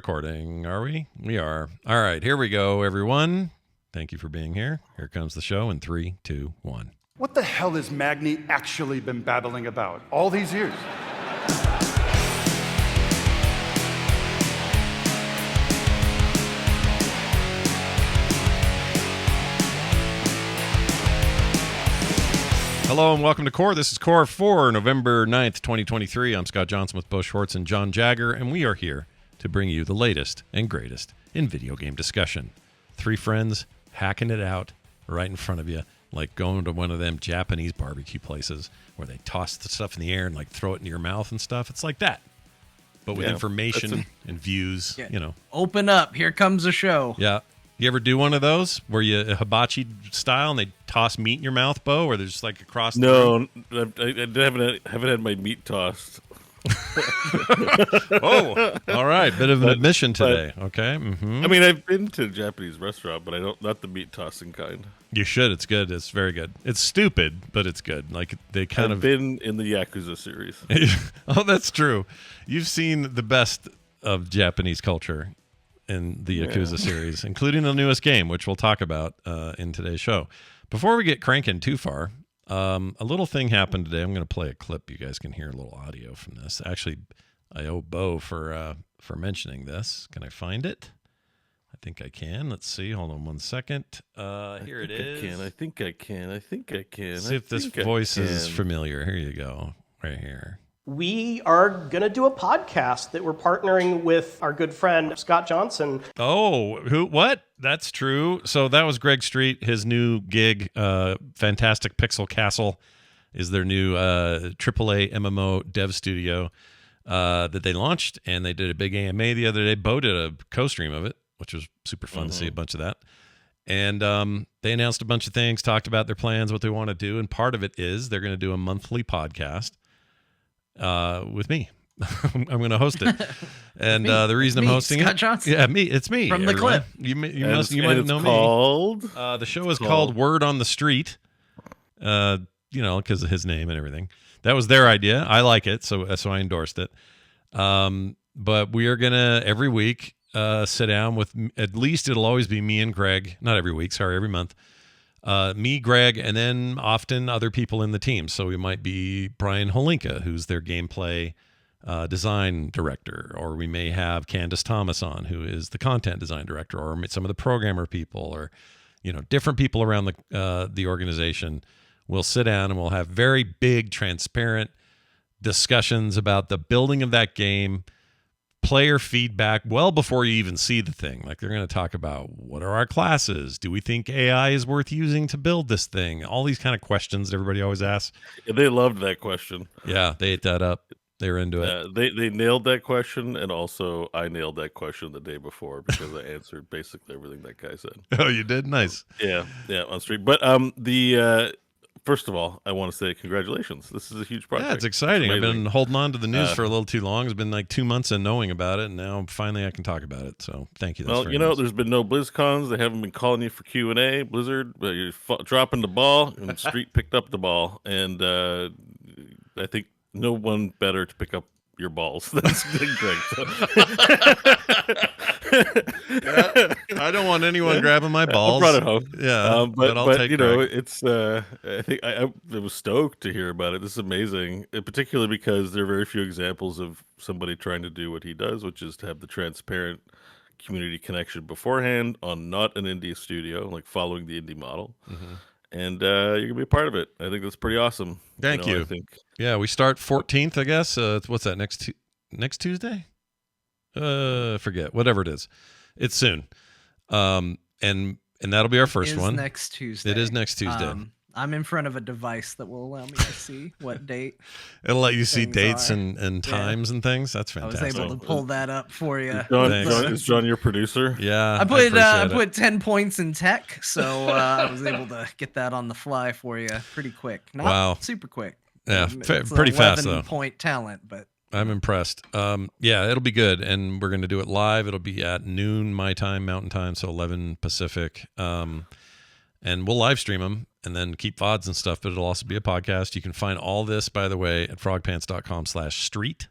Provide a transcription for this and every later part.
recording, are we? We are. All right, here we go, everyone. Thank you for being here. Here comes the show in 3, 2, 1. What the hell has Magni actually been babbling about all these years? Hello and welcome to Core. This is Core for November 9th, 2023. I'm Scott Johnson with Beau Schwartz and John Jagger, and we are here to bring you the latest and greatest in video game discussion. Three friends hacking it out right in front of you, like going to one of them Japanese barbecue places where they toss the stuff in the air and like throw it into your mouth and stuff. It's like that, but with information and views, you know. Open up. Here comes a show. Yeah. You ever do one of those where you hibachi style and they toss meat in your mouth, Beau, or they're just like across No, I haven't had my meat tossed. Oh, all right. Bit of an admission today. Okay. Mm-hmm. I mean, I've been to a Japanese restaurant, but not the meat tossing kind. You should. It's good. It's very good. It's stupid, but it's good. Like they I've been in the Yakuza series. Oh, that's true. You've seen the best of Japanese culture in the Yakuza series, including the newest game, which we'll talk about in today's show. Before we get cranking too far, a little thing happened today. I'm going to play a clip. You guys can hear a little audio from this. Actually, I owe Beau for mentioning this. Can I find it? I think I can. Let's see. Hold on one second. Here it is. I think I can. See if this voice is familiar. Here you go. Right here. We are going to do a podcast that we're partnering with our good friend, Scott Johnson. Oh, who? What? That's true. So that was Greg Street. His new gig, Fantastic Pixel Castle, is their new AAA MMO dev studio that they launched, and they did a big AMA the other day. Beau did a co-stream of it, which was super fun to see a bunch of that. And they announced a bunch of things, talked about their plans, what they want to do, and part of it is they're going to do a monthly podcast with me. I'm going to host it, and the reason I'm hosting Scott Johnson. it's me from the clip. You might know called? me. The show is called Word on the Street. Because of his name and everything. That was their idea. I like it, so I endorsed it. But we are gonna every week sit down with, at least it'll always be me and Greg. Not every week, sorry, every month. Me, Greg, and then often other people in the team. So we might be Brian Holinka, who's their gameplay design director, or we may have Candace Thomas on, who is the content design director, or some of the programmer people, or different people around the organization. We'll sit down and we'll have very big, transparent discussions about the building of that game, player feedback well before you even see the thing. Like, they're going to talk about, what are our classes? Do we think AI is worth using to build this thing? All these kind of questions that everybody always asks. Yeah, they loved that question. Yeah, they ate that up. They were into it. They nailed that question, and also I nailed that question the day before because I answered basically everything that guy said. Oh, you did? Nice. Yeah, on street. But first of all, I want to say congratulations. This is a huge project. Yeah, it's exciting. I've been holding on to the news for a little too long. It's been like 2 months in knowing about it, and now finally I can talk about it. So thank you. Well, there's been no BlizzCons. They haven't been calling you for Q&A. Blizzard, but you're dropping the ball, and Street picked up the ball. And I think no one better to pick up your balls than Greg. I don't want anyone grabbing my balls. I brought it home. Yeah, but I'll take Greg. it's. I think I was stoked to hear about it. This is amazing, particularly because there are very few examples of somebody trying to do what he does, which is to have the transparent community connection beforehand on not an indie studio, like following the indie model. Mm-hmm. And you're gonna be a part of it. I think that's pretty awesome. Thank you. I think. Yeah, we start 14th, I guess. What's that, next Tuesday? Forget, whatever it is. It's soon. And that'll be our first one. Next Tuesday. It is next Tuesday. I'm in front of a device that will allow me to see what date. It'll let you see dates and times and things. That's fantastic. I was able to pull that up for you. Is John your producer? Yeah. I put 10 points in tech, so I was able to get that on the fly for you pretty quick. Not super quick. Yeah, pretty fast though. 11-point talent, but I'm impressed. Yeah, it'll be good, and we're going to do it live. It'll be at noon my time, Mountain Time, so 11 Pacific. And we'll live stream them and then keep VODs and stuff, but it'll also be a podcast. You can find all this, by the way, at frogpants.com/street.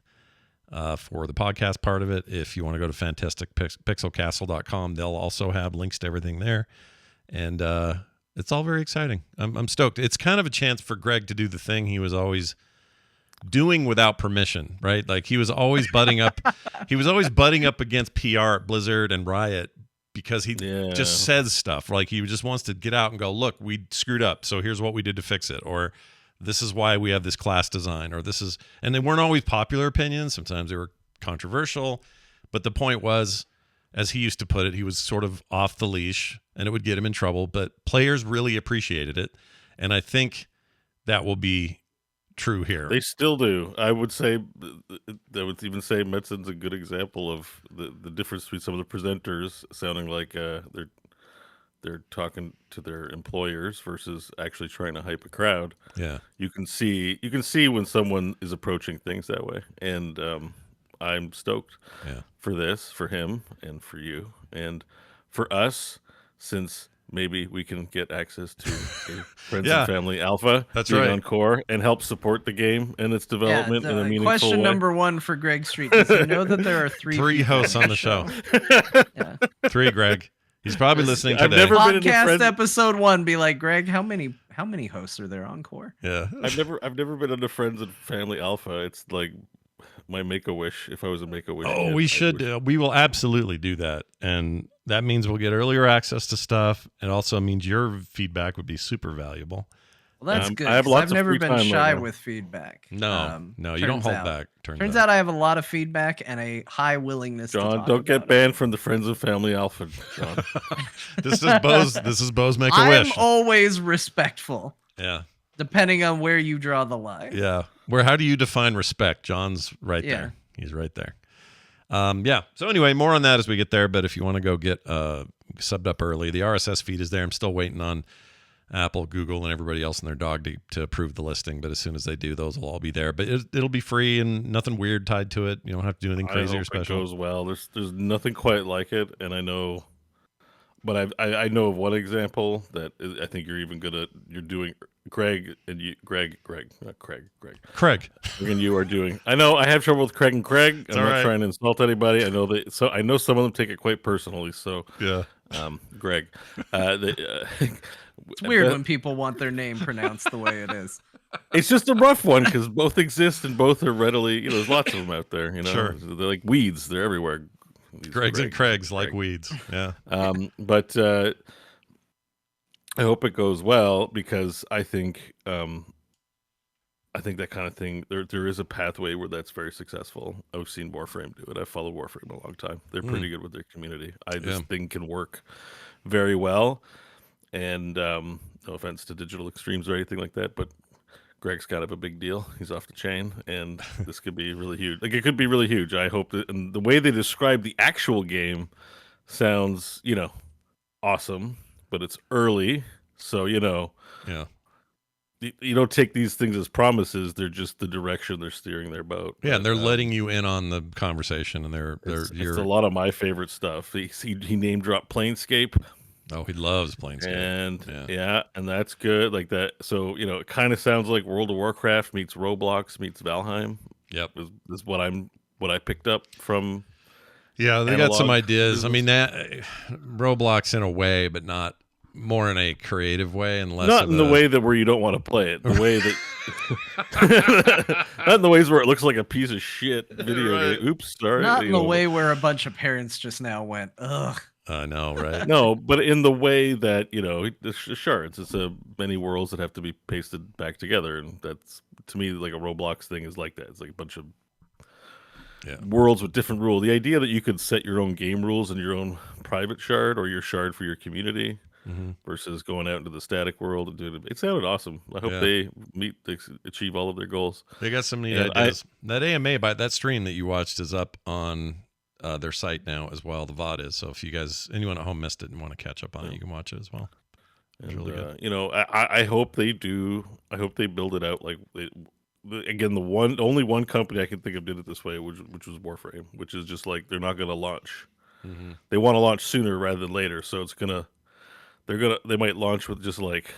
for the podcast part of it. If you want to go to fantasticpixelcastle.com, they'll also have links to everything there. And it's all very exciting. I'm stoked. It's kind of a chance for Greg to do the thing he was always doing without permission, right? Like he was always butting up. He was always butting up against PR at Blizzard and Riot because he just says stuff. Like he just wants to get out and go, look, we screwed up. So here's what we did to fix it. Or this is why we have this class design, or this is, and they weren't always popular opinions. Sometimes they were controversial, but the point was, as he used to put it, he was sort of off the leash and it would get him in trouble, but players really appreciated it. And I think that will be true here. They still do. I would say, I would even say Metzen's a good example of the difference between some of the presenters sounding like they're talking to their employers versus actually trying to hype a crowd. Yeah. You can see when someone is approaching things that way. And I'm stoked for this, for him and for you and for us, since maybe we can get access to a Friends and Family Alpha. That's right. On Core and help support the game and its development in a meaningful question way. number one for Greg Street. Does he know that there are three hosts on the show? Yeah. 3, Greg. He's probably listening today. I've never been in a podcast episode 1. Be like, Greg, how many hosts are there on Core? Yeah. I've never been under Friends and Family Alpha. It's like my Make-A-Wish. If I was a Make-A-Wish. Oh, we should. We will absolutely do that, and that means we'll get earlier access to stuff. It also means your feedback would be super valuable. Well, that's good. I have lots I've of never free been time shy right now. with feedback. No, you don't hold back. Turns out I have a lot of feedback and a high willingness. John, to talk don't get about banned from the Friends and Family Alpha, John. This is Beau's Make-A-Wish. I'm always respectful. Yeah. Depending on where you draw the line. Yeah. How do you define respect? John's right there. He's right there. So anyway, more on that as we get there. But if you want to go get subbed up early, the RSS feed is there. I'm still waiting on Apple, Google, and everybody else and their dog to approve the listing. But as soon as they do, those will all be there. But it'll be free and nothing weird tied to it. You don't have to do anything crazy or special. It goes well. There's nothing quite like it, and I know. But I know of one example that I think you're even good at. You're doing Greg and you, Greg, not Craig. Greg and you are doing. I know I have trouble with Craig and Craig. I'm not trying to insult anybody. I know that. So I know some of them take it quite personally. So yeah, Greg. It's weird when people want their name pronounced the way it is. It's just a rough one because both exist and both are readily. There's lots of them out there. Sure. They're like weeds. They're everywhere. Gregs and Craigs like weeds. Yeah. But I hope it goes well because I think that kind of thing. There is a pathway where that's very successful. I've seen Warframe do it. I've followed Warframe a long time. They're pretty good with their community. This thing can work very well. And no offense to Digital Extremes or anything like that, but Greg's kind of a big deal. He's off the chain, and this could be really huge. Like it could be really huge. I hope that, and the way they describe the actual game sounds, awesome, but it's early, so you don't take these things as promises. They're just the direction they're steering their boat. Yeah, and they're letting you in on the conversation, and it's a lot of my favorite stuff. He name dropped Planescape. Oh, he loves Planescape. And and that's good. Like that. So, it kind of sounds like World of Warcraft meets Roblox meets Valheim. Yep. Is what I picked up from. Yeah, they got some ideas. I mean, that Roblox in a way, but not more in a creative way and less not in the way that where you don't want to play it. The way that not in the ways where it looks like a piece of shit video game. Oops, sorry. Not in the way where a bunch of parents just now went, ugh. I know, right? No, but in the way that, sure, it's many worlds that have to be pasted back together. And that's, to me, like a Roblox thing is like that. It's like a bunch of worlds with different rules. The idea that you could set your own game rules and your own private shard or your shard for your community versus going out into the static world and doing it sounded awesome. I hope they achieve all of their goals. They got some neat ideas. That AMA, that stream that you watched is up on their site now as well. The VOD is. So if anyone at home missed it and want to catch up on it, you can watch it as well. It's really good. I hope they do. I hope they build it out like again. The only one company I can think of did it this way, which was Warframe, which is just like they're not going to launch. They want to launch sooner rather than later, so they might launch with just like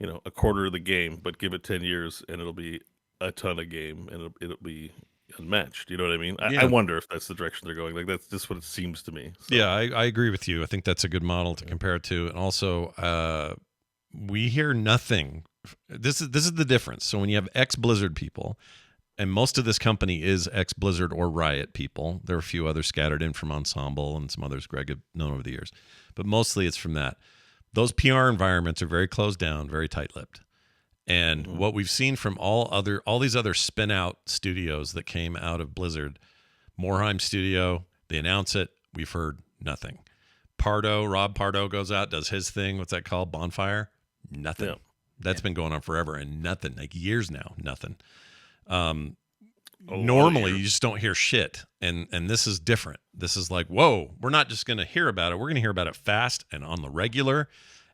a quarter of the game, but give it 10 years and it'll be a ton of game and it'll be unmatched. You know what I mean? Yeah. I wonder if that's the direction they're going. Like that's just what it seems to me. So. Yeah, I agree with you. I think that's a good model to compare it to. And also, we hear nothing. This is the difference. So when you have ex-Blizzard people, and most of this company is ex-Blizzard or Riot people. There are a few others scattered in from Ensemble and some others Greg have known over the years. But mostly it's from that. Those PR environments are very closed down, very tight-lipped. And what we've seen from all these other spin-out studios that came out of Blizzard, Moorheim Studio, they announce it, we've heard nothing. Rob Pardo goes out, does his thing. What's that called? Bonfire? Nothing. Yeah. That's been going on forever and nothing, like years now, nothing. Normally you just don't hear shit. And this is different. This is like, whoa, we're not just going to hear about it. We're going to hear about it fast and on the regular.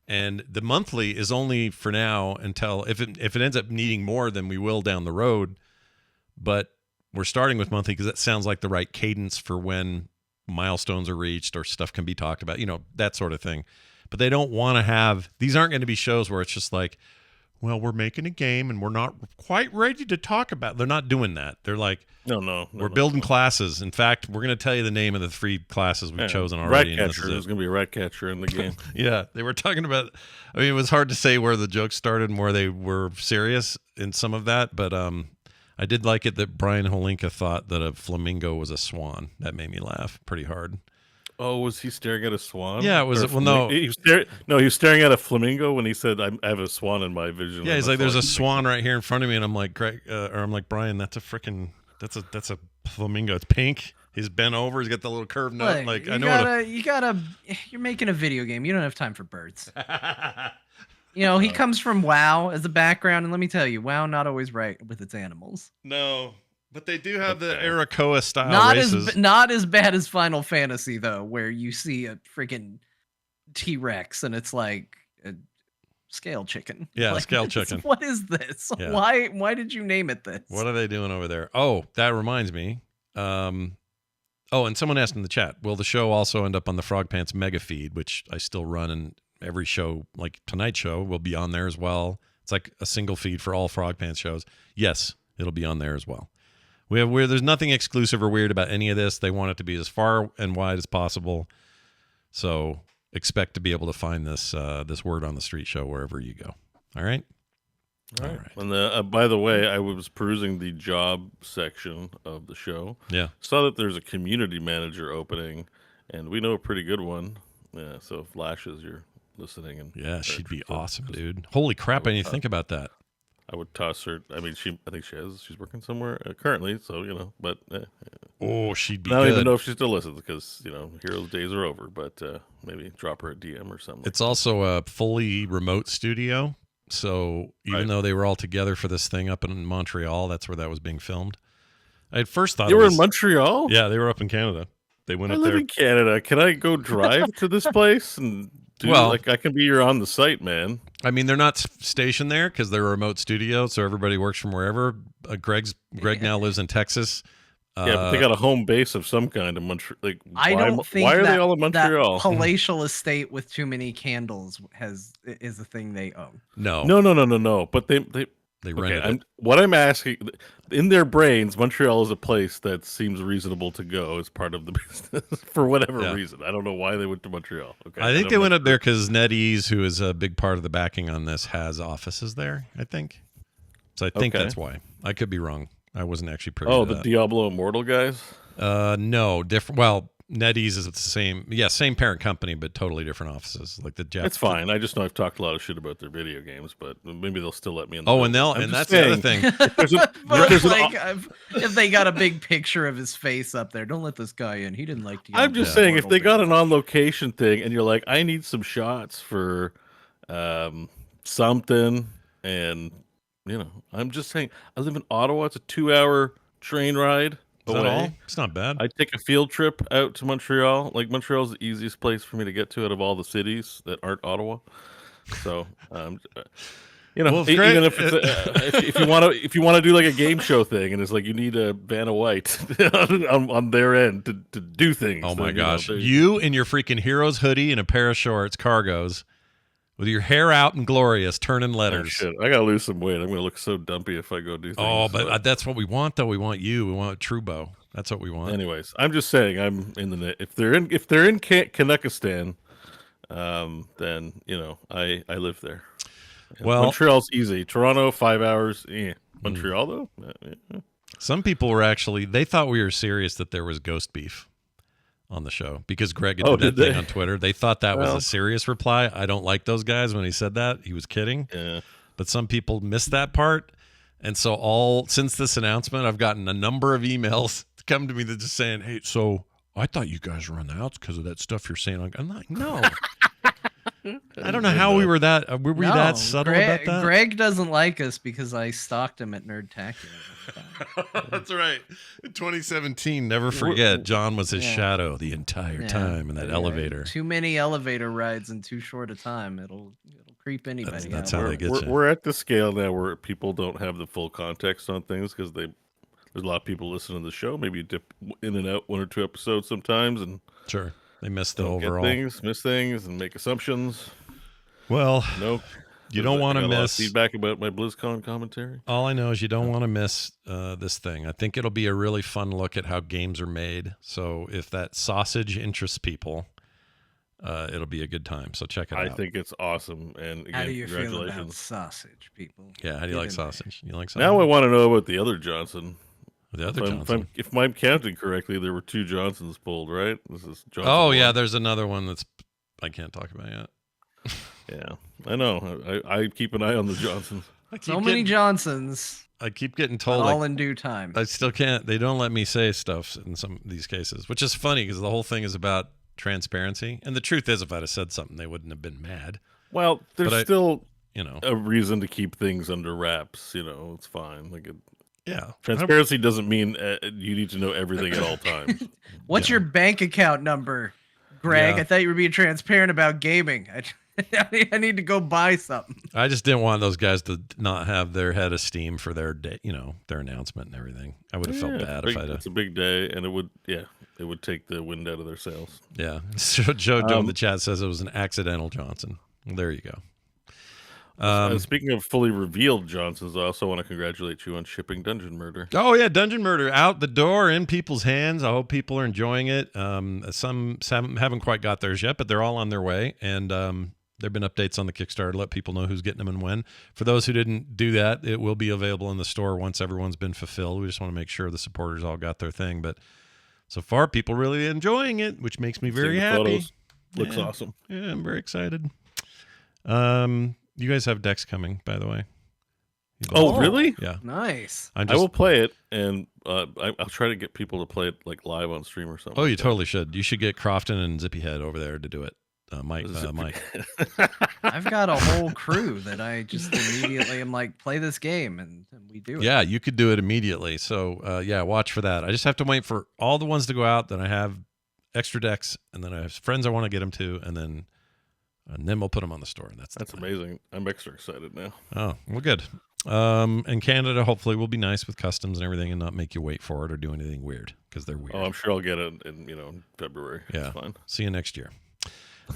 And the monthly is only for now until if it ends up needing more, then we will down the road. But we're starting with monthly because that sounds like the right cadence for when milestones are reached or stuff can be talked about, that sort of thing. But they don't want to have, these aren't going to be shows where it's just like, well, we're making a game and we're not quite ready to talk about it. They're not doing that. They're like, no, we're building classes. In fact, we're going to tell you the name of the 3 classes we've chosen already. Ratcatcher. There's going to be a Ratcatcher in the game. Yeah, they were talking about, it was hard to say where the jokes started and where they were serious in some of that. But I did like it that Brian Holinka thought that a flamingo was a swan. That made me laugh pretty hard. Oh, was he staring at a swan? Yeah, it was. Well, no, he was staring at a flamingo when he said, "I have a swan in my vision." Yeah, he's like, "There's a swan right here in front of me," and I'm like, "Greg," or I'm like, "Brian, that's a flamingo. It's pink. He's bent over. He's got the little curved nose. Like I know. You're making a video game. You don't have time for birds. He comes from WoW as a background, and let me tell you, WoW not always right with its animals. No. But they do have the Arakoa style races. Not as bad as Final Fantasy though, where you see a freaking T-Rex and it's like a scale chicken. Yeah, like, scale chicken. What is this? Yeah. Why did you name it this? What are they doing over there? Oh, that reminds me. And someone asked in the chat, will the show also end up on the Frog Pants mega feed, which I still run, and every show, like tonight's show, will be on there as well. It's like a single feed for all Frog Pants shows. Yes, it'll be on there as well. There's nothing exclusive or weird about any of this. They want it to be as far and wide as possible. So expect to be able to find this Word on the Street show wherever you go. All right? All right. And by the way, I was perusing the job section of the show. Yeah. Saw that there's a community manager opening, and we know a pretty good one. Yeah, so if Lashes, you're listening. She'd be awesome, dude. Holy crap, I didn't think about that. I would toss her. I mean, I think she's working somewhere currently, so, but. She'd be I don't good. even know if she still listens because, Heroes days are over, but maybe drop her a DM or something. It's also a fully remote studio. So even though they were all together for this thing up in Montreal, that's where that was being filmed. I at first thought they were in Montreal? Yeah, they were up in Canada. They went up there. I live in Canada. Can I go drive to this place and I can be on the site, man? I mean, they're not stationed there because they're a remote studio, so everybody works from wherever. Greg now lives in Texas. But they got a home base of some kind in Montreal. Like, why are they all in Montreal? That palatial estate with too many candles is a thing they own. No. But they rented it. What I'm asking, in their brains, Montreal is a place that seems reasonable to go as part of the business for whatever reason. I don't know why they went to Montreal. Okay, I think they went up there because NetEase, who is a big part of the backing on this, has offices there. I think. So I think that's why. I could be wrong. I wasn't actually privy to that. Diablo Immortal guys? No, different. Well, NetEase is the same parent company, but totally different offices. Like the Japanese. It's fine. I just know I've talked a lot of shit about their video games, but maybe they'll still let me in. And that's the other thing. If they got a big picture of his face up there, don't let this guy in. He didn't like. I'm just saying, if they got an on-location thing, and you're like, I need some shots for something, and I'm just saying, I live in Ottawa. It's a 2-hour train ride. Is that all? It's not bad. I take a field trip out to Montreal. Like, Montreal's the easiest place for me to get to out of all the cities that aren't Ottawa. So, even if it's if you want to do like a game show thing, and it's like you need a Vanna White on their end to do things. Oh my gosh, you in your freaking Heroes hoodie and a pair of shorts, cargos, with your hair out and glorious, turning Oh, letters. shit. I gotta lose some weight. I'm gonna look so dumpy if I go do things. Oh, but that's what we want, though. We want you. We want true Beau. That's what we want. Anyways, I'm just saying, I'm in the net. If they're in Kanekistan, then I live there. And Well, Montreal's easy. Toronto 5 hours. Montreal though. some people were they thought we were serious that there was ghost beef on the show because Greg had did that thing on Twitter. They thought that was a serious reply. I don't like those guys. When he said that, he was kidding. Yeah. But some people missed that part. And so since this announcement, I've gotten a number of emails come to me that just saying, hey, so I thought you guys were on the outs because of that stuff you're saying. I'm like, no. I don't know how we were that subtle about that. Greg doesn't like us because I stalked him at Nerdtacular. That's right. In 2017, never forget, John was his shadow the entire time in that elevator. Too many elevator rides in too short a time. It'll creep anybody. That's how they get you. We're at the scale now where people don't have the full context on things because there's a lot of people listening to the show. Maybe you dip in and out 1 or 2 episodes sometimes, and sure. They miss the overall. Miss things, and make assumptions. Well, you don't want to miss feedback about my BlizzCon commentary. All I know is you don't want to miss this thing. I think it'll be a really fun look at how games are made. So if that sausage interests people, it'll be a good time. So check it out. I think it's awesome. And again, how do you feel congratulations. about sausage, people? Yeah, how do you like sausage? You like sausage? Now I want to know about the other Johnson. The other Johnson. If I'm counting correctly, there were 2 Johnsons pulled, right? This is Johnson. Oh, yeah, there's another one that's I can't talk about yet. Yeah, I know. I keep an eye on the Johnsons. Many Johnsons. I keep getting told all in due time. I still can't. They don't let me say stuff in some of these cases, which is funny because the whole thing is about transparency. And the truth is, if I'd have said something, they wouldn't have been mad. Well, there's still a reason to keep things under wraps. It's fine. Yeah. Transparency doesn't mean you need to know everything at all times. What's your bank account number, Greg? I thought you were being transparent about gaming. I need to go buy something. I just didn't want those guys to not have their head of steam for their day, their announcement and everything. I would have felt bad if I'd. It's a big day, and it would take the wind out of their sails. Yeah. So Joe in the chat says it was an accidental Johnson. Well, there you go. Speaking of fully revealed Johnsons, I also want to congratulate you on shipping Dungeon Murder. Oh yeah, Dungeon Murder out the door in people's hands. I hope people are enjoying it. Some haven't quite got theirs yet, but they're all on their way. And there've been updates on the Kickstarter to let people know who's getting them and when. For those who didn't do that, it will be available in the store once everyone's been fulfilled. We just want to make sure the supporters all got their thing. But so far, people really enjoying it, which makes me very happy. Looks awesome. Yeah, I'm very excited. You guys have decks coming, by the way. Oh, really? Yeah. Nice. I will play it, and I'll try to get people to play it live on stream or something. Oh, you totally should. You should get Crofton and Zippyhead over there to do it. Mike. I've got a whole crew that I just immediately am like, play this game, and we do it. Yeah, you could do it immediately. So, watch for that. I just have to wait for all the ones to go out. Then I have extra decks, and then I have friends I want to get them to, and then we'll put them on the store. And that's amazing. I'm extra excited now. Oh, well, good. And Canada hopefully will be nice with customs and everything and not make you wait for it or do anything weird because they're weird. Oh, I'm sure I'll get it in February. Yeah. It's fine. See you next year.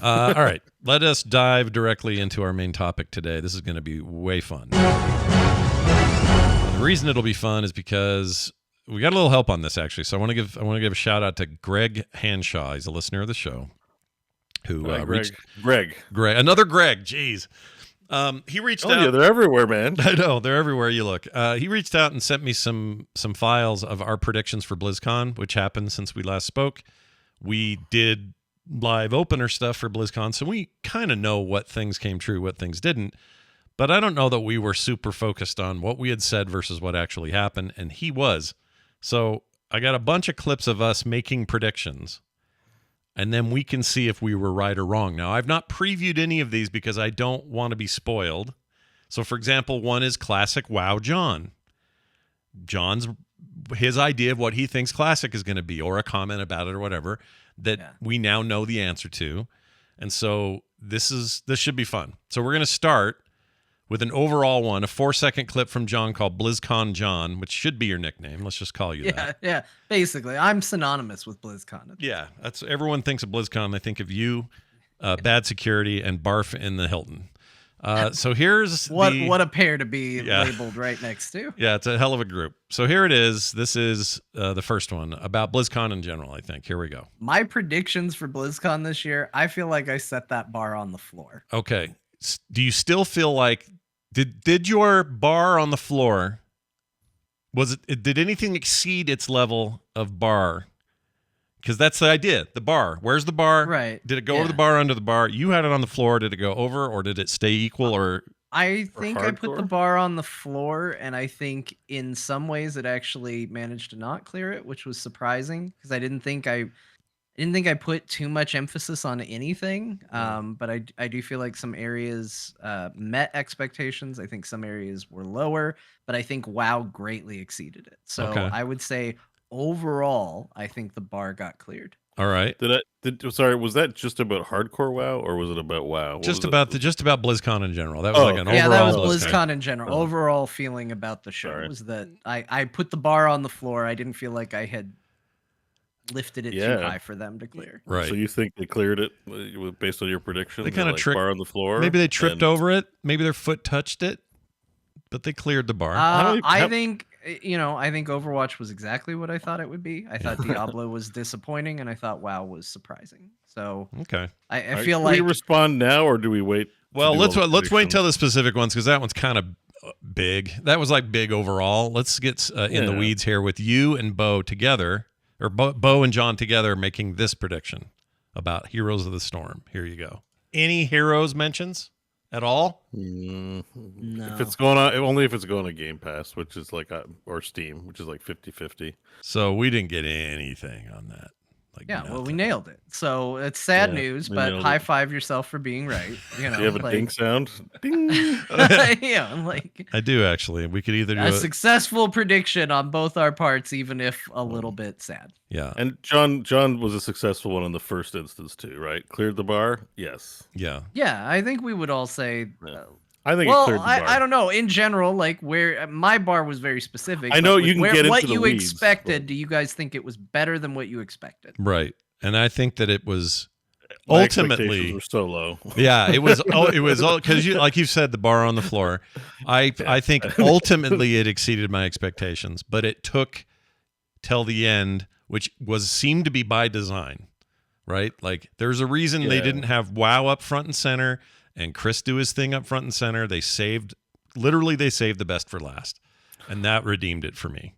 All right. Let us dive directly into our main topic today. This is going to be way fun. The reason it'll be fun is because we got a little help on this actually. So I want to give a shout out to Greg Hanshaw. He's a listener of the show. Greg, another Greg. Jeez. He reached out. Yeah, they're everywhere, man. I know they're everywhere you look. He reached out and sent me some files of our predictions for BlizzCon, which happened since we last spoke. We did live opener stuff for BlizzCon, so we kind of know what things came true, what things didn't. But I don't know that we were super focused on what we had said versus what actually happened, and he was. So I got a bunch of clips of us making predictions. And then we can see if we were right or wrong. Now, I've not previewed any of these because I don't want to be spoiled. So, for example, one is Classic WoW John. His idea of what he thinks Classic is going to be, or a comment about it or whatever, that we now know the answer to. And so this should be fun. So we're going to start with an overall one, a 4-second clip from John called BlizzCon John, which should be your nickname. Let's just call you that. Yeah, basically. I'm synonymous with BlizzCon. Yeah, everyone thinks of BlizzCon. They think of you bad security, and barf in the Hilton. So here's what a pair to be labeled right next to. Yeah, it's a hell of a group. So here it is. This is the first one about BlizzCon in general, I think. Here we go. My predictions for BlizzCon this year, I feel like I set that bar on the floor. Okay. Do you still feel like did your bar on the floor did anything exceed its level of bar? Because that's the idea. The bar. Where's the bar? Right. Did it go over the bar, under the bar? You had it on the floor. Did it go over, or did it stay equal? Or I think I put the bar on the floor, and I think in some ways it actually managed to not clear it, which was surprising because I didn't think I put too much emphasis on anything. But I do feel like some areas met expectations. I think some areas were lower, but I think WoW greatly exceeded it. So I would say overall, I think the bar got cleared. All right. Sorry, was that just about hardcore WoW, or was it about WoW? Just about BlizzCon in general. That was like an overall. Yeah, that was BlizzCon in general. Overall feeling about the show was that I put the bar on the floor. I didn't feel like I had lifted it too high for them to clear. Right. So you think they cleared it based on your prediction? They kind of tripped bar on the floor. Maybe they tripped over it. Maybe their foot touched it, but they cleared the bar. I think Overwatch was exactly what I thought it would be. I thought Diablo was disappointing, and I thought WoW was surprising. So I feel like. Do we respond now, or do we wait? Well, let's wait until the specific ones, because that one's kind of big. That was like big overall. Let's get in the weeds here with you and Beau together, or Beau and John together, making this prediction about Heroes of the Storm. Here you go. Any heroes mentions at all? No. If it's going on, only if it's going to Game Pass, which is like, or Steam, which is like 50-50. So we didn't get anything on that. Well, we nailed it. So it's sad news, but high five yourself for being right. You know, do you have a ding sound? Ding. I do actually. We could either do a successful prediction on both our parts, even if a little bit sad. Yeah. And John was a successful one in the first instance too, right? Cleared the bar. Yes. Yeah. Yeah, I think we would all say. I think it cleared the bar. I don't know. In general, like where my bar was very specific. I know you can get into what the you weeds, expected. But... Do you guys think it was better than what you expected? Right, and I think that it was my ultimately were so low. Yeah, it was. It was because you, like you said, the bar on the floor. I think ultimately it exceeded my expectations, but it took till the end, which seemed to be by design, right? Like there's a reason they didn't have WoW up front and center. And Chris do his thing up front and center. They saved the best for last, and that redeemed it for me.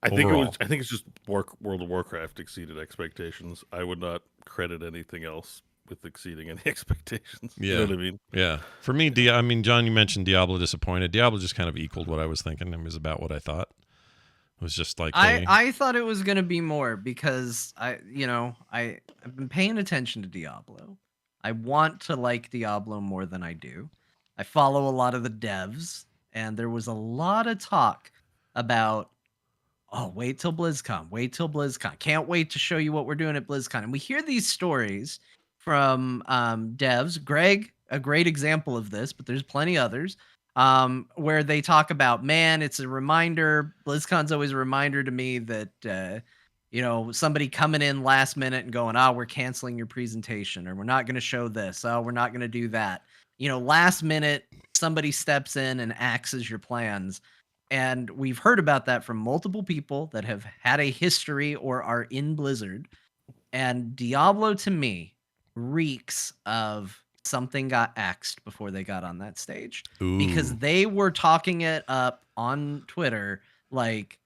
I think it's just World of Warcraft exceeded expectations. I would not credit anything else with exceeding any expectations. Yeah. You know what I mean? Yeah. For me, John, you mentioned Diablo disappointed. Diablo just kind of equaled what I was thinking. It was about what I thought. It was just like I thought it was gonna be more because I've been paying attention to Diablo. I want to like Diablo more than I do. I follow a lot of the devs, and there was a lot of talk about, wait till BlizzCon. Can't wait to show you what we're doing at BlizzCon. And we hear these stories from devs. Greg, a great example of this, but there's plenty others, where they talk about, man, it's a reminder. BlizzCon's always a reminder to me that... somebody coming in last minute and going, we're canceling your presentation, or we're not going to show this. We're not going to do that. Last minute, somebody steps in and axes your plans. And we've heard about that from multiple people that have had a history or are in Blizzard. And Diablo, to me, reeks of something got axed before they got on that stage. Ooh. Because they were talking it up on Twitter like,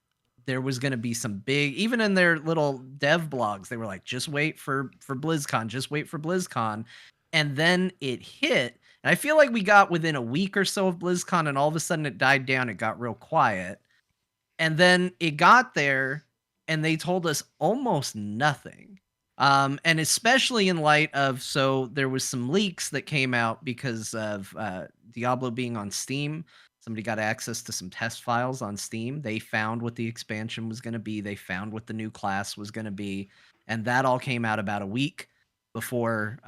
there was going to be some big, even in their little dev blogs, they were like, just wait for BlizzCon. And then it hit. And I feel like we got within a week or so of BlizzCon, and all of a sudden it died down. It got real quiet. And then it got there, and they told us almost nothing. And especially in light of, so there was some leaks that came out because of Diablo being on Steam. Somebody got access to some test files on Steam. They found what the expansion was going to be. They found what the new class was going to be. And that all came out about a week before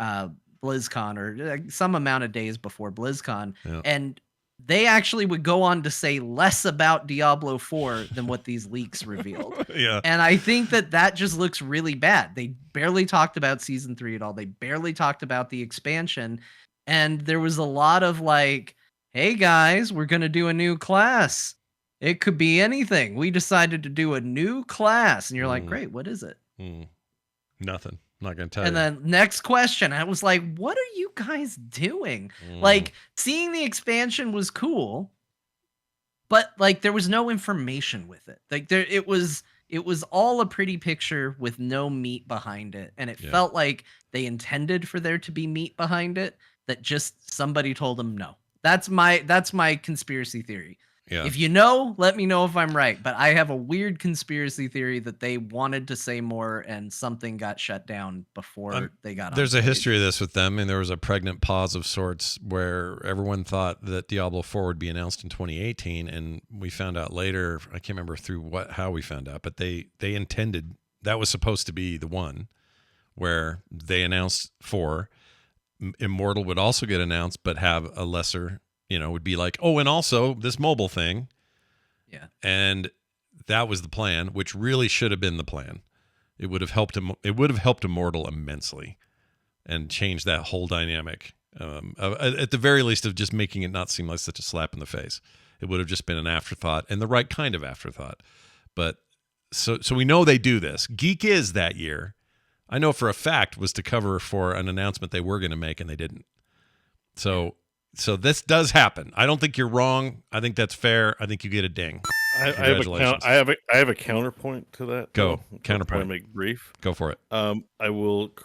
BlizzCon, or some amount of days before BlizzCon. Yeah. And they actually would go on to say less about Diablo 4 than what these leaks revealed. Yeah. And I think that just looks really bad. They barely talked about season 3 at all. They barely talked about the expansion. And there was a lot of like, hey guys, we're going to do a new class. It could be anything. We decided to do a new class. And you're like, great, what is it? Nothing. I'm not going to tell you. And then next question, I was like, what are you guys doing? Like, seeing the expansion was cool, but like there was no information with it. Like it was all a pretty picture with no meat behind it. And it felt like they intended for there to be meat behind it, that just somebody told them no. That's my conspiracy theory. Yeah. If you know, let me know if I'm right. But I have a weird conspiracy theory that they wanted to say more and something got shut down before they got on There's stage. a history of this with them, and there was a pregnant pause of sorts where everyone thought that Diablo 4 would be announced in 2018, and we found out later, I can't remember how we found out, but they intended, that was supposed to be the one where they announced 4. Immortal would also get announced, but have a lesser, would be like, oh, and also this mobile thing. Yeah. And that was the plan, which really should have been the plan. It would have helped him. It would have helped Immortal immensely and changed that whole dynamic. At the very least, of just making it not seem like such a slap in the face. It would have just been an afterthought, and the right kind of afterthought. But so we know they do this. Geek Is that year, I know for a fact, was to cover for an announcement they were going to make, and they didn't. So this does happen. I don't think you're wrong. I think that's fair. I think you get a ding. I have a counterpoint to that. Go. Counterpoint. I make brief. Go for it.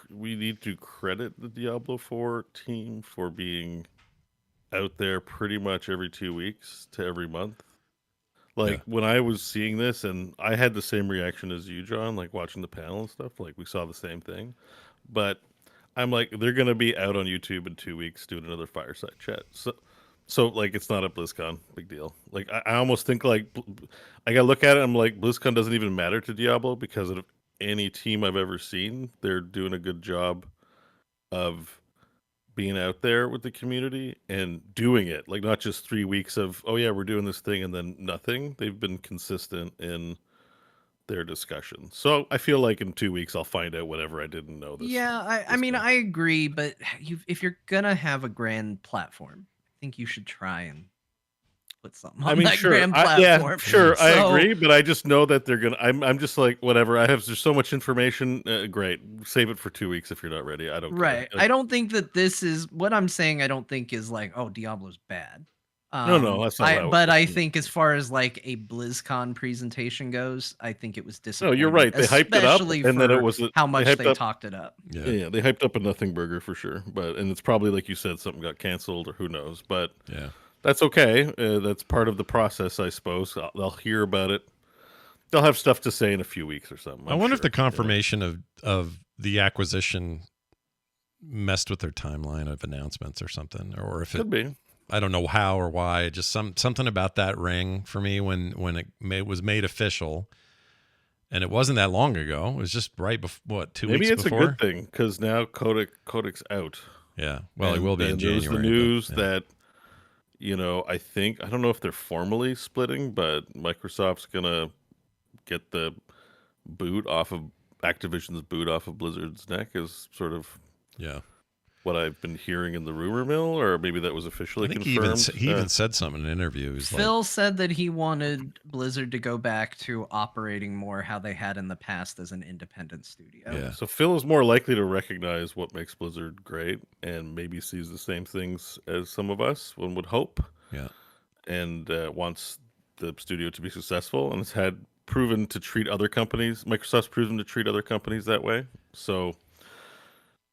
We need to credit the Diablo 4 team for being out there pretty much every 2 weeks to every month. Like when I was seeing this, and I had the same reaction as you, John, like watching the panel and stuff, like we saw the same thing. But I'm like, they're going to be out on YouTube in 2 weeks doing another fireside chat. So like, it's not a BlizzCon, big deal. Like, I almost think like, I got to look at it, I'm like, BlizzCon doesn't even matter to Diablo, because of any team I've ever seen, they're doing a good job of being out there with the community and doing it. Like, not just 3 weeks of, oh yeah, we're doing this thing and then nothing. They've been consistent in their discussion. So I feel like in 2 weeks I'll find out whatever I didn't know. I mean, I agree, but if you're gonna have a grand platform, I think you should try and put something on that grand platform. I agree, but I just know that they're gonna. I'm just like, whatever. There's so much information. Great, save it for 2 weeks if you're not ready. I don't. Right. Care. I don't think that this is what I'm saying. I don't think is like, oh, Diablo's bad. No, that's not. But I think as far as like a BlizzCon presentation goes, I think it was disappointing. No, you're right. They hyped it up, and then it was how much they talked it up. Yeah, they hyped up a nothing burger for sure. And it's probably like you said, something got canceled or who knows. But yeah, that's okay. That's part of the process, I suppose. They'll hear about it. They'll have stuff to say in a few weeks or something. I wonder if the confirmation of the acquisition messed with their timeline of announcements or something, or if could be. I don't know how or why. Just something about that rang for me when it was made official, and it wasn't that long ago. It was just right before 2 weeks before. Maybe it's a good thing because now Codic's out. Yeah, well, it will be in January. There's the news that I don't know if they're formally splitting, but Microsoft's gonna get the boot off of Activision's boot off of Blizzard's neck is sort of what I've been hearing in the rumor mill, or maybe that was officially confirmed. He even said something in an interview. Phil said that he wanted Blizzard to go back to operating more how they had in the past as an independent studio. Yeah. So Phil is more likely to recognize what makes Blizzard great and maybe sees the same things as some of us, one would hope. Yeah. And wants the studio to be successful, and has had proven to treat other companies. Microsoft's proven to treat other companies that way. So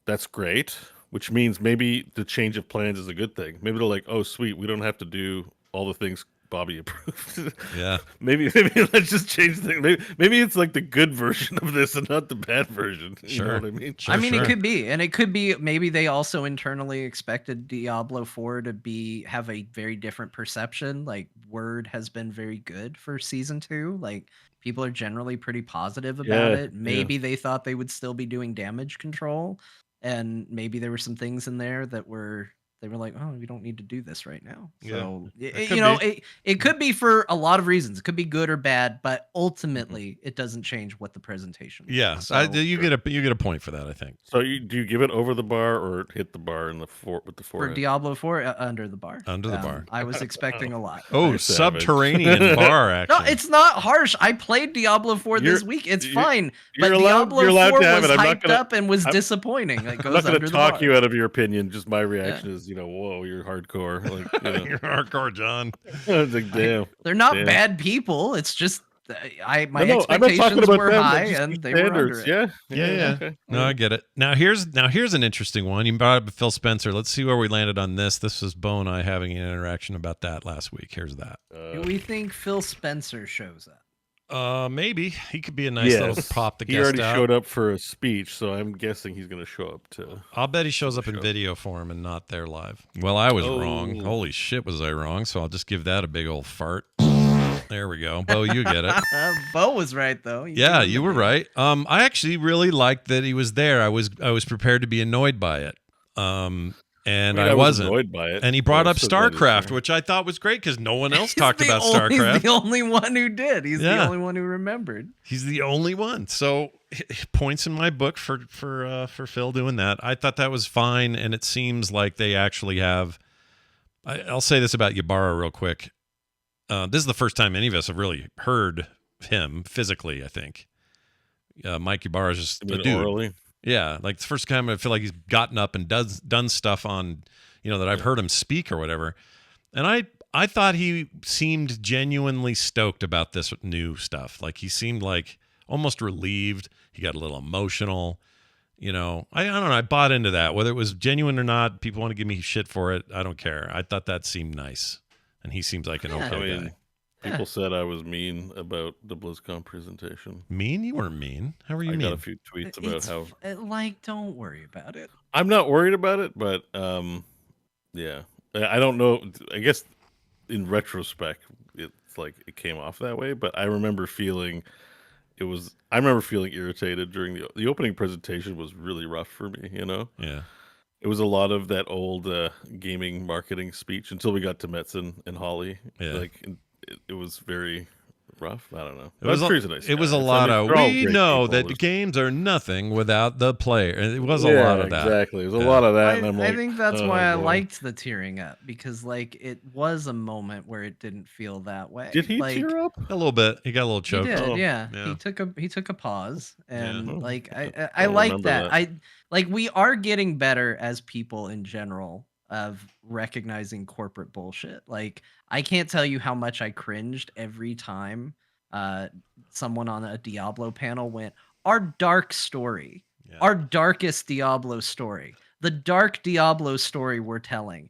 that's great. Which means maybe the change of plans is a good thing. Maybe they're like, oh, sweet, we don't have to do all the things Bobby approved. Yeah. maybe let's just change things. Maybe it's like the good version of this and not the bad version. You know what I mean? Sure, it could be. And it could be maybe they also internally expected Diablo 4 to have a very different perception. Like, word has been very good for season 2. Like, people are generally pretty positive about it. Maybe they thought they would still be doing damage control. And maybe there were some things in there that were they were like, oh, we don't need to do this right now. Yeah, So it could you know, be. it could be for a lot of reasons. It could be good or bad, but ultimately it doesn't change what the presentation is. Yeah, So you get a point for that, I think. So do you give it over the bar or hit the bar with the for forehead? Diablo 4, under the bar. Under the bar. I was expecting a lot. Oh, You're savage. subterranean bar action. No, it's not harsh. I played Diablo 4 this week. It's fine. But you're Diablo allowed 4 to have was it. I'm not hyped gonna- up and was disappointing. It I'm goes not going under to the talk bar. you out of your opinion. Just my reaction is, whoa, you're hardcore. Like, You're hardcore, John. I was like, damn. They're not Damn. bad people. It's just my I'm not talking expectations about were them, but high just and the they were under standards. it. Yeah. Okay. No, I get it. Now here's an interesting one. You brought up Phil Spencer. Let's see where we landed on this. This was Beau and I having an interaction about that last week. Here's that. Do we think Phil Spencer shows up? Maybe he could be a nice little prop to He guest already out. showed up for a speech, so I'm guessing he's going to show up to. I'll bet he shows up in video form and not there live. Well, I was wrong. Oh. Holy shit, was I wrong? So I'll just give that a big old fart. There we go. Beau, you get it. Beau was right though. Yeah, you were right. I actually really liked that he was there. I was prepared to be annoyed by it. And I wasn't. Annoyed by it. And he brought I up was so glad he was StarCraft, there. which I thought was great because no one else He's talked the about only- StarCraft. He's the only one who did. He's the Yeah. only one who remembered. He's the only one. So points in my book for Phil doing that. I thought that was fine, and it seems like they actually have. I'll say this about Ybarra real quick. This is the first time any of us have really heard him physically. I think Mike Ybarra is just a dude. Orally? Yeah, like it's the first time I feel like he's gotten up and done stuff on, that I've heard him speak or whatever. And I thought he seemed genuinely stoked about this new stuff. Like he seemed like almost relieved. He got a little emotional. I don't know. I bought into that. Whether it was genuine or not, people want to give me shit for it. I don't care. I thought that seemed nice. And he seems like an okay guy. People said I was mean about the BlizzCon presentation. Mean? You weren't mean. How were you mean? I got a few tweets about how. Don't worry about it. I'm not worried about it, but yeah, I don't know. I guess in retrospect, it's like it came off that way. But I remember feeling irritated during the opening presentation. Was really rough for me. Yeah. It was a lot of that old gaming marketing speech until we got to Metzen and Holly. Yeah. Like it was very rough. I don't know. It was a lot of, we know that games are nothing without the player. It was a lot of that. Exactly. It was a lot of that. And I'm like, I think that's why I boy. liked the tearing up, because it was a moment where it didn't feel that way. Did he tear up? A little bit. He got a little He choked. did, yeah. Yeah. He took a pause, and Yeah. I like remember that. We are getting better as people in general of recognizing corporate bullshit. Like I can't tell you how much I cringed every time someone on a Diablo panel went, our dark story, our darkest Diablo story, the dark Diablo story we're telling.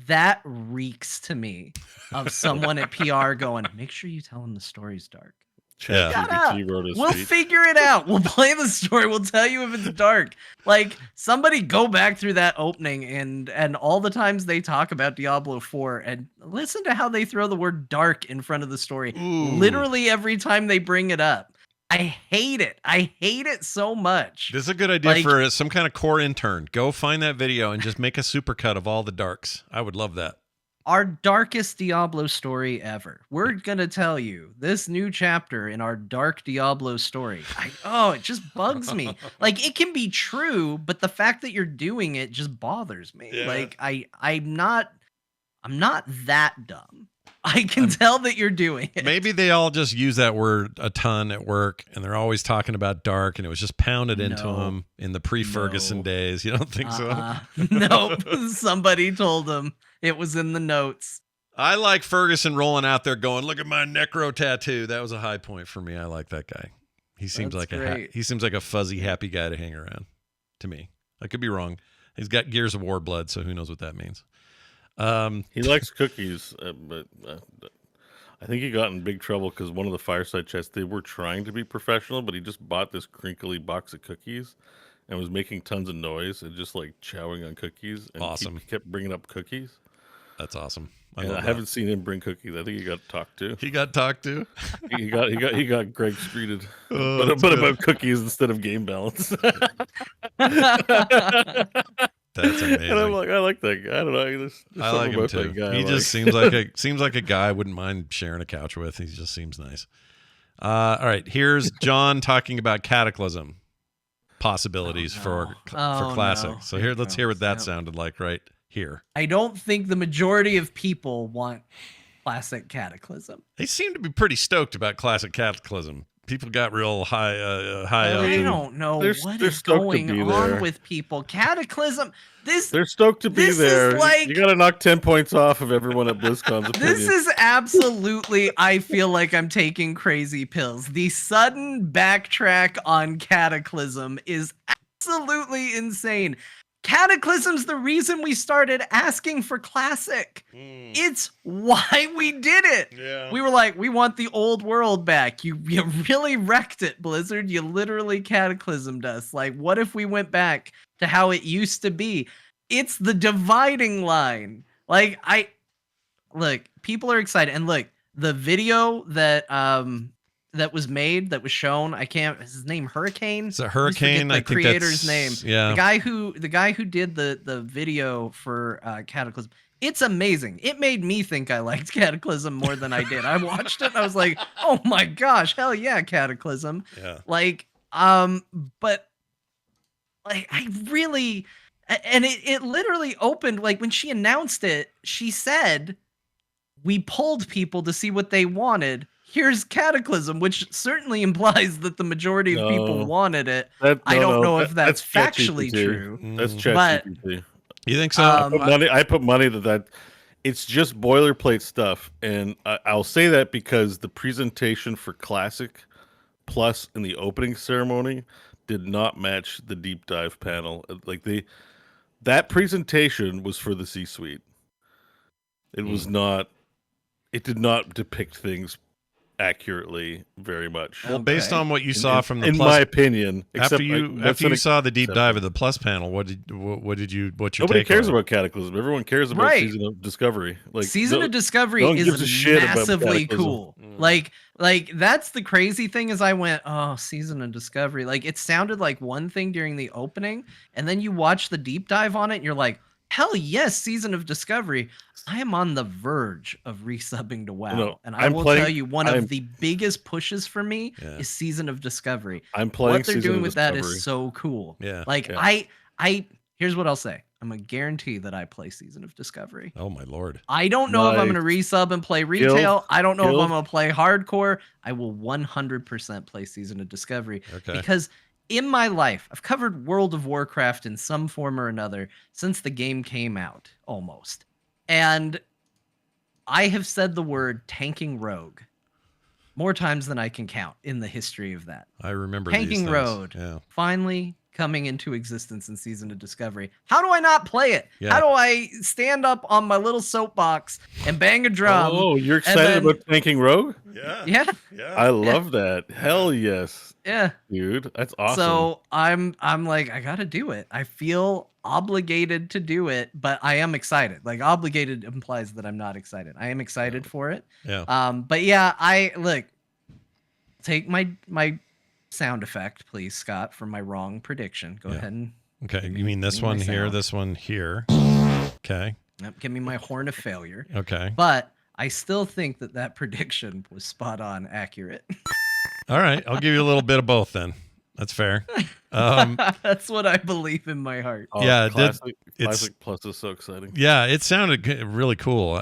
That reeks to me of someone at PR going, make sure you tell them the story's dark. ChatGPT wrote a We'll speech. figure it out. We'll play the story. We'll tell you if it's dark. Like somebody go back through that opening and all the times they talk about Diablo 4 and listen to how they throw the word dark in front of the story. Ooh. Literally every time they bring it up. I hate it. I hate it so much. This is a good idea for some kind of core intern. Go find that video and just make a supercut of all the darks. I would love that. Our darkest Diablo story ever. We're gonna tell you this new chapter in our dark Diablo story. It just bugs me. Like it can be true, but the fact that you're doing it just bothers me. Yeah. Like I'm not that dumb. I can tell that you're doing it. Maybe they all just use that word a ton at work, and they're always talking about dark, and it was just pounded into them in the pre-Ferguson days. You don't think so? Nope. Somebody told them it was in the notes. I like Ferguson rolling out there going, look at my necro tattoo. That was a high point for me. I like that guy. He seems That's like great. he seems like a fuzzy, happy guy to hang around to me. I could be wrong. He's got Gears of War blood, so who knows what that means. He likes cookies, but I think he got in big trouble because one of the fireside chats, they were trying to be professional, but he just bought this crinkly box of cookies and was making tons of noise and just like chowing on cookies. And Awesome. He kept bringing up cookies. That's awesome. I love that. haven't seen him bring cookies. I think he got talked to. He got talked to. He got Greg screeded, Oh, but about cookies instead of game balance. That's That's amazing. And I'm like, I like that guy. I don't know. There's I like something him about too. that guy He I just like. seems like a guy I wouldn't mind sharing a couch with. He just seems nice. All right, here's John talking about Cataclysm possibilities for Classic. No. So Here here, it let's hear what comes. that Yep. sounded like right here. I don't think the majority of people want Classic Cataclysm. They seem to be pretty stoked about Classic Cataclysm. People got real high up. I don't know they're what is stoked to going be on there. with people. Cataclysm. They're stoked to be this is there. like- You got to knock 10 points off of everyone at BlizzCon's opinion. This is absolutely, I feel like I'm taking crazy pills. The sudden backtrack on Cataclysm is absolutely insane. Cataclysm's the reason we started asking for Classic. It's why we did it. Yeah. We were like, we want the old world back. You really wrecked it, Blizzard. You literally cataclysmed us. Like, what if we went back to how it used to be? It's the dividing line. Like, look, people are excited. And look, the video that that was made, that was shown, is his name Hurricane? It's a Hurricane. The I think creator's that's name. Yeah. The guy who did the video for Cataclysm. It's amazing. It made me think I liked Cataclysm more than I did. I watched it and I was like, oh my gosh, hell yeah, Cataclysm. Yeah. Like, but like I really, and it literally opened, like when she announced it, she said, we polled people to see what they wanted. Here's Cataclysm, which certainly implies that the majority of people wanted it. I don't know if that's factually true. That's but ChatGPT. You think so? I put money that it's just boilerplate stuff, and I'll say that because the presentation for Classic Plus in the opening ceremony did not match the deep dive panel. Like that presentation was for the C-suite. It was not. It did not depict things accurately very much. Well, based on what you saw from the in Plus, my opinion, after you saw the deep dive of the Plus panel, what's your nobody cares takeaway? about Cataclysm. Everyone cares about Right. Season of Discovery. Like Season of Discovery no one gives a is shit about massively Cataclysm. cool. Like that's the crazy thing is I went, oh, Season of Discovery. Like it sounded like one thing during the opening, and then you watch the deep dive on it, and you're like, hell yes, Season of Discovery. I am on the verge of resubbing to WoW. No, and I will tell you, one of the biggest pushes for me Yeah. is Season of Discovery. I'm playing What they're Season doing of with that Discovery. is so cool. Yeah. Like Yeah. I here's what I'll say. I'm gonna guarantee that I play Season of Discovery. Oh my lord. I don't know if I'm Nice. going to resub and play retail. Guild? I don't know if Guild? I'm going to play hardcore. I will 100% play Season of Discovery Okay. because in my life, I've covered World of Warcraft in some form or another since the game came out, almost. And I have said the word tanking rogue more times than I can count in the history of that. I remember Tanking these things. Road. Yeah. Finally coming into existence in Season of Discovery. How do I not play it? Yeah. How do I stand up on my little soapbox and bang a drum? Oh, you're excited then- about Tanking Rogue? Yeah. Yeah, I love that. Hell yes, yeah. dude. That's awesome. So I'm like, I gotta do it. I feel obligated to do it, but I am excited. Like obligated implies that I'm not excited. I am excited for it. Yeah. But yeah, I look. Take my sound effect, please, Scott, for my wrong prediction. Go ahead and Okay. You mean this give me one my here, sound. this one here. Okay. Give me my horn of failure. Okay. But I still think that prediction was spot on accurate. All right. I'll give you a little bit of both then. That's fair. Um, That's what I believe in my heart. Oh, yeah, Classic it's- Plus is so exciting. yeah, it sounded really cool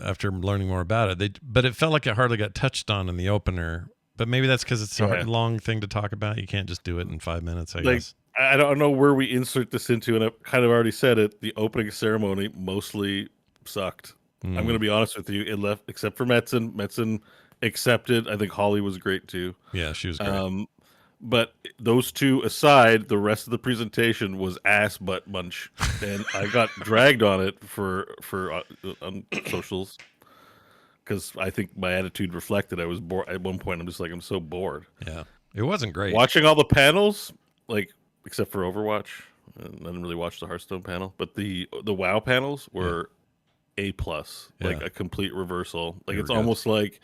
after learning more about it. But it felt like it hardly got touched on in the opener. But maybe that's because it's a Yeah. long thing to talk about. You can't just do it in 5 minutes, I Like, guess. I don't know where we insert this into, and I've kind of already said it. The opening ceremony mostly sucked. I'm going to be honest with you. It left, except for Metzen. Metzen accepted. I think Holly was great too. Yeah, she was great. But those two aside, the rest of the presentation was ass butt munch, and I got dragged on it for on socials because I think my attitude reflected I was bored. At one point, I'm just like, I'm so bored. Yeah. It wasn't great. Watching all the panels, like except for Overwatch, and I didn't really watch the Hearthstone panel, but the WoW panels were A plus, like Yeah. a complete reversal. Like They it's were good. almost like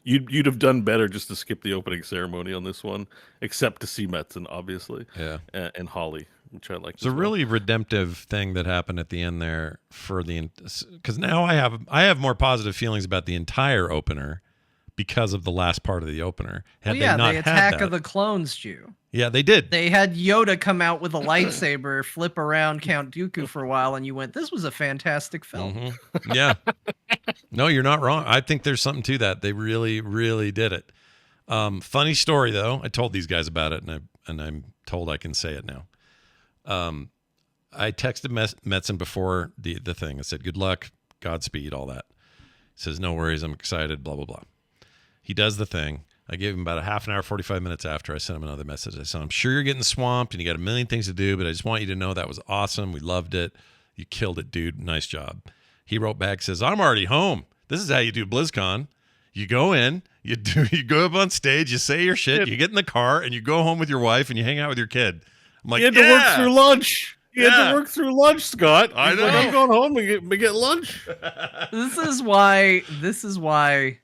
you'd have done better just to skip the opening ceremony on this one, except to see Metzen, obviously, Yeah. and Holly. which I like. It's a really redemptive thing that happened at the end there because now I have more positive feelings about the entire opener because of the last part of the opener. Had they not the had Attack that, of the Clones, you. yeah, they did. They had Yoda come out with a lightsaber, flip around Count Dooku for a while, and you went, "This was a fantastic film." Mm-hmm. Yeah. No, you're not wrong. I think there's something to that. They really, really did it. Funny story though. I told these guys about it, and I'm told I can say it now. I texted Metzen before the thing. I said, "Good luck, Godspeed, all that." He says, "No worries, I'm excited." Blah blah blah. He does the thing. I gave him about a half an hour, 45 minutes after. I sent him another message. I said, "I'm sure you're getting swamped and you got a million things to do, but I just want you to know that was awesome. We loved it. You killed it, dude. Nice job." He wrote back, says, "I'm already home. This is how you do BlizzCon. You go in, you go up on stage, you say your shit, you get in the car, and you go home with your wife and you hang out with your kid." I'm like, you had to work through lunch. You had to work through lunch, Scott. I know. Like, I'm going home and get lunch. This is why,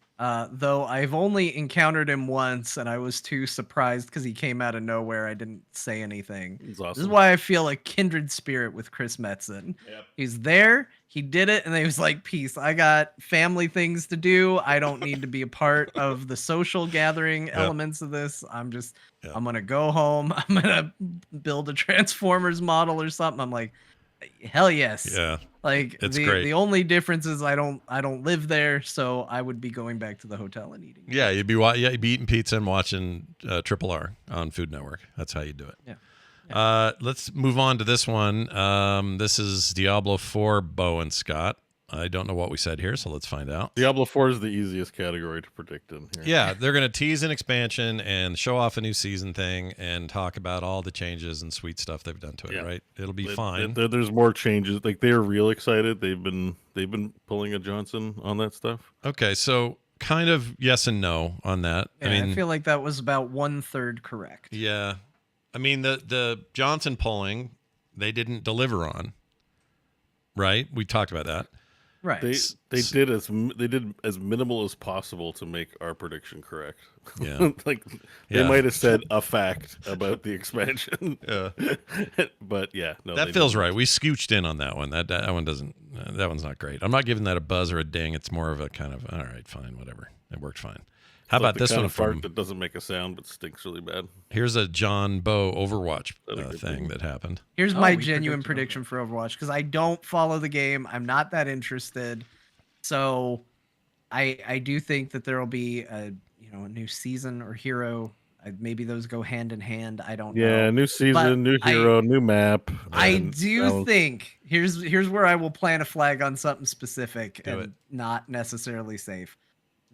though I've only encountered him once and I was too surprised because he came out of nowhere. I didn't say anything. He's awesome. This is why I feel a kindred spirit with Chris Metzen. Yep. He's there. He did it, and he was like, "Peace. I got family things to do. I don't need to be a part of the social gathering elements of this. I'm going to go home. I'm going to build a Transformers model or something." I'm like, hell yes. Yeah. Like It's great. The only difference is I don't live there, so I would be going back to the hotel and eating. Yeah, you'd be eating pizza and watching Triple R on Food Network. That's how you do it. Yeah. Let's move on to this one. This is Diablo IV, Beau and Scott. I don't know what we said here, so let's find out. Diablo 4 is the easiest category to predict in here. Yeah, they're going to tease an expansion and show off a new season thing and talk about all the changes and sweet stuff they've done to it, right? It'll be fine. There's more changes. Like, they're real excited. They've been pulling a Johnson on that stuff. Okay, so kind of yes and no on that. Yeah, I feel like that was about 1/3 correct. Yeah. I mean, the Johnson polling, they didn't deliver on, right? We talked about that. Right. They did as minimal as possible to make our prediction correct. Yeah. Like, they might have said a fact about the expansion. Yeah. But yeah, no. That feels right. We scooched in on that one. That one doesn't. That one's not great. I'm not giving that a buzz or a ding. It's more of a kind of all right, fine, whatever. It worked fine. How about this one from that doesn't make a sound but stinks really bad? Here's a John Beau Overwatch thing that happened. Here's my genuine prediction for Overwatch, because I don't follow the game. I'm not that interested. So I do think that there will be a new season or hero. Maybe those go hand in hand. I don't know. Yeah, new season, new hero, new map. I do think here's where I will plant a flag on something specific and not necessarily safe.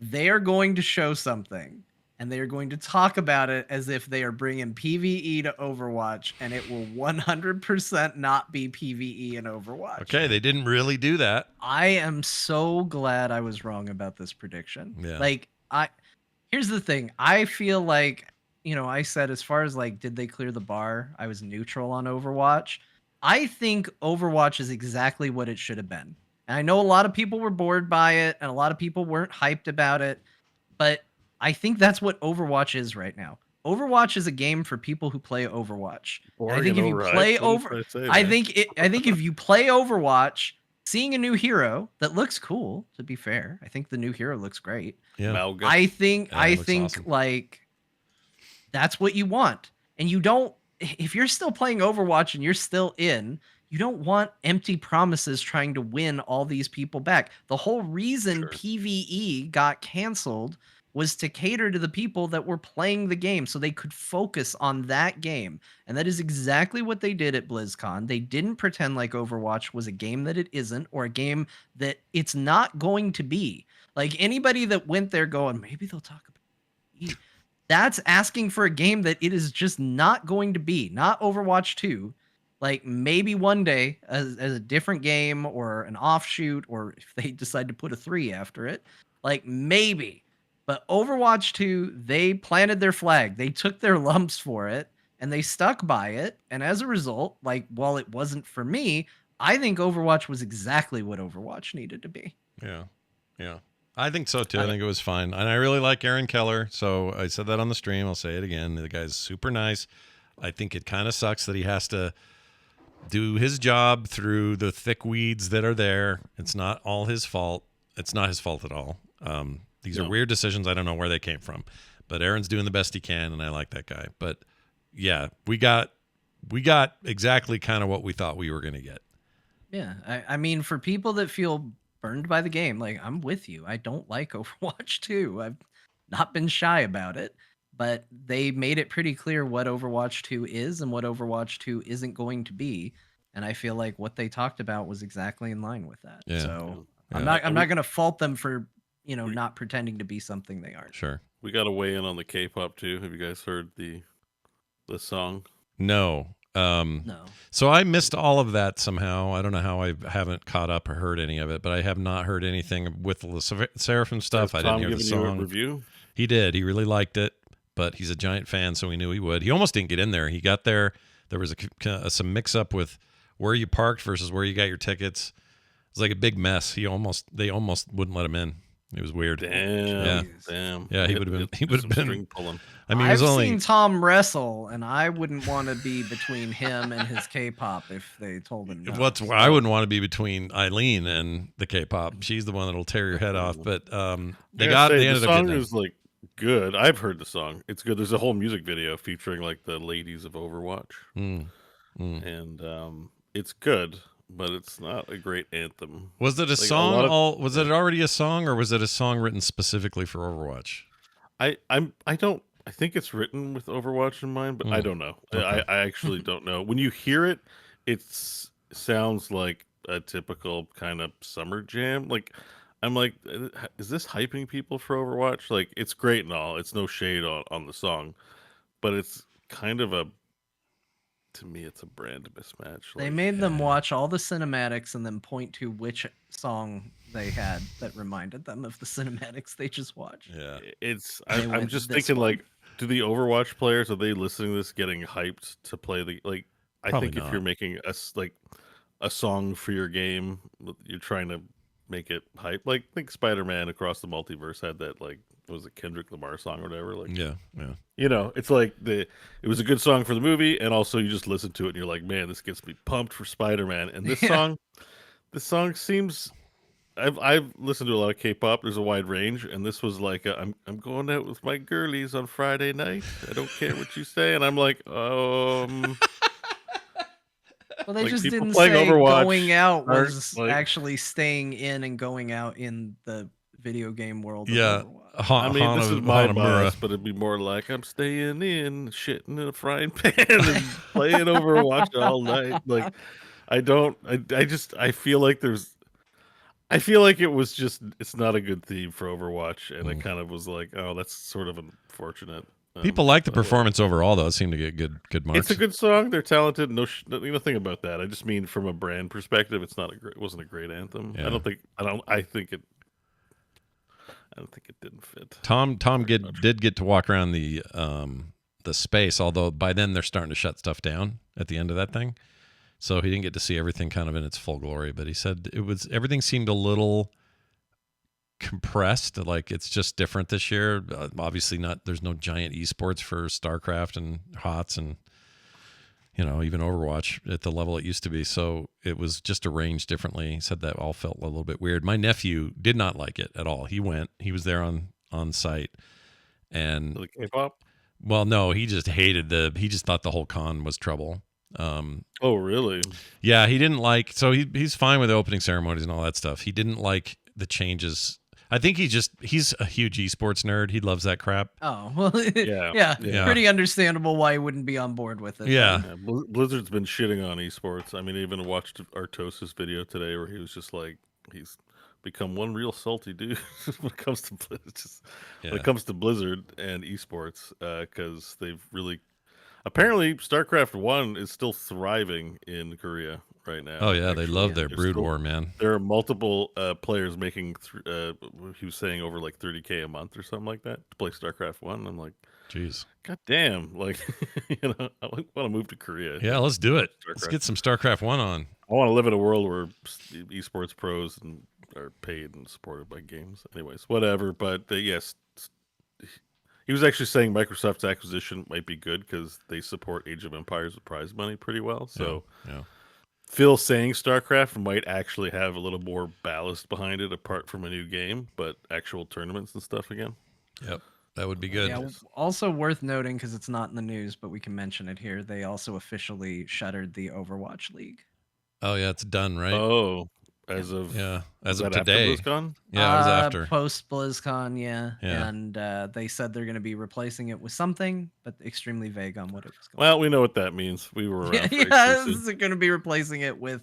They are going to show something, and they are going to talk about it as if they are bringing PvE to Overwatch, and it will 100% not be PvE in Overwatch. Okay, they didn't really do that. I am so glad I was wrong about this prediction. Yeah. Like, here's the thing. I feel like, I said as far as like, did they clear the bar? I was neutral on Overwatch. I think Overwatch is exactly what it should have been. And I know a lot of people were bored by it, and a lot of people weren't hyped about it, but I think that's what Overwatch is right now. Overwatch is a game for people who play Overwatch. I think if you play I think if you play Overwatch, seeing a new hero that looks cool, to be fair, I think the new hero looks great. Yeah. I think awesome. like that's what you want. And you don't, if you're still playing Overwatch and you're still in, you don't want empty promises trying to win all these people back. The whole reason PvE got canceled was to cater to the people that were playing the game so they could focus on that game. And that is exactly what they did at BlizzCon. They didn't pretend like Overwatch was a game that it isn't, or a game that it's not going to be. Like, anybody that went there going, maybe they'll talk about PvE, that's asking for a game that it is just not going to be. Not Overwatch 2. Like, maybe one day as a different game or an offshoot, or if they decide to put a 3 after it, like, maybe. But Overwatch 2, they planted their flag. They took their lumps for it, and they stuck by it. And as a result, like, while it wasn't for me, I think Overwatch was exactly what Overwatch needed to be. Yeah. Yeah. I think so, too. I think it was fine. And I really like Aaron Keller, so I said that on the stream. I'll say it again. The guy's super nice. I think it kind of sucks that he has to do his job through the thick weeds that are there. It's not all his fault. It's not his fault at all. These are weird decisions. I don't know where they came from, but Aaron's doing the best he can, and I like that guy. But yeah, we got exactly kind of what we thought we were going to get. Yeah, I mean, for people that feel burned by the game, like, I'm with you. I don't like Overwatch 2. I've not been shy about it, but they made it pretty clear what Overwatch 2 is and what Overwatch 2 isn't going to be. And I feel like what they talked about was exactly in line with that. Yeah. So Yeah. I'm not going to fault them for, not pretending to be something they aren't. Sure. We got to weigh in on the K-pop too. Have you guys heard the song? No. No. So I missed all of that somehow. I don't know how I haven't caught up or heard any of it, but I have not heard anything with the Seraphim stuff. I didn't hear the song. You a review? He did. He really liked it, but he's a giant fan, so we knew he would. He almost didn't get in there. He got there. There was some mix-up with where you parked versus where you got your tickets. It was like a big mess. They almost wouldn't let him in. It was weird. Damn. Yeah, he would have been. He would have been string pulling. I mean, I've it was only seen Tom wrestle, and I wouldn't want to be between him and his K-pop if they told him no. I wouldn't want to be between Eileen and the K-pop. She's the one that'll tear your head off. But they ended up the song getting is like good. I've heard the song. It's good. There's a whole music video featuring like the ladies of Overwatch, and it's good. But it's not a great anthem. Was it a song? Was it already a song, or was it a song written specifically for Overwatch? I think it's written with Overwatch in mind, but I don't know. Okay. I actually don't know. When you hear it, it sounds like a typical kind of summer jam. Like, I'm like, is this hyping people for Overwatch? Like, it's great and all. It's no shade on the song, but it's kind of to me, it's a brand mismatch. They made them watch all the cinematics and then point to which song they had that reminded them of the cinematics they just watched. Yeah, I'm just thinking, like, do the Overwatch players, are they listening to this getting hyped to play the, like? I Probably think if you're making a song for your game, you're trying to make it hype. Like, I think Spider-Man Across the Multiverse had that, like, was a Kendrick Lamar song or whatever. Like, yeah. It's like it was a good song for the movie, and also you just listen to it and you're like, man, this gets me pumped for Spider-Man. And this song seems. I've listened to a lot of K-pop. There's a wide range, and this was like, I'm going out with my girlies on Friday night. I don't care what you say, and I'm like, Well, they like, just people didn't playing say Overwatch going out was like- actually staying in and going out in the video game world. Of Yeah. Overwatch. I mean, this is my Hanamura. bias, but it'd be more like I'm staying in, shitting in a frying pan, and playing Overwatch all night. Like, I feel like it was just, it's not a good theme for Overwatch, and it kind of was like, oh, that's sort of unfortunate. People like the performance overall, though. It seemed to get good marks. It's a good song. They're talented. Nothing about that. I just mean from a brand perspective, it wasn't a great anthem. Yeah. I think it didn't fit. Tom did get to walk around the space, although by then they're starting to shut stuff down at the end of that thing. So he didn't get to see everything kind of in its full glory, but he said everything seemed a little compressed. Like, it's just different this year. Obviously there's no giant esports for StarCraft and HOTS and even Overwatch at the level it used to be. So it was just arranged differently. He said that all felt a little bit weird. My nephew did not like it at all. He was there on site, and The K-pop? well, no, he just he just thought the whole con was trouble. Oh, really? Yeah, he didn't like, so he's fine with the opening ceremonies and all that stuff. He didn't like the changes. I think he's a huge esports nerd. He loves that crap. Oh, well, Yeah. yeah, pretty understandable why he wouldn't be on board with it. Yeah. Yeah, Blizzard's been shitting on esports. I mean, I even watched Artosis video today where he was just like, he's become one real salty dude when it comes to Blizzard and esports, because they've really, apparently StarCraft 1 is still thriving in Korea right now. Oh yeah, actually. they love their There's brood still- war, man. There are multiple players making, he was saying over like 30K a month or something like that to play StarCraft 1. I'm like, Jeez. God damn, like, I want to move to Korea. Yeah, let's do it. StarCraft. Let's get some StarCraft 1 on. I want to live in a world where esports pros are paid and supported by games. Anyways, whatever. But yes, he was actually saying Microsoft's acquisition might be good because they support Age of Empires with prize money pretty well. So Yeah. Phil saying StarCraft might actually have a little more ballast behind it, apart from a new game, but actual tournaments and stuff again. Yep, that would be good. Yeah, also worth noting, because it's not in the news, but we can mention it here. They also officially shuttered the Overwatch League. Oh yeah, it's done, right? Oh, as of today. BlizzCon? Yeah, it was after. Post BlizzCon, yeah. Yeah. And they said they're going to be replacing it with something, but extremely vague on what it was going. Well, we know what that means. We were around. Yeah, this is going to be replacing it with.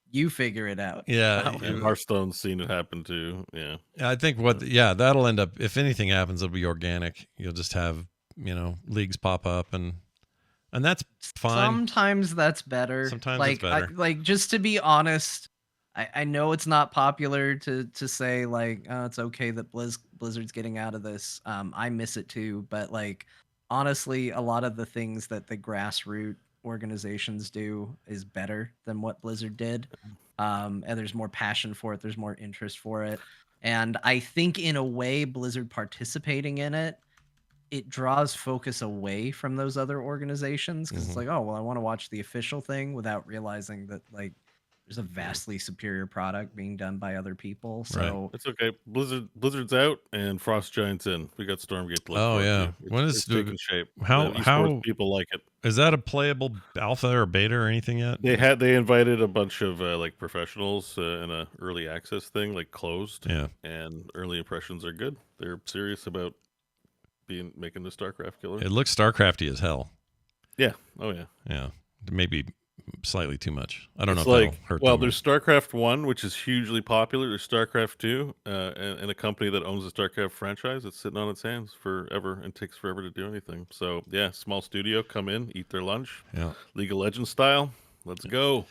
You figure it out. Yeah, and Hearthstone's seen it happen too. Yeah, I think that'll end up. If anything happens, it'll be organic. You'll just have leagues pop up and that's fine. Sometimes that's better. Sometimes it's better. Just to be honest, I know it's not popular to say like it's okay that Blizzard's getting out of this. I miss it too, but like honestly, a lot of the things that the grassroots organizations do is better than what Blizzard did. And there's more passion for it. There's more interest for it. And I think in a way, Blizzard participating in it draws focus away from those other organizations, because it's like, oh, well, I want to watch the official thing without realizing that like there's a vastly superior product being done by other people. So it's okay. Blizzard's out and Frost Giant's in. We got Stormgate to look Oh forward yeah, to. when It's taking shape. How people like it? Is that a playable alpha or beta or anything yet? They invited a bunch of like professionals in a early access thing, like closed. Yeah, and early impressions are good. They're serious about making the StarCraft killer. It looks StarCrafty as hell. Yeah. Oh yeah. Yeah. Maybe slightly too much. I don't know if like, that'll hurt. Well, there's StarCraft 1, which is hugely popular. There's StarCraft 2, and a company that owns the StarCraft franchise that's sitting on its hands forever and takes forever to do anything. So yeah, small studio, come in, eat their lunch. Yeah. League of Legends style. Let's go.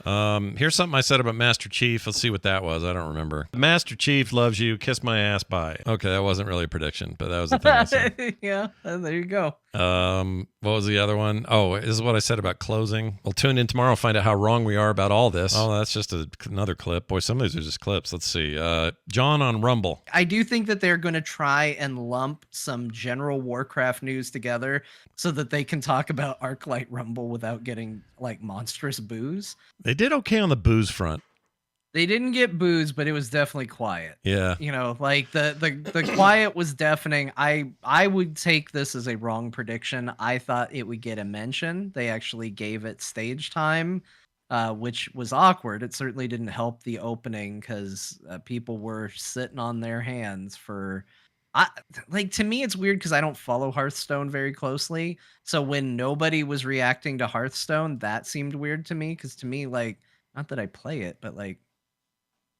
Here's something I said about Master Chief. Let's see what that was. I don't remember. Master Chief loves you. Kiss my ass. Bye. Okay, that wasn't really a prediction, but that was the thing I said. Yeah, there you go. What was the other one? Oh, this is what I said about closing. We'll tune in tomorrow and find out how wrong we are about all this. Oh, that's just another clip. Boy, some of these are just clips. Let's see. John on Rumble. I do think that they're going to try and lump some general Warcraft news together so that they can talk about Arclight Rumble without getting like monstrous boos. They did okay on the booze front. They didn't get booze, but it was definitely quiet. Yeah. Like the quiet was deafening. I would take this as a wrong prediction. I thought it would get a mention. They actually gave it stage time, which was awkward. It certainly didn't help the opening because people were sitting on their hands for... to me, it's weird because I don't follow Hearthstone very closely. So when nobody was reacting to Hearthstone, that seemed weird to me. Because to me, like, not that I play it, but like,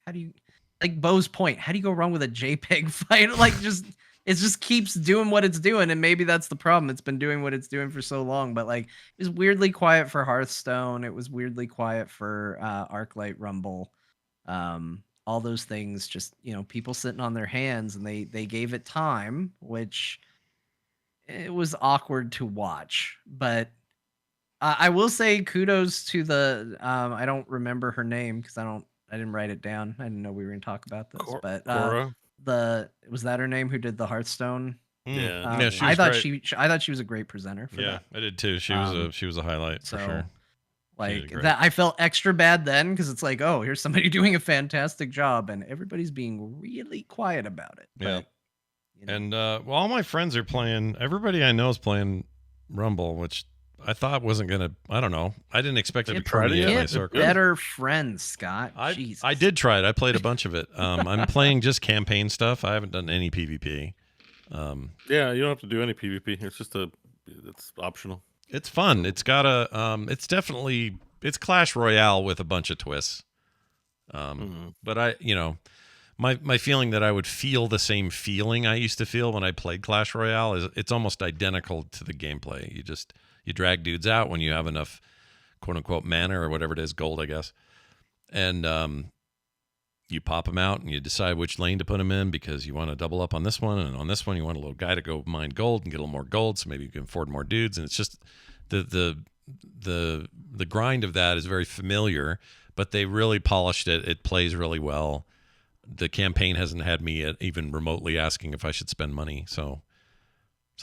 how do you, like Beau's point, how do you go wrong with a JPEG fight? Like, it just keeps doing what it's doing, and maybe that's the problem. It's been doing what it's doing for so long, but like, it was weirdly quiet for Hearthstone. It was weirdly quiet for Arclight Rumble. All those things, just people sitting on their hands, and they gave it time, which it was awkward to watch. But I will say kudos to the I don't remember her name because I didn't write it down. I didn't know we were going to talk about this. But Cora? Was that her name who did the Hearthstone? Yeah. Yeah, she I was thought great. I thought she was a great presenter for that. I did too. She was a highlight for sure. Like that, I felt extra bad then because it's like, oh, here's somebody doing a fantastic job, and everybody's being really quiet about it. Yeah. But, And all my friends are playing. Everybody I know is playing Rumble, which I thought wasn't gonna. I don't know. I didn't expect it to permeate my circle. Better friends, Scott. Jesus. I did try it. I played a bunch of it. I'm playing just campaign stuff. I haven't done any PvP. Yeah, you don't have to do any PvP. It's optional. It's fun. It's got it's Clash Royale with a bunch of twists. But my feeling that I would feel the same feeling I used to feel when I played Clash Royale is it's almost identical to the gameplay. You drag dudes out when you have enough quote unquote mana or whatever it is, gold, I guess. And you pop them out and you decide which lane to put them in because you want to double up on this one, and on this one you want a little guy to go mine gold and get a little more gold, so maybe you can afford more dudes. And it's just the grind of that is very familiar, but they really polished it. It plays really well. The campaign hasn't had me even remotely asking if I should spend money, so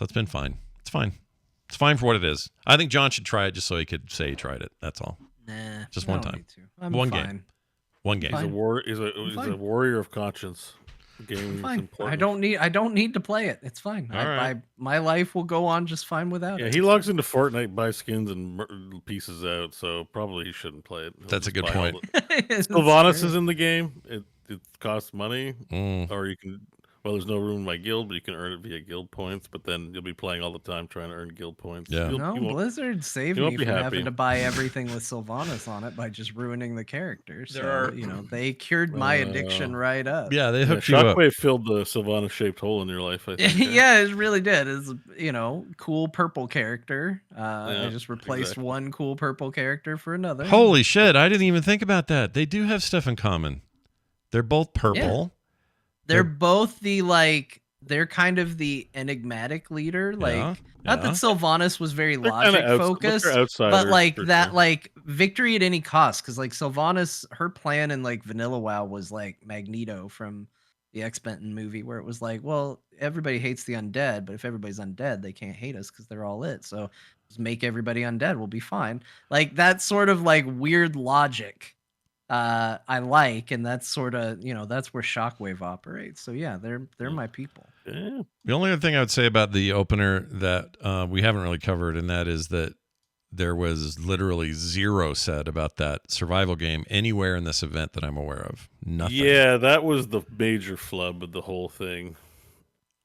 it's been fine. It's fine. It's fine for what it is. I think John should try it just so he could say he tried it. That's all. Nah, Just I one don't time. need to. I'm One fine. game. One game. He's a Fine. he's a fine. warrior of conscience. The game is Fine. important. I don't need to play it. It's fine. All right. My life will go on just fine without Yeah, it. he logs into Fortnite, buys skins, and pieces out. So probably he shouldn't play it. He'll That's a just good buy all point. It's Sylvanas true. is in the game. It costs money, Mm. or you can. Well, there's no room in my guild, but you can earn it via guild points. But then you'll be playing all the time trying to earn guild points. Yeah. No, You won't, Blizzard saved you won't me be from happy. having to buy everything with Sylvanas on it by just ruining the character. So, There are- they cured my addiction right up. Yeah, they Yeah, hooked you up. Shockwave filled the Sylvanas shaped hole in your life. I think. Yeah, it really did. It's cool purple character. Yeah, I just replaced exactly. one cool purple character for another. Holy shit! I didn't even think about that. They do have stuff in common. They're both purple. They're both they're kind of the enigmatic leader. Not that Sylvanas was very They're kinda logic focused, they're but outsiders, for sure. victory at any cost. Because Sylvanas, her plan in Vanilla WoW was Magneto from the X-Men movie, where it was well, everybody hates the undead, but if everybody's undead, they can't hate us because they're all it. So just make everybody undead, we'll be fine. That sort of weird logic. I like, and that's sort of that's where Shockwave operates. So yeah, they're my people. Yeah. The only other thing I would say about the opener that we haven't really covered, and that is that there was literally zero said about that survival game anywhere in this event that I'm aware of. Nothing. Yeah, that was the major flub of the whole thing.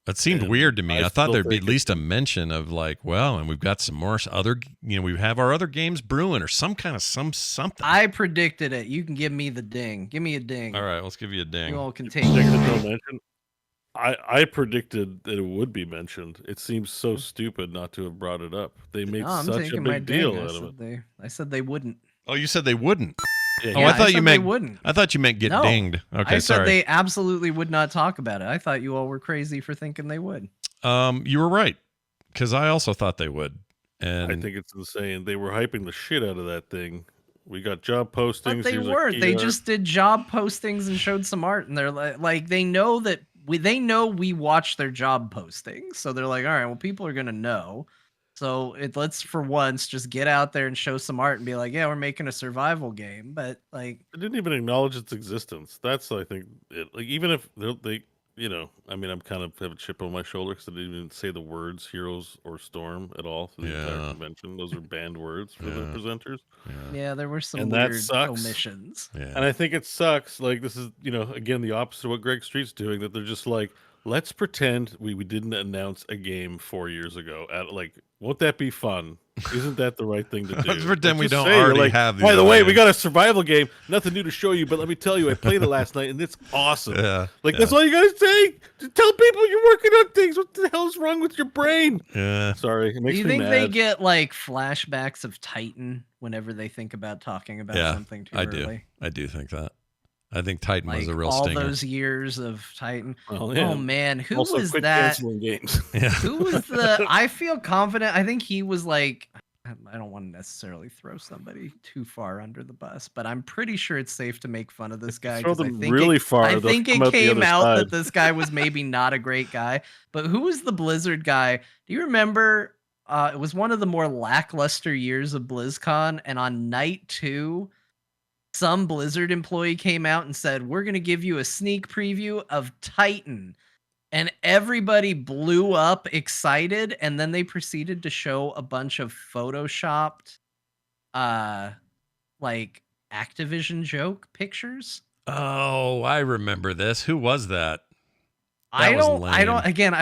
It seemed And weird to me. I thought still there'd be at think least a mention of and we've got some more other, we have our other games brewing or some kind of something. I predicted it. You can give me the ding. Give me a ding. All right, let's give you a ding. You all can take predicted your no ding. mention. I predicted that it would be mentioned. It seems so stupid not to have brought it up. They made No, I'm such a taking my big deal ding. out of it. I said they wouldn't. Oh, you said they wouldn't. Yeah, Oh, Yeah, I thought you said meant they wouldn't. I thought you meant get No. dinged. Okay, I said sorry. they absolutely would not talk about it. I thought you all were crazy for thinking they would. You were right, because I also thought they would. And I think it's insane. They were hyping the shit out of that thing. We got job postings. But they here's a weren't. key They art. just did job postings and showed some art, and they're they know that they know we watch their job postings, so they're like, all right, well, people are gonna know. So let's for once just get out there and show some art and be like, yeah, we're making a survival game. But They didn't even acknowledge its existence. That's, I think, it. Even if they I'm kind of have a chip on my shoulder because they didn't even say the words "heroes" or "storm" at all for the entire convention. Those are banned words for the presenters. yeah, there were some And that weird sucks. omissions. Yeah. And I think it sucks. This is, again, the opposite of what Greg Street's doing, that they're just let's pretend we didn't announce a game 4 years ago. Won't that be fun? Isn't that the right thing to do? Let's pretend we just don't say, already have these By the way, we ideas." got a survival game. Nothing new to show you, but let me tell you, I played it last night and it's awesome. Yeah. That's all you gotta say. Just tell people you're working on things. What the hell is wrong with your brain? Yeah. Sorry, it Do makes you me think mad. they get flashbacks of Titan whenever they think about talking about something too I early? do. I do think that. I think Titan was a real all stinger. those years of Titan. Well, yeah. Oh man, who Also, was quit that? canceling games. Yeah. Who was the? I feel confident. I think he was I don't want to necessarily throw somebody too far under the bus, but I'm pretty sure it's safe to make fun of this guy. Throw 'Cause I them think really far. I they'll think come it out the came other out side. that this guy was maybe not a great guy. But who was the Blizzard guy? Do you remember? It was one of the more lackluster years of BlizzCon, and on night 2, some Blizzard employee came out and said, "We're going to give you a sneak preview of Titan." And everybody blew up excited, and then they proceeded to show a bunch of photoshopped Activision joke pictures. Oh, I remember this. Who was that? I was don't lame. I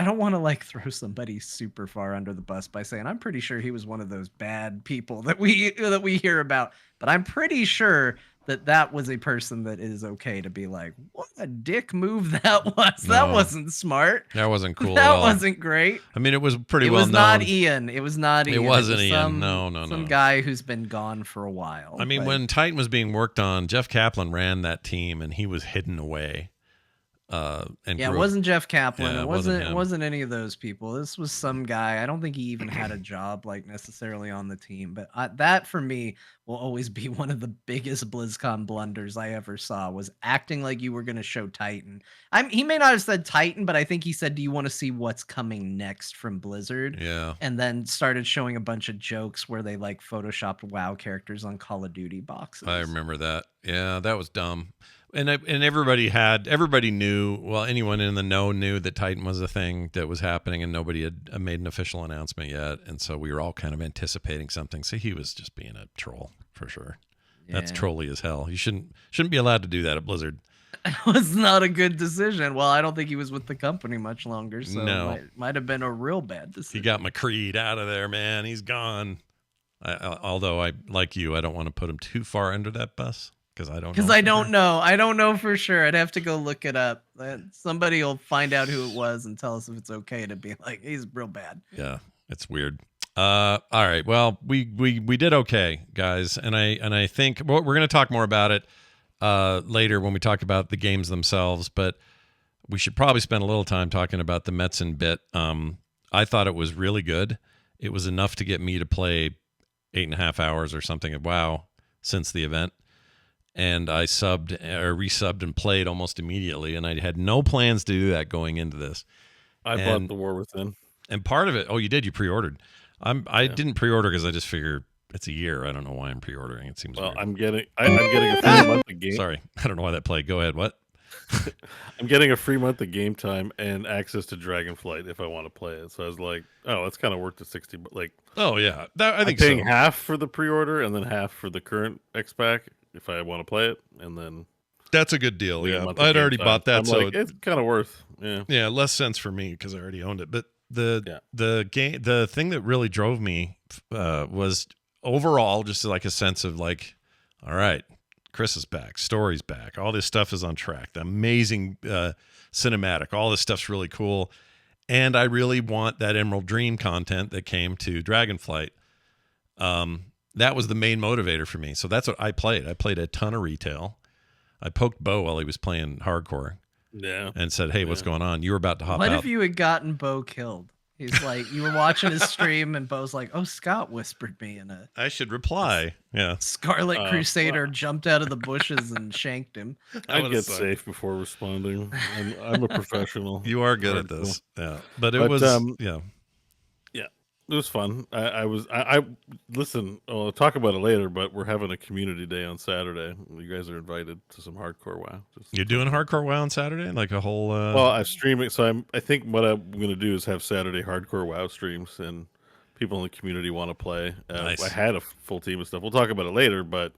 don't want to throw somebody super far under the bus by saying I'm pretty sure he was one of those bad people that we hear about, but I'm pretty sure that was a person that is okay to be like, what a dick move that was. That No. wasn't smart. That wasn't cool at That all. wasn't great. I mean, it was pretty It well was known. not Ian. It was not Ian. It wasn't was Ian. No. Some guy who's been gone for a while. I mean, when Titan was being worked on, Jeff Kaplan ran that team, and he was hidden away. And Yeah, it grew up. wasn't Jeff Kaplan. Yeah, it it wasn't him. wasn't any of those people. This was some guy. I don't think he even had a job like necessarily on the team. But that for me will always be one of the biggest BlizzCon blunders I ever saw. Was acting like you were going to show Titan. He may not have said Titan, but I think he said, "Do you want to see what's coming next from Blizzard?" Yeah. And then started showing a bunch of jokes where they like photoshopped WoW characters on Call of Duty boxes. I remember that. Yeah, that was dumb. And everybody knew, well, anyone in the know knew that Titan was a thing that was happening, and nobody had made an official announcement yet. And so we were all kind of anticipating something. So he was just being a troll for sure. Yeah. That's trolly as hell. You shouldn't be allowed to do that at Blizzard. It was not a good decision. Well, I don't think he was with the company much longer, so No. it might have been a real bad decision. He got McCreed out of there, man. He's gone. Although I like you, I don't want to put him too far under that bus. Because I don't know. I don't know for sure. I'd have to go look it up. Somebody will find out who it was and tell us if it's okay to be like, he's real bad. Yeah, it's weird. All right. Well, we did okay, guys, and I think we're going to talk more about it later when we talk about the games themselves. But we should probably spend a little time talking about the Metzen bit. I thought it was really good. It was enough to get me to play 8.5 hours or something of WoW since the event. And I resubbed and played almost immediately, and I had no plans to do that going into this. I bought The War Within. And part of it, you did, you pre-ordered. I didn't pre-order because I just figure it's a year. I don't know why I'm pre-ordering. It seems weird. I'm getting a free month of game. Sorry, I don't know why that played. Go ahead. What? I'm getting a free month of game time and access to Dragonflight if I want to play it. So I was like, oh, that's kind of worth the $60. Like, oh yeah, I think I'm paying so. half for the pre-order and then half for the current X-Pack if I want to play it, and then that's a good deal. Yeah, I'd already bought that, so it's kind of worth. Yeah, less sense for me because I already owned it. But the thing that really drove me was overall just like a sense of like, all right, Chris is back, story's back, all this stuff is on track. The amazing cinematic, all this stuff's really cool, and I really want that Emerald Dream content that came to Dragonflight. That was the main motivator for me. So that's what I played. I played a ton of retail. I poked Beau while he was playing hardcore. Yeah. And said, hey, what's going on? You were about to hop out. What if you had gotten Beau killed? He's like, you were watching his stream and Beau's like, oh, Scott whispered me in a... I should reply. Yeah. Scarlet Crusader jumped out of the bushes and shanked him. I'd get safe before responding. I'm a professional. You are good at this. Yeah. But it was, yeah. It was fun. I listen. I'll talk about it later. But we're having a community day on Saturday. You guys are invited to some hardcore WoW. You're doing hardcore WoW on Saturday, like a whole. Well, I'm streaming, so I think what I'm going to do is have Saturday hardcore WoW streams, and people in the community want to play. Nice. I had a full team of stuff. We'll talk about it later, but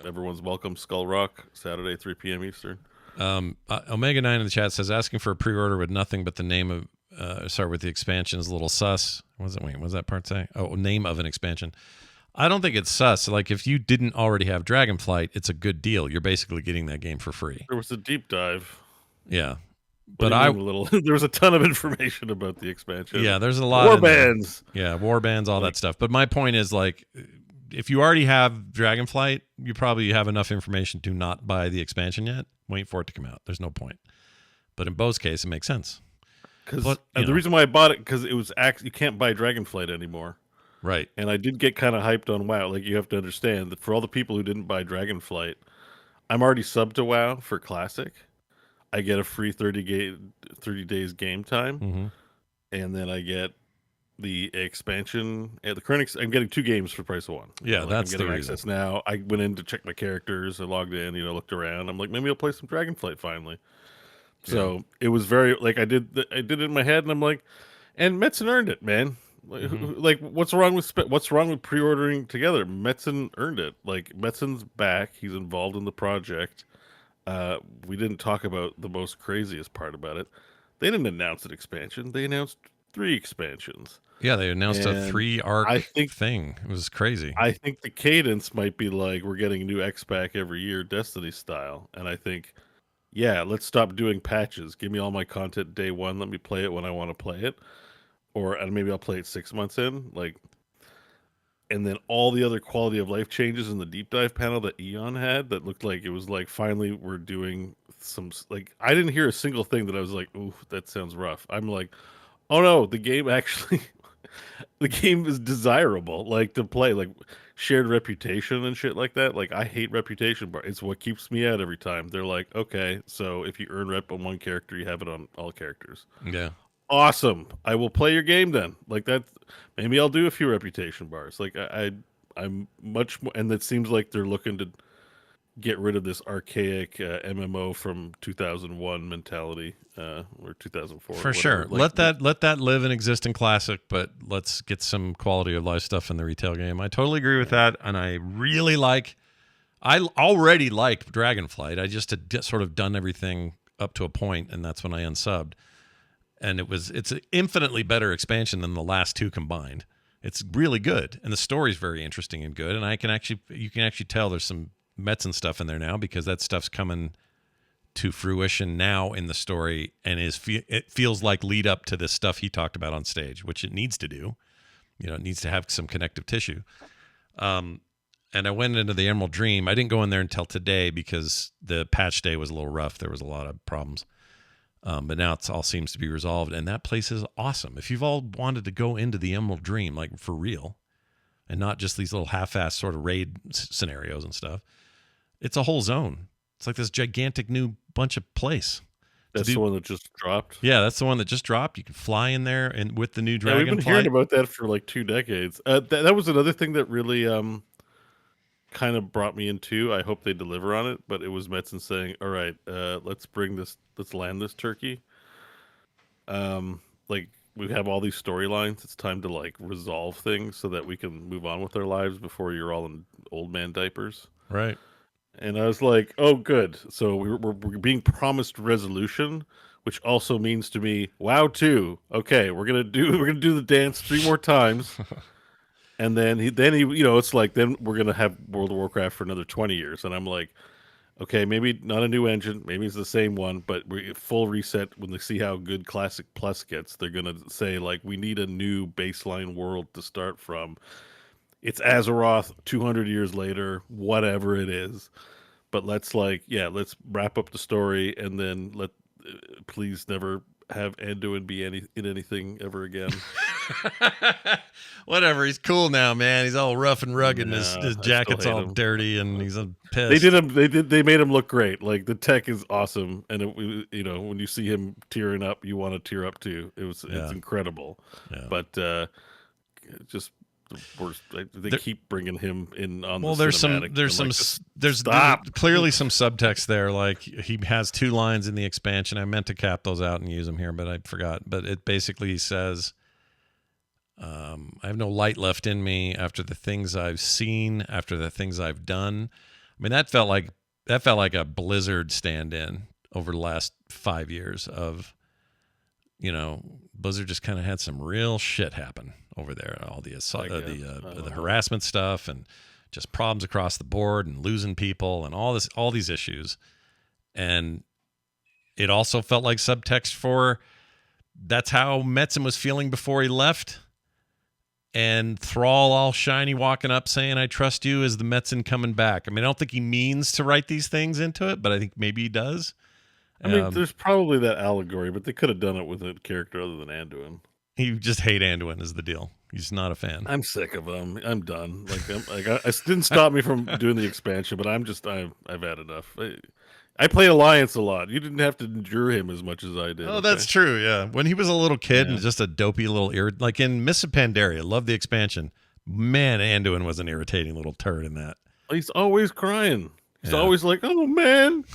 everyone's welcome. Skull Rock Saturday 3 p.m. Eastern. Omega 9 in the chat says asking for a pre-order with nothing but the name of. With the expansion is a little sus. What does that part say? Oh, name of an expansion. I don't think it's sus. Like if you didn't already have Dragonflight, it's a good deal. You're basically getting that game for free. There was a deep dive. Yeah. But there was a ton of information about the expansion. Yeah, there's a lot of warbands. Yeah, warbands, all that stuff. But my point is like if you already have Dragonflight, you probably have enough information to not buy the expansion yet. Wait for it to come out. There's no point. But in Beau's case, it makes sense. Because the reason why I bought it, because it was you can't buy Dragonflight anymore, right? And I did get kind of hyped on WoW. Like you have to understand that for all the people who didn't buy Dragonflight, I'm already subbed to WoW for Classic. I get a free 30 days game time, and then I get the expansion. The current I'm getting 2 games for the price of 1. Yeah, that's I'm getting the access reason. now. I went in to check my characters. I logged in, looked around. I'm like, maybe I'll play some Dragonflight finally. So it was very like I did it in my head, and I'm like, and Metzen earned it, man. Like, what's wrong with pre-ordering together? Metzen earned it. Like Metzen's back. He's involved in the project. We didn't talk about the most craziest part about it. They didn't announce an expansion. They announced 3 expansions. Yeah, they announced a 3-arc thing. It was crazy. I think the cadence might be like we're getting a new X-Pack every year, Destiny style, and I think. Yeah, let's stop doing patches. Give me all my content day 1. Let me play it when I want to play it. And maybe I'll play it 6 months in. Like, and then all the other quality of life changes in the deep dive panel that Eon had that looked like it was like finally we're doing some like I didn't hear a single thing that I was like, ooh, that sounds rough. I'm like, oh no, the game actually the game is desirable, like to play, like shared reputation and shit like that. Like I hate reputation, but it's what keeps me out every time. They're like, okay, so if you earn rep on one character, you have it on all characters. Yeah. Awesome. I will play your game then. Like that. Maybe I'll do a few reputation bars. Like I'm much more, and it seems like they're looking to get rid of this archaic MMO from 2001 mentality, or 2004. For or sure. whatever. Like, Let that live and exist in Classic, but let's get some quality of life stuff in the retail game. I totally agree with that, and I really like. I already like Dragonflight. I just had sort of done everything up to a point, and that's when I unsubbed. And it's an infinitely better expansion than the last two combined. It's really good, and the story's very interesting and good. And you can actually tell there's some Metzen stuff in there now because that stuff's coming to fruition now in the story, and it feels like lead up to this stuff he talked about on stage, which it needs to do. You know, it needs to have some connective tissue. And I went into the Emerald Dream. I didn't go in there until today because the patch day was a little rough. There was a lot of problems. But now it all seems to be resolved, and that place is awesome. If you've all wanted to go into the Emerald Dream, like for real, and not just these little half-assed sort of raid scenarios and stuff, it's a whole zone. It's like this gigantic new bunch of place. that's the one that just dropped. Yeah, that's the one that just dropped. You can fly in there, and with the new Yeah, we've been hearing Dragonflight. about that for like 2 decades. That was another thing that really kind of brought me into. I hope they deliver on it, but it was Metzen saying, "All right, let's land this turkey. Like we have all these storylines. It's time to like resolve things so that we can move on with our lives before you're all in old man diapers." Right. And I was like, "Oh, good. So we're being promised resolution." Which also means to me, WoW 2. Okay, we're gonna do the dance 3 more times. And then he, it's like, then we're going to have World of Warcraft for another 20 years. And I'm like, okay, maybe not a new engine. Maybe it's the same one, but we full reset. When they see how good Classic Plus gets, they're going to say, like, we need a new baseline world to start from. It's Azeroth 200 years later, whatever it is. But let's wrap up the story and then please never have Anduin be in anything ever again. Whatever. He's cool now, man. He's all rough and rugged, and his I jacket's still hate all him. dirty, and he's pissed. They made him look great. Like the tech is awesome, and when you see him tearing up, you want to tear up too. It's incredible. Yeah. But just the worst. They keep bringing him in on. Well, the there's cinematic. there's clearly some subtext there. Like he has 2 lines in the expansion. I meant to cap those out and use them here, but I forgot. But it basically says, I have no light left in me after the things I've seen, after the things I've done. I mean, that felt like a Blizzard stand-in over the last 5 years of, Blizzard just kind of had some real shit happen over there. All the harassment stuff and just problems across the board and losing people and all these issues. And it also felt like subtext for that's how Metzen was feeling before he left. And Thrall all shiny walking up saying, "I trust you," as the Metzen coming back. I mean, I don't think he means to write these things into it, but I think maybe he does. I mean, there's probably that allegory, but they could have done it with a character other than Anduin. You just hate Anduin is the deal. He's not a fan. I'm sick of him. I'm done. It didn't stop me from doing the expansion, but I've had enough. I play Alliance a lot. You didn't have to endure him as much as I did. Oh, that's true. Yeah, when he was a little kid and just a dopey little like in Mists of Pandaria, love the expansion. Man, Anduin was an irritating little turd in that. He's always crying. He's always like, "Oh man,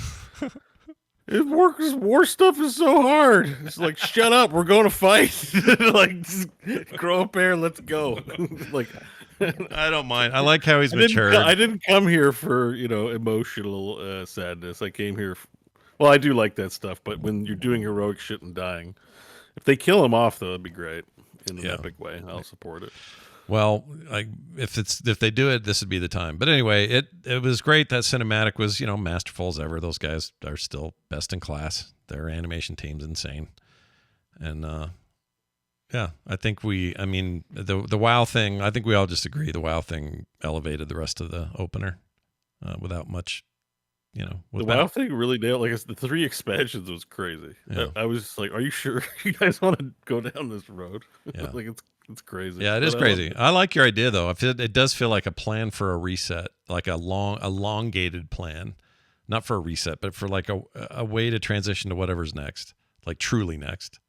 war stuff is so hard." It's like, shut up, we're going to fight. Like, just grow up there, let's go. Like, I don't mind. I like how he's matured. I didn't come here for emotional sadness. I came here. Well, I do like that stuff, but when you're doing heroic shit and dying, if they kill him off, though, it'd be great in an epic way. I'll support it. Well, if they do it, this would be the time. But anyway, it was great. That cinematic was masterful as ever. Those guys are still best in class. Their animation team's insane, and Yeah, I think the WoW thing, I think we all just agree the WoW thing elevated the rest of the opener without much, The WoW thing really nailed. Like the 3 expansions was crazy. Yeah. I was like, "Are you sure you guys want to go down this road?" Yeah. Like it's crazy. Yeah, it is But crazy. I like your idea though. It does feel like a plan for a reset, like a elongated plan, not for a reset, but for like a way to transition to whatever's next, like truly next.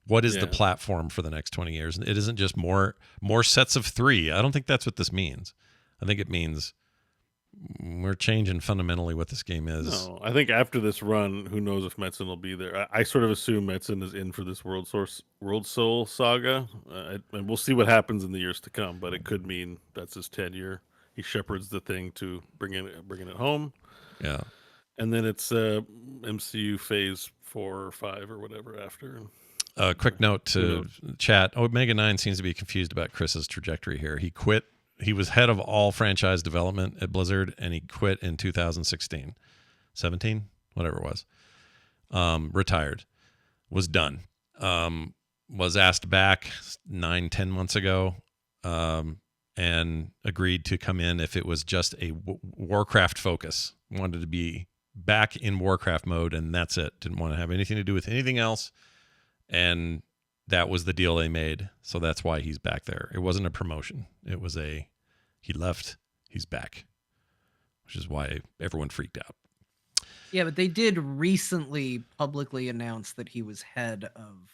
What is the platform for the next 20 years? It isn't just more sets of 3. I don't think that's what this means. I think it means we're changing fundamentally what this game is. No, I think after this run, who knows if Metzen will be there. I sort of assume Metzen is in for this World Soul saga, and we'll see what happens in the years to come. But it could mean that's his tenure. He shepherds the thing to bringing it home. Yeah, and then it's MCU Phase 4 or 5 or whatever after. Quick note to chat. Omega 9 seems to be confused about Chris's trajectory here. He quit. He was head of all franchise development at Blizzard, and he quit in 2016. 17? Whatever it was. Retired. Was done. Was asked back 9-10 months ago, and agreed to come in if it was just a Warcraft focus. Wanted to be back in Warcraft mode, and that's it. Didn't want to have anything to do with anything else. And that was the deal they made. So that's why he's back there. It wasn't a promotion. It was he left, he's back, which is why everyone freaked out. Yeah, but they did recently publicly announce that he was head of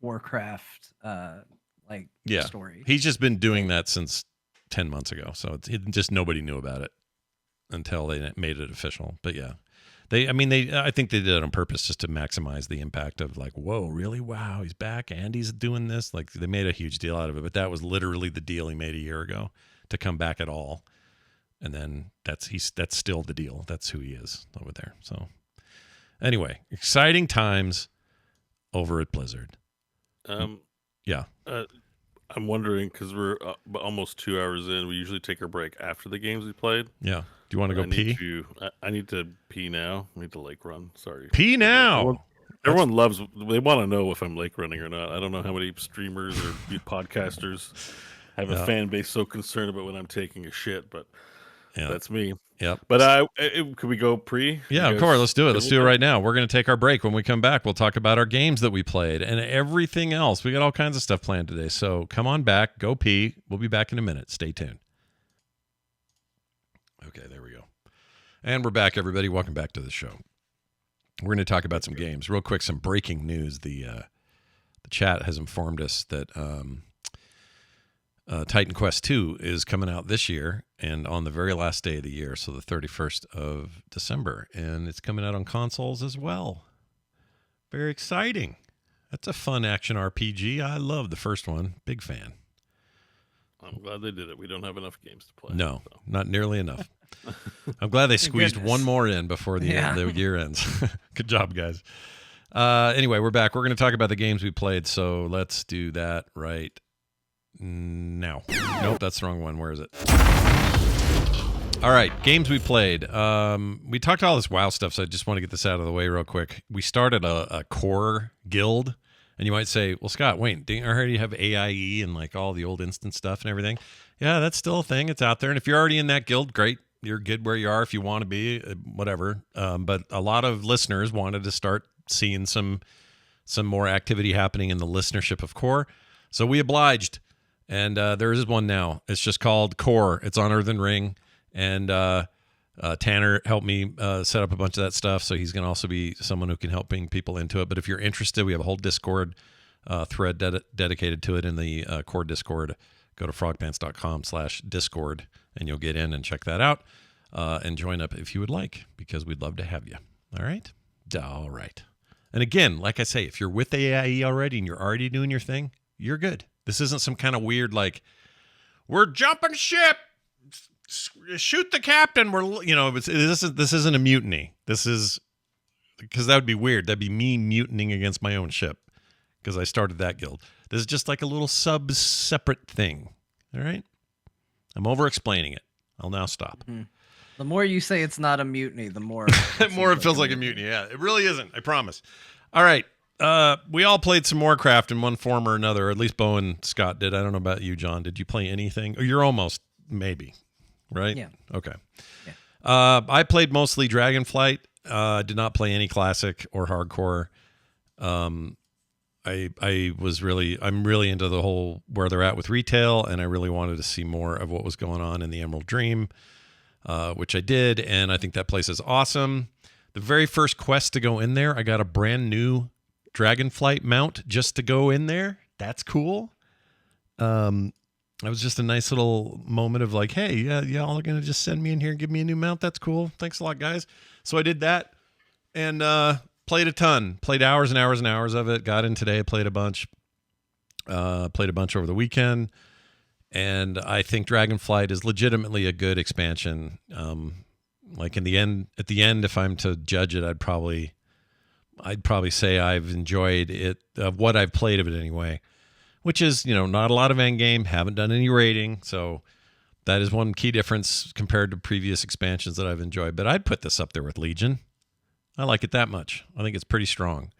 Warcraft, story. He's just been doing that since 10 months ago. So just nobody knew about it until they made it official. But yeah. I think they did it on purpose just to maximize the impact of like, whoa, really? Wow, he's back and he's doing this. Like they made a huge deal out of it, but that was literally the deal he made a year ago to come back at all. And then that's still the deal. That's who he is over there. So anyway, exciting times over at Blizzard. Yeah. I'm wondering because we're almost 2 hours in. We usually take our break after the games we played. Yeah. Do you want to go pee? I need to pee now. I need to lake run. Sorry. Pee now. Everyone they want to know if I'm lake running or not. I don't know how many streamers or podcasters have a fan base so concerned about when I'm taking a shit, but that's me. Yep. But could we go pre? Yeah, of course. Let's do it. Let's do it right now. We're going to take our break. When we come back, we'll talk about our games that we played and everything else. We got all kinds of stuff planned today. So come on back. Go pee. We'll be back in a minute. Stay tuned. Okay, there we go. And we're back, everybody. Welcome back to the show. We're going to talk about some games. Real quick, some breaking news. The chat has informed us that Titan Quest 2 is coming out this year and on the very last day of the year, so the 31st of December. And it's coming out on consoles as well. Very exciting. That's a fun action RPG. I love the first one. Big fan. I'm glad they did it. We don't have enough games to play. No, not nearly enough. I'm glad they squeezed one more in before the year ends. Good job, guys. Anyway, we're back. We're going to talk about the games we played, so let's do that right now. Nope, that's the wrong one. Where is it? All right, games we played. We talked all this WoW stuff, so I just want to get this out of the way real quick. We started a core guild. And you might say, well, Scott, wait, I heard you have AIE and like all the old instant stuff and everything. Yeah, that's still a thing. It's out there. And if you're already in that guild, great. You're good where you are if you want to be, whatever. But a lot of listeners wanted to start seeing some more activity happening in the listenership of Core. So we obliged. And there is one now. It's just called Core. It's on Earthen Ring. And Tanner helped me set up a bunch of that stuff, so he's going to also be someone who can help bring people into it. But if you're interested, we have a whole Discord thread dedicated to it in the Core Discord. Go to frogpants.com/Discord, and you'll get in and check that out and join up if you would like, because we'd love to have you. All right? All right. And again, like I say, if you're with AIE already and you're already doing your thing, you're good. This isn't some kind of weird, like, we're jumping ship. Shoot the captain. This isn't a mutiny. This is because that would be weird. That'd be me mutinying against my own ship because I started that guild. This is just like a little separate thing. All right. I'm over explaining it. I'll now stop. Mm-hmm. The more you say it's not a mutiny, the more it feels like a mutiny. Yeah, it really isn't. I promise. All right. We all played some Warcraft in one form or another, or at least Beau and Scott did. I don't know about you, John. Did you play anything? Oh, you're almost, maybe, right? Yeah. Okay. Yeah. I played mostly Dragonflight. Did not play any classic or hardcore. I'm really into the whole where they're at with retail, and I really wanted to see more of what was going on in the Emerald Dream, which I did, and I think that place is awesome. The very first quest to go in there, I got a brand new Dragonflight mount just to go in there. That's cool. That was just a nice little moment of like, hey, yeah, y'all are gonna just send me in here and give me a new mount. That's cool. Thanks a lot, guys. So I did that and played a ton. Played hours and hours and hours of it. Got in today, played a bunch. Played a bunch over the weekend. And I think Dragonflight is legitimately a good expansion. Like at the end, if I'm to judge it, I'd probably say I've enjoyed it, of what I've played of it anyway, which is, not a lot of end game, haven't done any raiding. So that is one key difference compared to previous expansions that I've enjoyed. But I'd put this up there with Legion. I like it that much. I think it's pretty strong.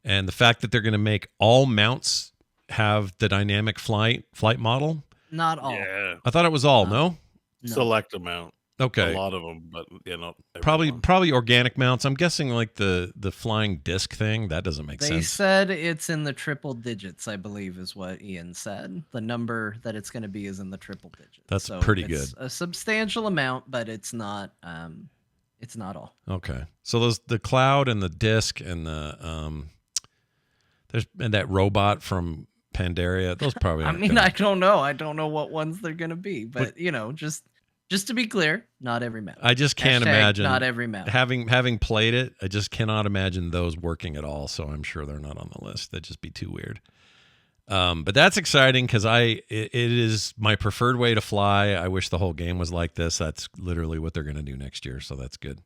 And the fact that they're going to make all mounts have the dynamic flight model. Not all. Yeah. I thought it was all, no? Select amount. Okay. A lot of them, but not probably organic mounts. I'm guessing like the flying disc thing, that doesn't make sense. They said it's in the triple digits, I believe is what Ian said. The number that it's going to be is in the triple digits. That's so pretty it's good. A substantial amount, but it's not all. Okay. So the cloud and the disc and the and that robot from Pandaria, those probably I don't know. I don't know what ones they're going to be, but just to be clear, not every map. I just can't imagine not every map. Having played it, I just cannot imagine those working at all. So I'm sure they're not on the list. That'd just be too weird. But that's exciting because it is my preferred way to fly. I wish the whole game was like this. That's literally what they're going to do next year. So that's good.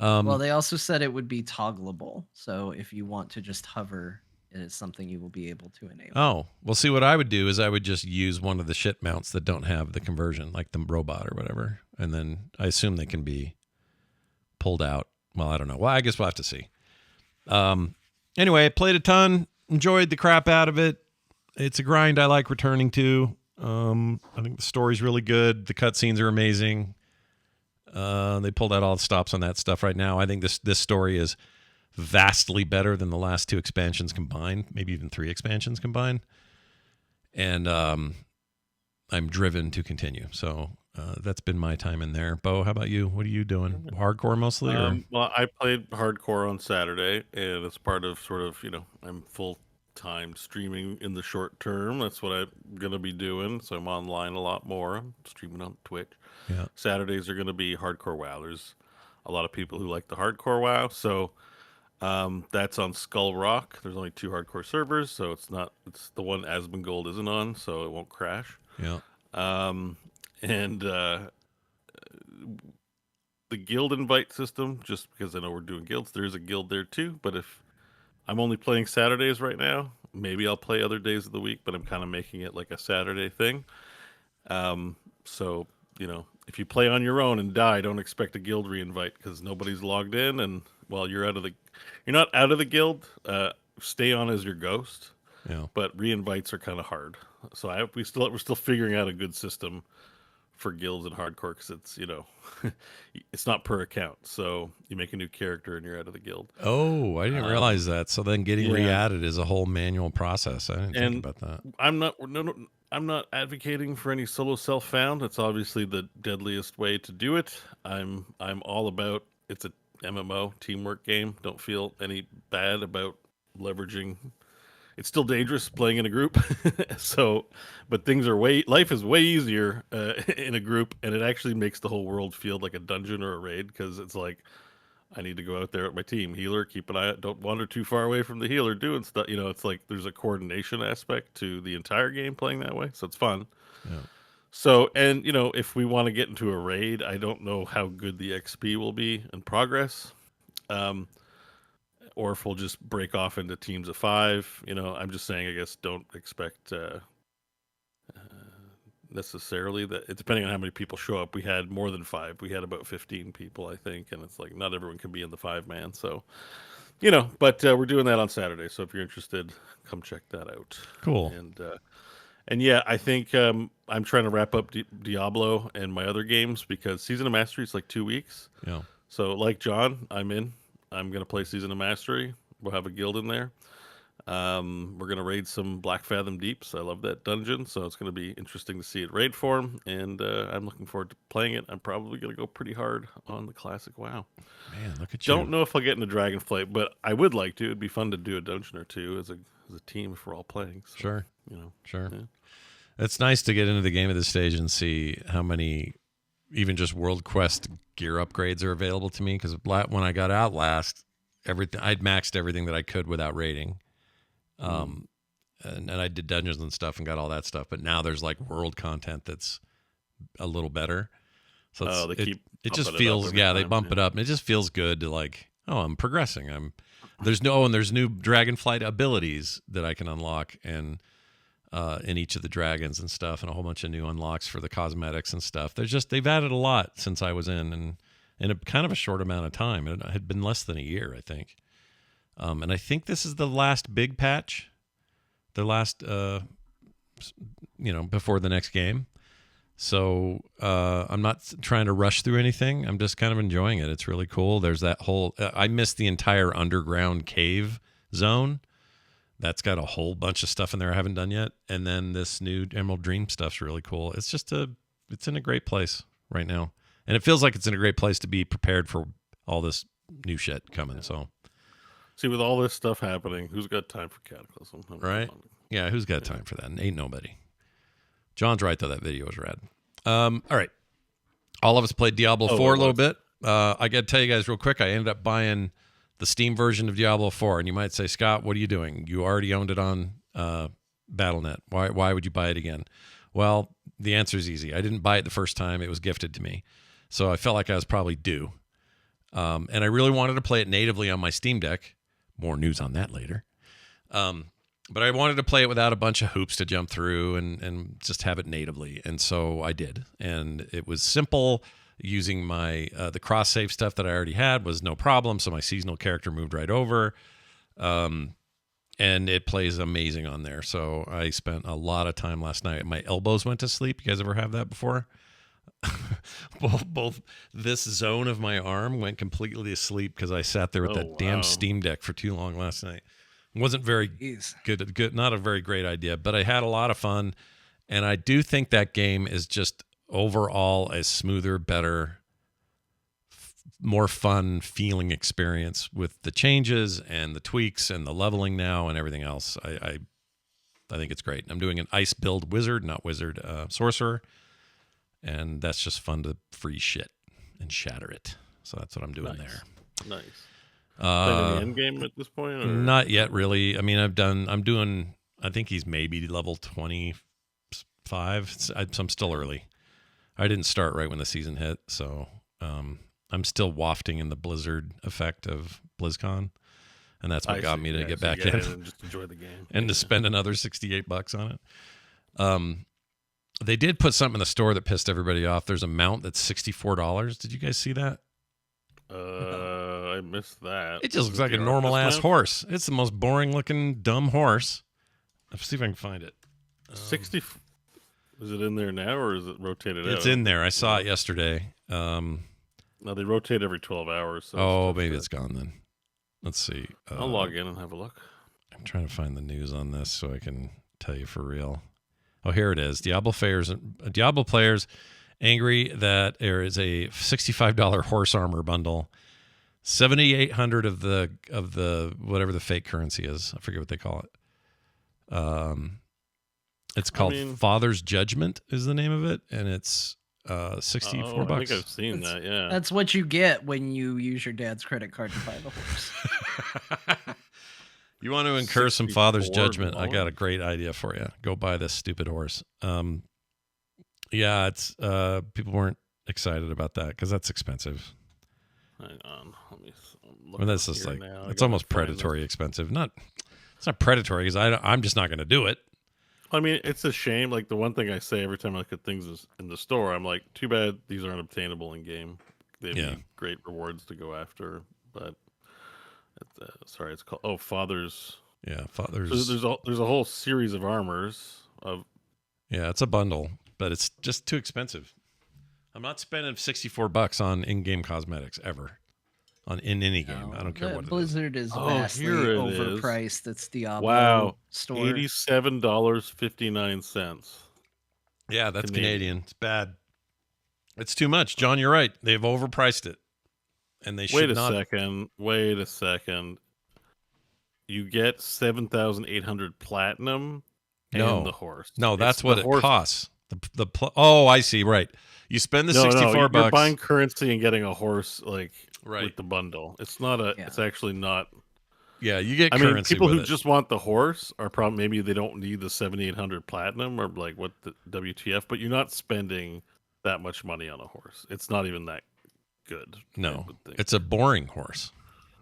Well, they also said it would be toggleable. So if you want to just hover, it is something you will be able to enable. Oh, well, see, what I would do is I would just use one of the shit mounts that don't have the conversion, like the robot or whatever. And then I assume they can be pulled out. Well, I don't know. Well, I guess we'll have to see. Anyway, played a ton, enjoyed the crap out of it. It's a grind I like returning to. I think the story's really good. The cutscenes are amazing. They pulled out all the stops on that stuff right now. I think this story is vastly better than the last 2 expansions combined, maybe even 3 expansions combined. And I'm driven to continue. So that's been my time in there. Beau, how about you? What are you doing? Hardcore mostly? Well, I played hardcore on Saturday, and it's part of sort of, I'm full-time streaming in the short term. That's what I'm going to be doing. So I'm online a lot more. I'm streaming on Twitch. Yeah. Saturdays are going to be hardcore WoW. There's a lot of people who like the hardcore WoW. So that's on Skull Rock. There's only 2 hardcore servers, so it's the one Asmongold isn't on, so it won't crash. Yeah. And the guild invite system, just because I know we're doing guilds, there's a guild there too. But if I'm only playing Saturdays right now, maybe I'll play other days of the week, but I'm kind of making it like a Saturday thing. So, if you play on your own and die, don't expect a guild reinvite because nobody's logged in. And while you're not out of the guild, stay on as your ghost. Yeah. But reinvites are kind of hard. So we're still figuring out a good system for guilds and hardcore because it's it's not per account. So you make a new character and you're out of the guild. Oh, I didn't realize that. So then getting re-added is a whole manual process. I didn't think about that. I'm not advocating for any solo self-found. It's obviously the deadliest way to do it. I'm all about it's a MMO teamwork game. Don't feel any bad about leveraging. It's still dangerous playing in a group. But life is way easier in a group, and it actually makes the whole world feel like a dungeon or a raid because it's like I need to go out there with my team. Healer, keep an eye out. Don't wander too far away from the healer doing stuff. It's like there's a coordination aspect to the entire game playing that way. So it's fun. Yeah. So, and, if we want to get into a raid, I don't know how good the XP will be in progress. Or if we'll just break off into teams of 5. I'm just saying, I guess, don't expect necessarily that. It's depending on how many people show up. We had more than 5. We had about 15 people, I think, and it's like not everyone can be in the 5-man. So But we're doing that on Saturday. So if you're interested, come check that out. Cool. And yeah, I think I'm trying to wrap up Diablo and my other games because Season of Mastery is like 2 weeks. Yeah. So like John, I'm in. I'm going to play Season of Mastery. We'll have a guild in there. We're going to raid some Black Fathom Deeps. I love that dungeon. So it's going to be interesting to see it raid form. And I'm looking forward to playing it. I'm probably going to go pretty hard on the classic WoW. Man, look at you. Don't know if I'll get into Dragonflight, but I would like to. It'd be fun to do a dungeon or two as a team if we're all playing. So, Sure. Sure. Yeah. It's nice to get into the game at this stage and see how many even just World Quest gear upgrades are available to me. Because when I got out last, I'd maxed everything that I could without raiding. And I did dungeons and stuff and got all that stuff. But now there's like world content that's a little better. So it just feels, they bump it up. And it just feels good to like, I'm progressing. There's new Dragonflight abilities that I can unlock and in each of the dragons and stuff, and a whole bunch of new unlocks for the cosmetics and stuff. They've added a lot since I was in a kind of a short amount of time. It had been less than a year, I think. And I think this is the last big patch, the last, before the next game. So I'm not trying to rush through anything. I'm just kind of enjoying it. It's really cool. There's that whole, I missed the entire underground cave zone. That's got a whole bunch of stuff in there I haven't done yet. And then this new Emerald Dream stuff's really cool. It's just it's in a great place right now. And it feels like it's in a great place to be prepared for all this new shit coming. So, see, with all this stuff happening, who's got time for Cataclysm? Right? Yeah, who's got time for that? Ain't nobody. John's right, though. That video was rad. All right. All of us played Diablo 4 a little bit. I got to tell you guys real quick, I ended up buying the Steam version of Diablo 4. And you might say, Scott, what are you doing? You already owned it on Battle.net. Why would you buy it again? Well, the answer is easy. I didn't buy it the first time. It was gifted to me. So I felt like I was probably due. And I really wanted to play it natively on my SteamDeck. More news on that later. But I wanted to play it without a bunch of hoops to jump through and just have it natively. And so I did. And it was simple. Using my the cross save stuff that I already had was no problem. So my seasonal character moved right over. And it plays amazing on there. So I spent a lot of time last night. My elbows went to sleep. You guys ever have that before? both this zone of my arm went completely asleep because I sat there with that damn Steam Deck for too long last night. It wasn't very good, not a very great idea, but I had a lot of fun. And I do think that game is just overall a smoother, better, more fun feeling experience with the changes and the tweaks and the leveling now and everything else. I think it's great. I'm doing an ice build sorcerer, and that's just fun to freeze shit and shatter it. So that's what I'm doing there. Nice. Playing the end game at this point? Or? Not yet, really. I mean, I think he's maybe level 25. So I'm still early. I didn't start right when the season hit, so I'm still wafting in the Blizzard effect of BlizzCon, and that's what got me to get back in and just enjoy the game and to spend another $68 on it. They did put something in the store that pissed everybody off. There's a mount that's $64. Did you guys see that? I missed that. It just looks like a normal ass horse. It's the most boring looking dumb horse. Let's see if I can find it. 60. Is it in there now, or is it rotated out? It's in there. I saw it yesterday. No, they rotate every 12 hours. So maybe it's gone then. Let's see. I'll log in and have a look. I'm trying to find the news on this so I can tell you for real. Oh, here it is. Diablo players angry that there is a $65 horse armor bundle. 7,800 of the whatever the fake currency is. I forget what they call it. It's called Father's Judgment is the name of it, and it's $64. I think I've seen that. Yeah, that's what you get when you use your dad's credit card to buy the horse. You want to incur some Father's Judgment? I got a great idea for you. Go buy this stupid horse. Yeah, it's people weren't excited about that because that's expensive. Hang on, that's just like it's almost predatory expensive. It's not predatory because I'm just not going to do it. I mean, it's a shame. Like the one thing I say every time I look at things in the store, I'm like, too bad these aren't obtainable in game. They'd be great rewards to go after, but Sorry, it's called Father's. Yeah, There's a whole series of armors of. Yeah, it's a bundle, but it's just too expensive. I'm not spending $64 on in-game cosmetics ever. In any game, I don't care what Blizzard is Oh, vastly here it is. overpriced. It's Diablo Wow, store. $87.59. Yeah, that's Canadian. It's bad. It's too much, John. You're right. They've overpriced it, and they should not. Wait a second. You get 7,800 platinum and the horse. No, that's what it costs. Oh, I see. Right. You spend the $64. You're buying currency and getting a horse with the bundle. It's not It's actually not. Yeah, you get currency. People who just want the horse are probably maybe they don't need the 7,800 platinum or like what the WTF, but you're not spending that much money on a horse. It's not even that good. No, it's a boring horse.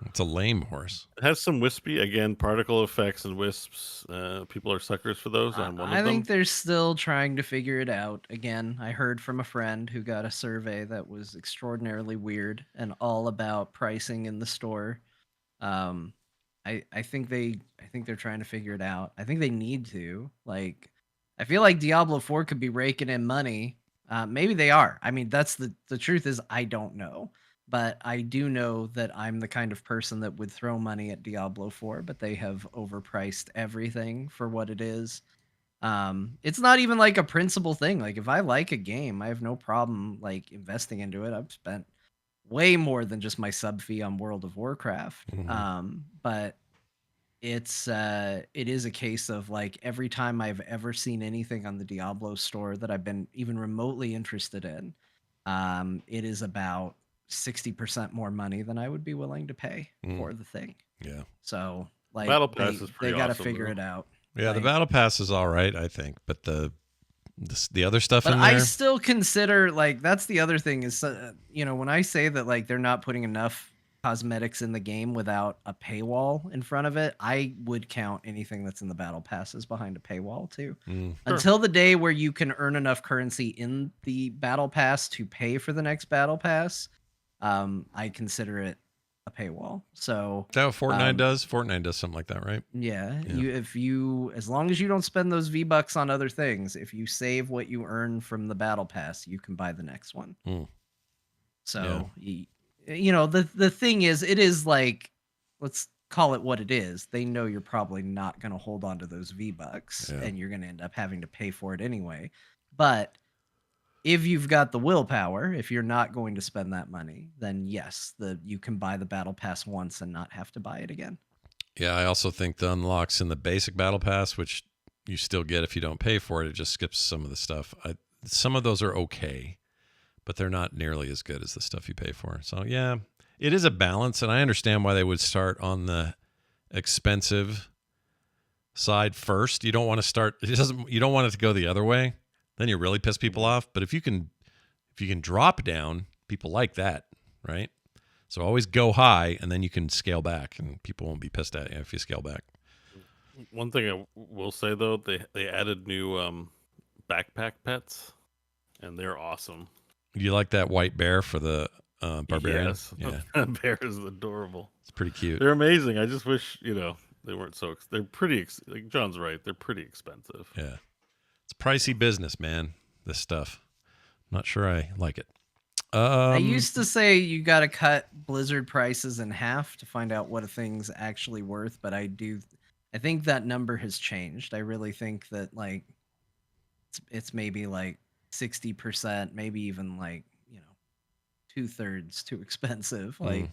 It's a lame horse. It has some wispy, again, particle effects and wisps. People are suckers for those. I think they're still trying to figure it out. Again, I heard from a friend who got a survey that was extraordinarily weird and all about pricing in the store. I think they're trying to figure it out. I think they need to. Like, I feel like Diablo 4 could be raking in money. Maybe they are. I mean, that's the truth is I don't know. But I do know that I'm the kind of person that would throw money at Diablo 4, but they have overpriced everything for what it is. It's not even like a principal thing. Like, if I like a game, I have no problem like investing into it. I've spent way more than just my sub fee on World of Warcraft. But it is a case of like every time I've ever seen anything on the Diablo store that I've been even remotely interested in, it is about 60% more money than I would be willing to pay for the thing. Yeah. So like Battle Pass is pretty they got to awesome, figure though. it out. Yeah, the Battle Pass is all right, I think, but the other stuff But in there. I still consider like that's the other thing is when I say that like they're not putting enough cosmetics in the game without a paywall in front of it, I would count anything that's in the Battle Pass as behind a paywall too. Until the day where you can earn enough currency in the Battle Pass to pay for the next Battle Pass, I consider it a paywall. So is that what Fortnite does? Fortnite does something like that, right? Yeah. As long as you don't spend those V-Bucks on other things, if you save what you earn from the Battle Pass, you can buy the next one. So the thing is, it is like, let's call it what it is. They know you're probably not going to hold on to those V-Bucks and you're going to end up having to pay for it anyway. But if you've got the willpower, if you're not going to spend that money, then yes, you can buy the Battle Pass once and not have to buy it again. Yeah, I also think the unlocks in the basic Battle Pass, which you still get if you don't pay for it, it just skips some of the stuff. Some of those are okay, but they're not nearly as good as the stuff you pay for. So yeah, it is a balance, and I understand why they would start on the expensive side first. You don't want to start. You don't want it to go the other way. Then you really piss people off. But if you can drop down, people like that, right? So always go high, and then you can scale back, and people won't be pissed at you if you scale back. One thing I will say though, they added new backpack pets, and they're awesome. Do you like that white bear for the barbarian? Yes, Yeah, that bear is adorable. It's pretty cute. They're amazing. I just wish they weren't so. They're pretty. Like John's right. They're pretty expensive. Yeah. It's pricey business, man, this stuff. Not sure I like it. I used to say you got to cut Blizzard prices in half to find out what a thing's actually worth, but I think that number has changed. I really think that like it's maybe like 60%, maybe even like 2/3 too expensive. Like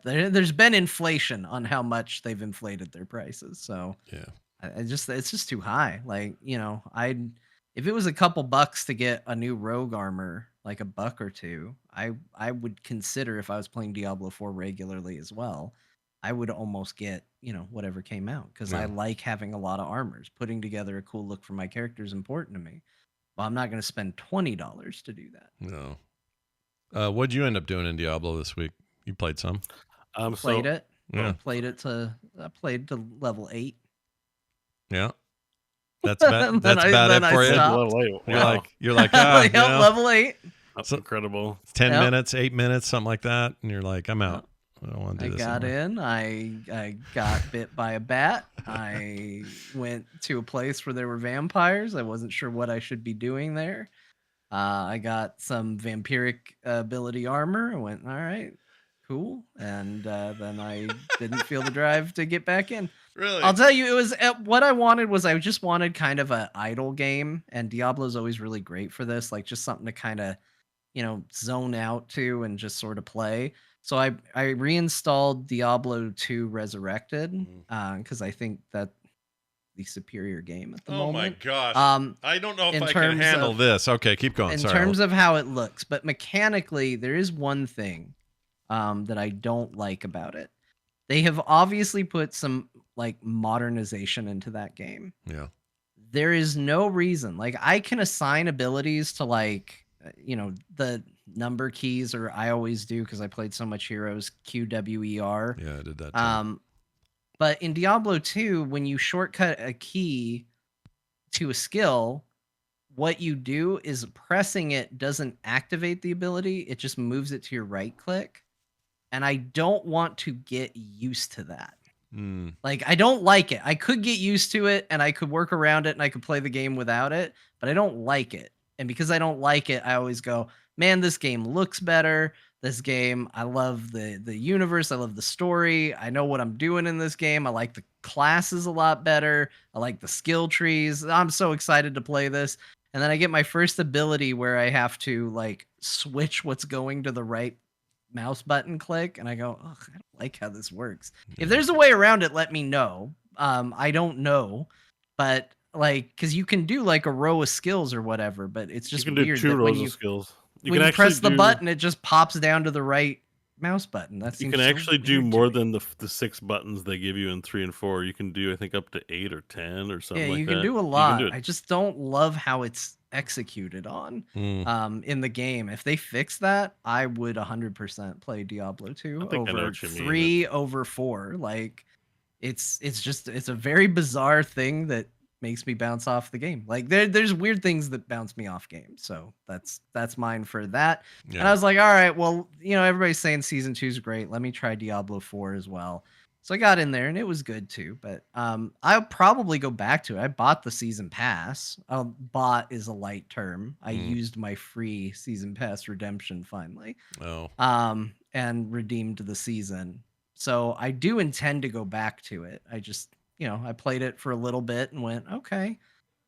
there's been inflation on how much they've inflated their prices. So yeah. it's just too high. Like, if it was a couple bucks to get a new rogue armor, like a buck or two, I would consider, if I was playing Diablo 4 regularly as well, I would almost get, whatever came out, because I like having a lot of armors. Putting together a cool look for my character is important to me. Well, I'm not going to spend $20 to do that. No. What'd you end up doing in Diablo this week? You played some? Played it. Yeah. I played to level 8. Yeah. That's about it for you. Level 8. Wow. You're like, level 8. That's incredible. 10 minutes, 8 minutes, something like that, and you're like, I'm out. I don't want to I do this got anymore. in. I got bit by a bat. I went to a place where there were vampires. I wasn't sure what I should be doing there. I got some vampiric ability armor. I went, all right, cool. And then I didn't feel the drive to get back in. Really? I'll tell you, it was what I wanted was I just wanted kind of an idle game, and Diablo's always really great for this, like just something to kind of, zone out to and just sort of play. So I reinstalled Diablo 2 Resurrected because I think that the superior game at the Oh my moment. gosh. Um, I don't know if in I can terms handle of- this. Okay, keep going. in Sorry. terms of how it looks, but mechanically, there is one thing that I don't like about it. They have obviously put some like modernization into that game. Yeah. There is no reason. Like I can assign abilities to like the number keys, or I always do because I played so much Heroes, QWER. Yeah, I did that too. But in Diablo 2, when you shortcut a key to a skill, what you do is pressing it doesn't activate the ability, it just moves it to your right click. And I don't want to get used to that. Like, I don't like it. I could get used to it and I could work around it and I could play the game without it, but I don't like it. And because I don't like it, I always go, man, this game looks better. This game, I love the universe. I love the story. I know what I'm doing in this game. I like the classes a lot better. I like the skill trees. I'm so excited to play this. And then I get my first ability where I have to like switch what's going to the right mouse button click, and I go, oh, I don't like how this works. If there's a way around it, let me know. I don't know, but like, because you can do like a row of skills or whatever, but it's just you can weird do two that rows of skills. when you press the button, it just pops down to the right mouse button. That You seems can so actually do weird to more me. than the 6 buttons they give you in 3 and 4. You can do, I think, up to 8 or 10 or something Yeah, like you that. can do a You can lot. do it. I just don't love how it's executed on in the game. If they fix that, I would 100% play Diablo 2 I think I know over what you mean. 3 over 4. Like it's a very bizarre thing that makes me bounce off the game. Like there's weird things that bounce me off games. So that's mine for that. Yeah. And I was like, all right, well, everybody's saying season 2 is great. Let me try Diablo 4 as well. So I got in there and it was good too, but I'll probably go back to it. I bought the season pass. Bought is a light term. I used my free season pass redemption finally. Oh. And redeemed the season. So I do intend to go back to it. I just, I played it for a little bit and went, okay.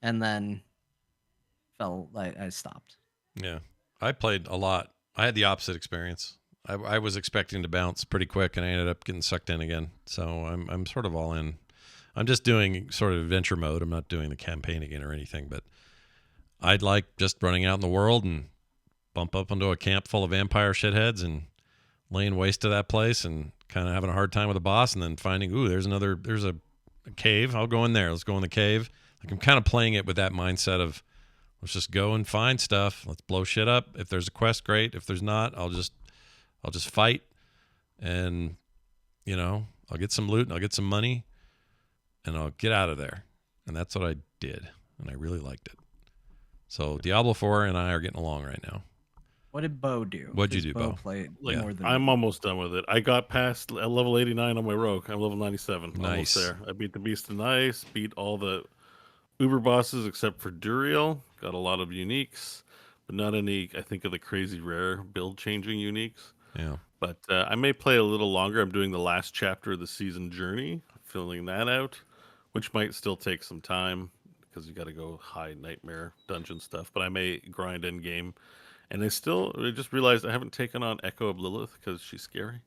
And then I stopped. Yeah. I played a lot. I had the opposite experience. I was expecting to bounce pretty quick, and I ended up getting sucked in again. So I'm sort of all in. I'm just doing sort of adventure mode. I'm not doing the campaign again or anything, but I'd like just running out in the world and bump up into a camp full of vampire shitheads and laying waste to that place and kind of having a hard time with a boss, and then finding, there's a cave. I'll go in there. Let's go in the cave. Like, I'm kind of playing it with that mindset of, let's just go and find stuff. Let's blow shit up. If there's a quest, great. If there's not, I'll just fight, and I'll get some loot and I'll get some money and I'll get out of there. And that's what I did, and I really liked it. So Diablo 4 and I are getting along right now. What did Beau do? What'd you do, Beau? Played Like, more than I'm me. almost done with it. I got past level 89 on my rogue. I'm level 97. Nice. Almost there. I beat the Beast of Ice, beat all the Uber bosses except for Duriel. Got a lot of uniques, but not any, I think, of the crazy rare build changing uniques. Yeah. But I may play a little longer. I'm doing the last chapter of the season journey, filling that out, which might still take some time because you got to go high nightmare dungeon stuff. But I may grind in game. And I just realized I haven't taken on Echo of Lilith because she's scary.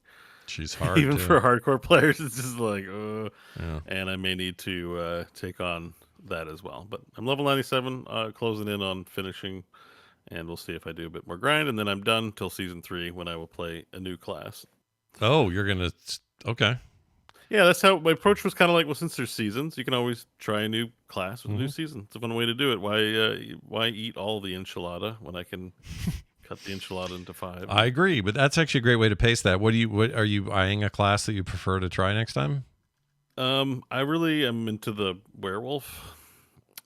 She's hard. Even too. for hardcore players, it's just like, Yeah. And I may need to take on that as well. But I'm level 97, closing in on finishing, and we'll see if I do a bit more grind, and then I'm done till season 3 when I will play a new class. Oh, you're gonna. Okay. Yeah, that's how my approach was. Kind of like, well, since there's seasons, you can always try a new class with a new season. It's a fun way to do it. Why eat all the enchilada when I can cut the enchilada into 5? I agree, but that's actually a great way to pace that. What are you eyeing a class that you prefer to try next time? I really am into the werewolf,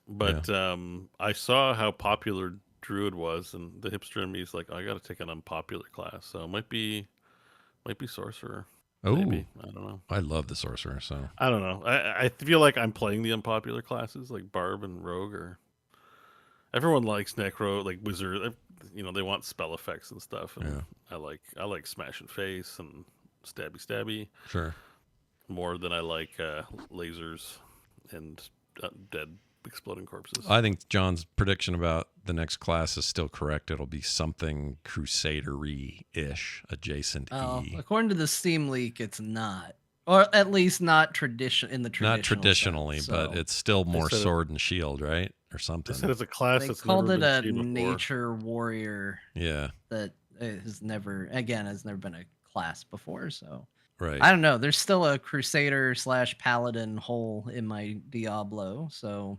but I saw how popular Druid was, and the hipster in me is like, I got to take an unpopular class, so it might be sorcerer. Oh, Maybe. I don't know. I love the sorcerer. So I don't know. I feel like I'm playing the unpopular classes like Barb and Rogue. Or everyone likes Necro, like Wizard. They want spell effects and stuff. And yeah, I like smash and face and stabby sure. more than I like lasers and dead exploding corpses. I think John's prediction about the next class is still correct. It'll be something crusader-y-ish, adjacent. According to the Steam leak, it's not, or at least not in the traditional. Not traditionally, sense, but it's still more said sword and shield, right, or something. They said it's a class They that's called never it been a seen before. nature warrior. Yeah, That has never been a class before. So right. I don't know. There's still a crusader / paladin hole in my Diablo. So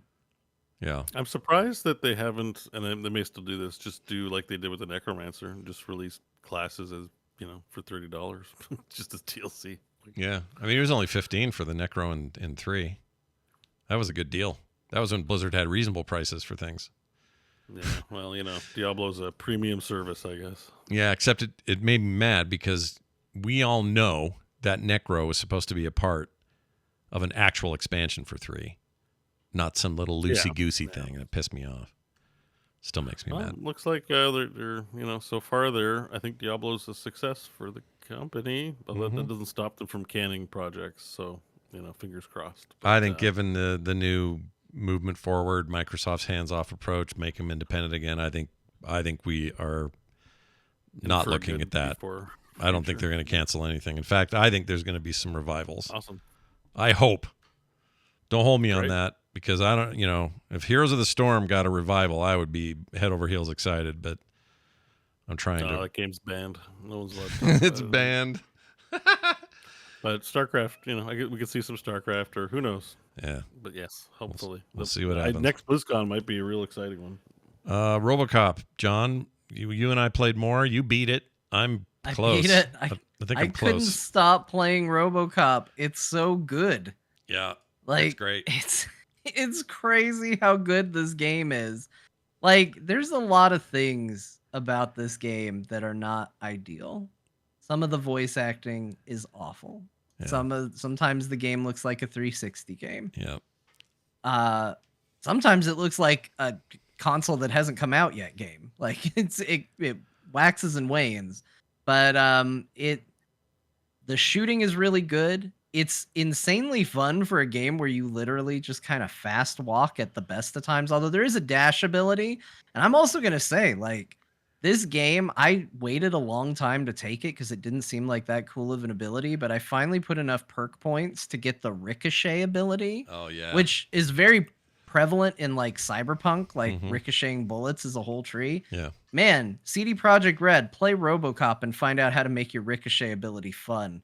Yeah. I'm surprised that they haven't, and they may still do this, just do like they did with the Necromancer and just release classes as, for $30, just as DLC. Yeah. I mean, it was only 15 for the Necro in 3. That was a good deal. That was when Blizzard had reasonable prices for things. Yeah, well, Diablo's a premium service, I guess. Yeah, except it made me mad because we all know that Necro was supposed to be a part of an actual expansion for 3. Not some little loosey-goosey thing, and it pissed me off. Still makes me mad. Looks like they're so far I think Diablo's a success for the company, but that doesn't stop them from canning projects. So fingers crossed. But, I think given the new movement forward, Microsoft's hands-off approach, make them independent again. I think we are not looking at that. I don't think they're going to cancel anything. In fact, I think there's going to be some revivals. Awesome. I hope. Don't hold me on that. Because I don't, if Heroes of the Storm got a revival, I would be head over heels excited. But I'm trying to. That game's banned. No one's allowed to. It's banned. But StarCraft, we could see some StarCraft, or who knows. Yeah. But yes, hopefully we'll see what happens. Next BlizzCon might be a real exciting one. Robocop, John, you and I played more. You beat it. I'm close. I beat it. I think I I'm couldn't close. stop playing Robocop. It's so good. Yeah. Like, that's great. It's crazy how good this game is. Like, there's a lot of things about this game that are not ideal. Some of the voice acting is awful. Yeah. Sometimes the game looks like a 360 game. Yeah. Sometimes it looks like a console that hasn't come out yet game. Like it waxes and wanes. But the shooting is really good. It's insanely fun for a game where you literally just kind of fast walk at the best of times, although there is a dash ability. And I'm also going to say, like, this game, I waited a long time to take it because it didn't seem like that cool of an ability, but I finally put enough perk points to get the ricochet ability. Oh, yeah. Which is very prevalent in, like, Cyberpunk, like ricocheting bullets is a whole tree. Yeah. Man, CD Projekt Red, play RoboCop and find out how to make your ricochet ability fun.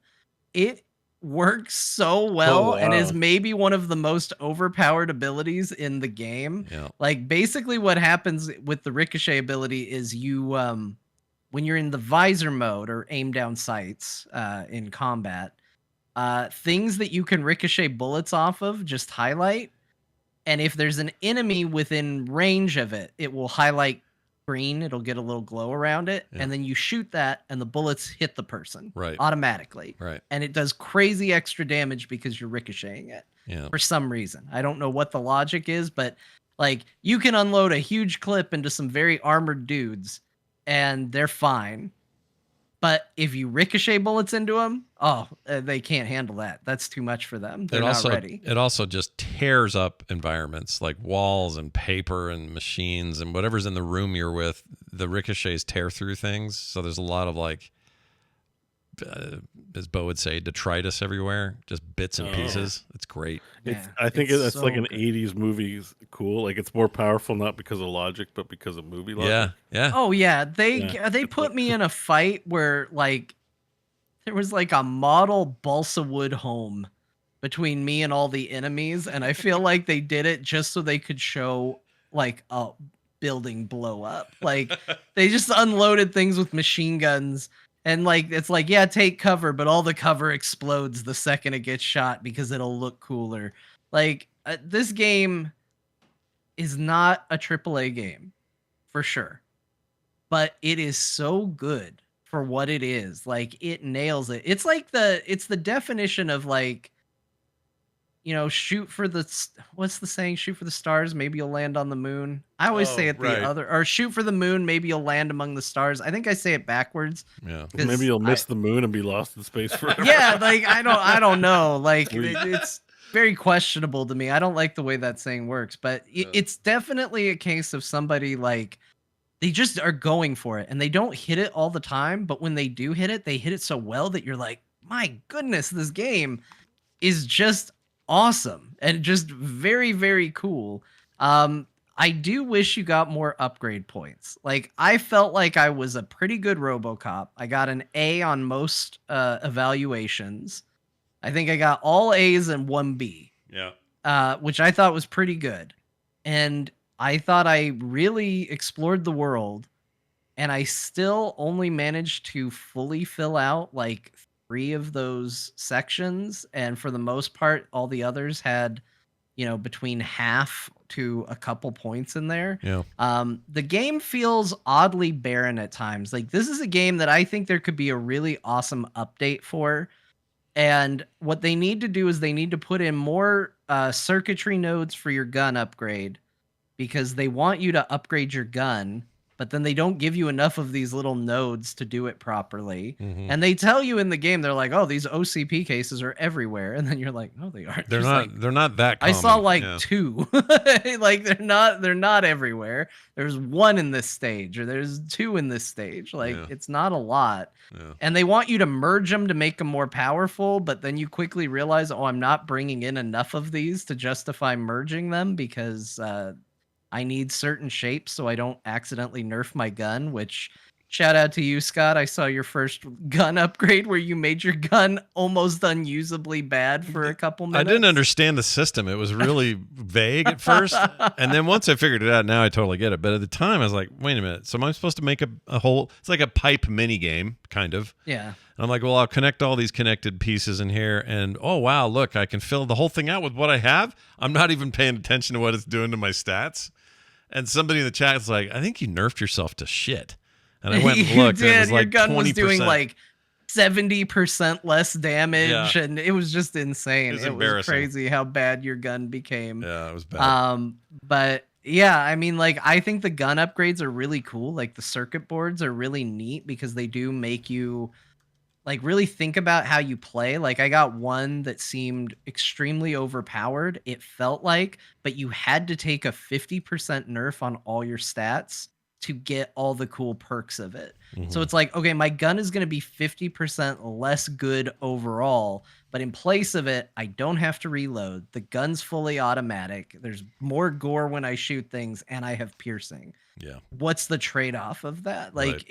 It works so well and is maybe one of the most overpowered abilities in the game. Yeah. Like, basically what happens with the ricochet ability is you when you're in the visor mode or aim down sights in combat, things that you can ricochet bullets off of just highlight, and if there's an enemy within range of it, it will highlight green. It'll get a little glow around it, and then you shoot that and the bullets hit the person automatically. Right. And it does crazy extra damage because you're ricocheting it for some reason. I don't know what the logic is, but like, you can unload a huge clip into some very armored dudes and they're fine. But if you ricochet bullets into them, they can't handle that. That's too much for them. They're not ready. It also just tears up environments like walls and paper and machines and whatever's in the room you're with. The ricochets tear through things. So there's a lot of, like, as Beau would say, detritus everywhere, just bits and pieces. It's great. I think it's so like an good. 80s movie cool. Like, it's more powerful not because of logic, but because of movie logic. Yeah. Oh yeah, they put me in a fight where, like, there was like a model balsa wood home between me and all the enemies, and I feel like they did it just so they could show, like, a building blow up. Like, they just unloaded things with machine guns, and, like, it's like, yeah, take cover, but all the cover explodes the second it gets shot because it'll look cooler. Like, this game is not a AAA game, for sure. But it is so good for what it is. Like it nails it. It's like the definition of like, shoot for what's the saying? Shoot for the stars, maybe you'll land on the moon. I always say it the right. other, or shoot for the moon, maybe you'll land among the stars. I think I say it backwards. Yeah. 'cause Maybe you'll miss the moon and be lost in space forever. Yeah, like I don't know. Like Sweet. it's very questionable to me. I don't like the way that saying works, but it's definitely a case of somebody like they just are going for it and they don't hit it all the time, but when they do hit it, they hit it so well that you're like, my goodness, this game is just awesome and just very, very cool. I do wish you got more upgrade points. Like I felt like I was a pretty good Robocop. I got an A on most evaluations. I think I got all A's and 1B. Yeah. Which I thought was pretty good. And I thought I really explored the world, and I still only managed to fully fill out like 3 of those sections. And for the most part, all the others had, between half to a couple points in there. Yeah. The game feels oddly barren at times. Like this is a game that I think there could be a really awesome update for. And what they need to do is they need to put in more circuitry nodes for your gun upgrade, because they want you to upgrade your gun, but then they don't give you enough of these little nodes to do it properly. Mhm. And they tell you in the game, they're like, oh, these OCP cases are everywhere. And then you're like, no, they aren't. They're Just not. like, They're not that. I saw common. like Yeah. 2. Like they're not everywhere. There's 1 in this stage, or there's 2 in this stage. Like Yeah. it's not a lot. Yeah. And they want you to merge them to make them more powerful, but then you quickly realize, oh, I'm not bringing in enough of these to justify merging them, because I need certain shapes so I don't accidentally nerf my gun, which shout out to you, Scott. I saw your first gun upgrade where you made your gun almost unusably bad for a couple minutes. I didn't understand the system. It was really vague at first. And then once I figured it out, now I totally get it. But at the time, I was like, wait a minute. So am I supposed to make a whole, it's like a pipe mini game, kind of. Yeah. And I'm like, well, I'll connect all these connected pieces in here. And oh, wow, look, I can fill the whole thing out with what I have. I'm not even paying attention to what it's doing to my stats. And somebody in the chat is like, I think you nerfed yourself to shit. And I went and looked, and it was like your gun 20%. was doing like 70% less damage, Yeah. and it was just insane. It was It was embarrassing. crazy how bad your gun became. Yeah, it was bad. But yeah, I mean, like, I think the gun upgrades are really cool. Like the circuit boards are really neat because they do make you like really think about how you play. Like I got one that seemed extremely overpowered, it felt like, but you had to take a 50% nerf on all your stats to get all the cool perks of it. So Mhm. it's like, okay, my gun is going to be 50% less good overall, but in place of it, I don't have to reload. The gun's fully automatic. There's more gore when I shoot things, and I have piercing. Yeah. What's the trade-off of that? Like Right.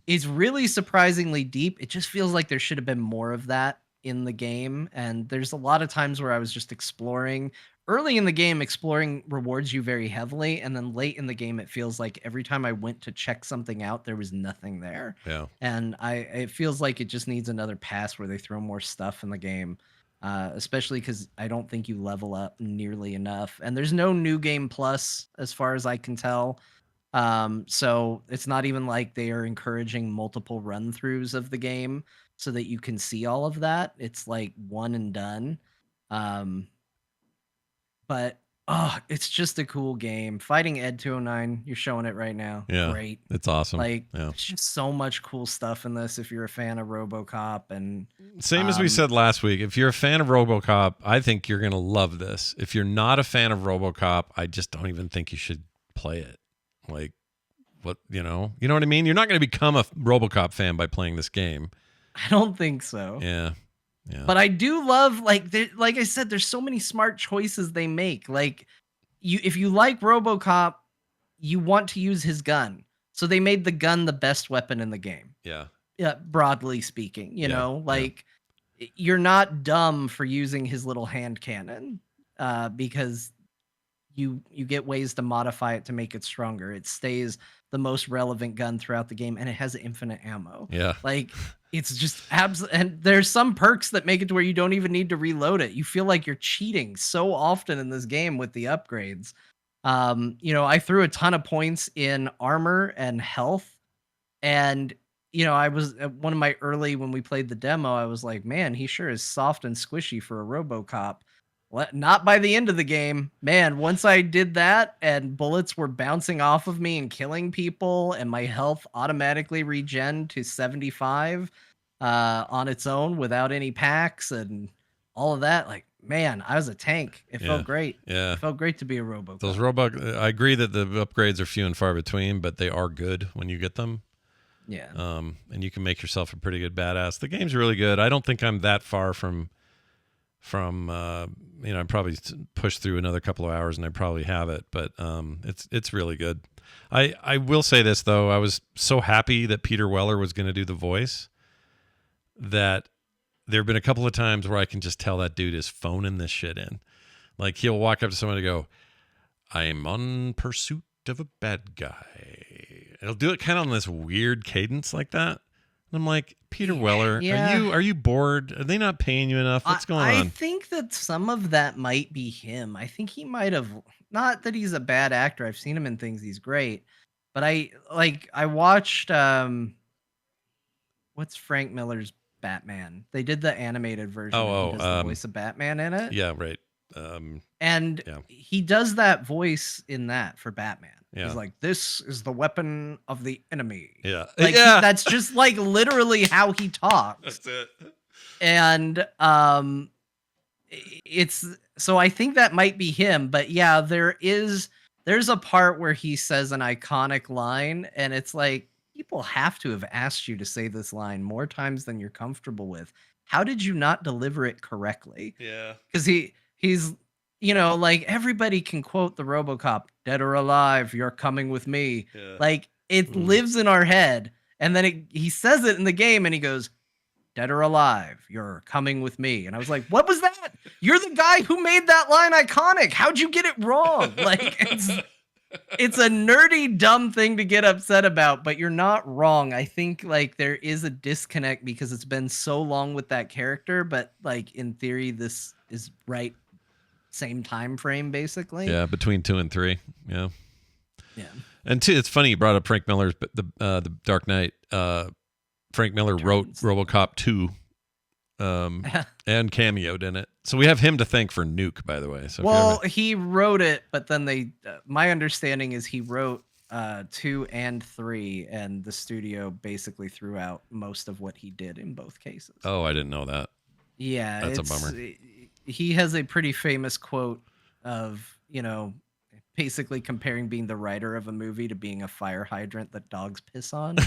it's really surprisingly deep. It just feels like there should have been more of that in the game. And there's a lot of times where I was just exploring. Early in the game, exploring rewards you very heavily. And then late in the game, it feels like every time I went to check something out, there was nothing there. Yeah. And it feels like it just needs another pass where they throw more stuff in the game. Especially because I don't think you level up nearly enough. And there's no new game plus, as far as I can tell. So it's not even like they are encouraging multiple run throughs of the game so that you can see all of that. It's like one and done. But it's just a cool game. Fighting Ed 209, you're showing it right now. Yeah. Great. It's awesome. Like yeah. there's just so much cool stuff in this if you're a fan of RoboCop. And Same as we said last week. If you're a fan of RoboCop, I think you're going to love this. If you're not a fan of RoboCop, I just don't even think you should play it. Like, what, you know what I mean? You're not going to become a RoboCop fan by playing this game. I don't think so. Yeah. Yeah. But I do love, like I said, there's so many smart choices they make. Like, if you like RoboCop, you want to use his gun. So they made the gun the best weapon in the game. Yeah. Yeah, broadly speaking, you Yeah, know, like you're not dumb for using his little hand cannon, because you get ways to modify it to make it stronger. It stays the most relevant gun throughout the game, and it has infinite ammo. Yeah. Like it's just and there's some perks that make it to where you don't even need to reload it. You feel like you're cheating so often in this game with the upgrades. I threw a ton of points in armor and health, and I was one of my early when we played the demo. I was like, man, he sure is soft and squishy for a RoboCop. Not by the end of the game, man. Once I did that, and bullets were bouncing off of me and killing people, and my health automatically regen to 75 on its own without any packs and all of that. Like, man, I was a tank. It felt great. Yeah. It felt great to be a RoboCop. Those I agree that the upgrades are few and far between, but they are good when you get them. Yeah. And you can make yourself a pretty good badass. The game's really good. I don't think I'm that far from I probably push through another couple of hours and I probably have it, but it's really good. I will say this though, I was so happy that Peter Weller was going to do the voice that there have been a couple of times where I can just tell that dude is phoning this shit in. Like he'll walk up to someone and go, "I'm on pursuit of a bad guy." He'll do it kind of on this weird cadence like that. And I'm like, Peter Weller, are you bored? Are they not paying you enough? What's going on? I think that some of that might be him. I think he might have, not that he's a bad actor. I've seen him in things. He's great. But I watched what's Frank Miller's Batman? They did the animated version. He does the voice of Batman in it. Yeah, right. And he does that voice in that for Batman. Yeah. He's like, "This is the weapon of the enemy." Yeah. That's just like literally how he talks. That's it. And it's so I think that might be him, but yeah, there's a part where he says an iconic line, and it's like, people have to have asked you to say this line more times than you're comfortable with. How did you not deliver it correctly? Yeah. Because he's like everybody can quote the RoboCop, "Dead or alive, you're coming with me." Yeah. Like it lives in our head. And then he says it in the game and he goes, "Dead or alive, you're coming with me." And I was like, what was that? You're the guy who made that line iconic. How'd you get it wrong? Like it's a nerdy, dumb thing to get upset about, but you're not wrong. I think like there is a disconnect because it's been so long with that character, but like in theory, this is right. Same time frame, basically. Yeah, between 2 and 3. Yeah. Yeah. And two, it's funny you brought up Frank Miller's the Dark Knight. Frank Miller wrote RoboCop 2 and cameoed in it. So we have him to thank for Nuke, by the way. So he wrote it, but then my understanding is he wrote 2 and 3, and the studio basically threw out most of what he did in both cases. Oh, I didn't know that. Yeah. That's a bummer. He has a pretty famous quote of, basically comparing being the writer of a movie to being a fire hydrant that dogs piss on.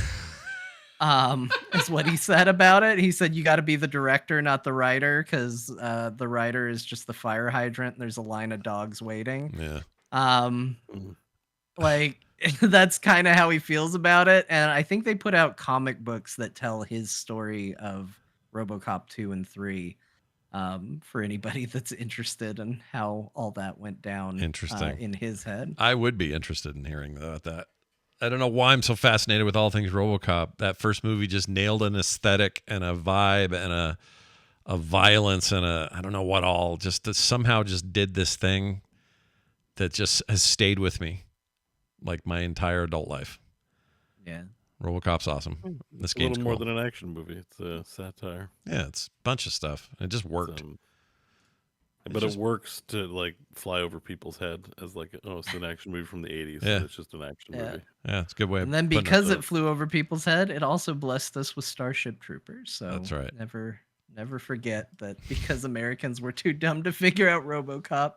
Is what he said about it. He said, you got to be the director, not the writer, because the writer is just the fire hydrant. And there's a line of dogs waiting. Yeah. Like that's kind of how he feels about it. And I think they put out comic books that tell his story of RoboCop 2 and 3. For anybody that's interested in how all that went down. Interesting. In his head. I would be interested in hearing about that. I don't know why I'm so fascinated with all things RoboCop. That first movie just nailed an aesthetic and a vibe and a violence and I don't know what all. Just somehow just did this thing that just has stayed with me like my entire adult life. Yeah. RoboCop's awesome. This game's a little more cool. than an action movie. It's a satire. Yeah, it's a bunch of stuff. It just worked. But it works to like fly over people's head as like, it's an action movie from the 80s. Yeah. So it's just an action movie. Yeah, it's a good way. And then because it flew over people's head, it also blessed us with Starship Troopers. So that's right. Never forget that because Americans were too dumb to figure out RoboCop,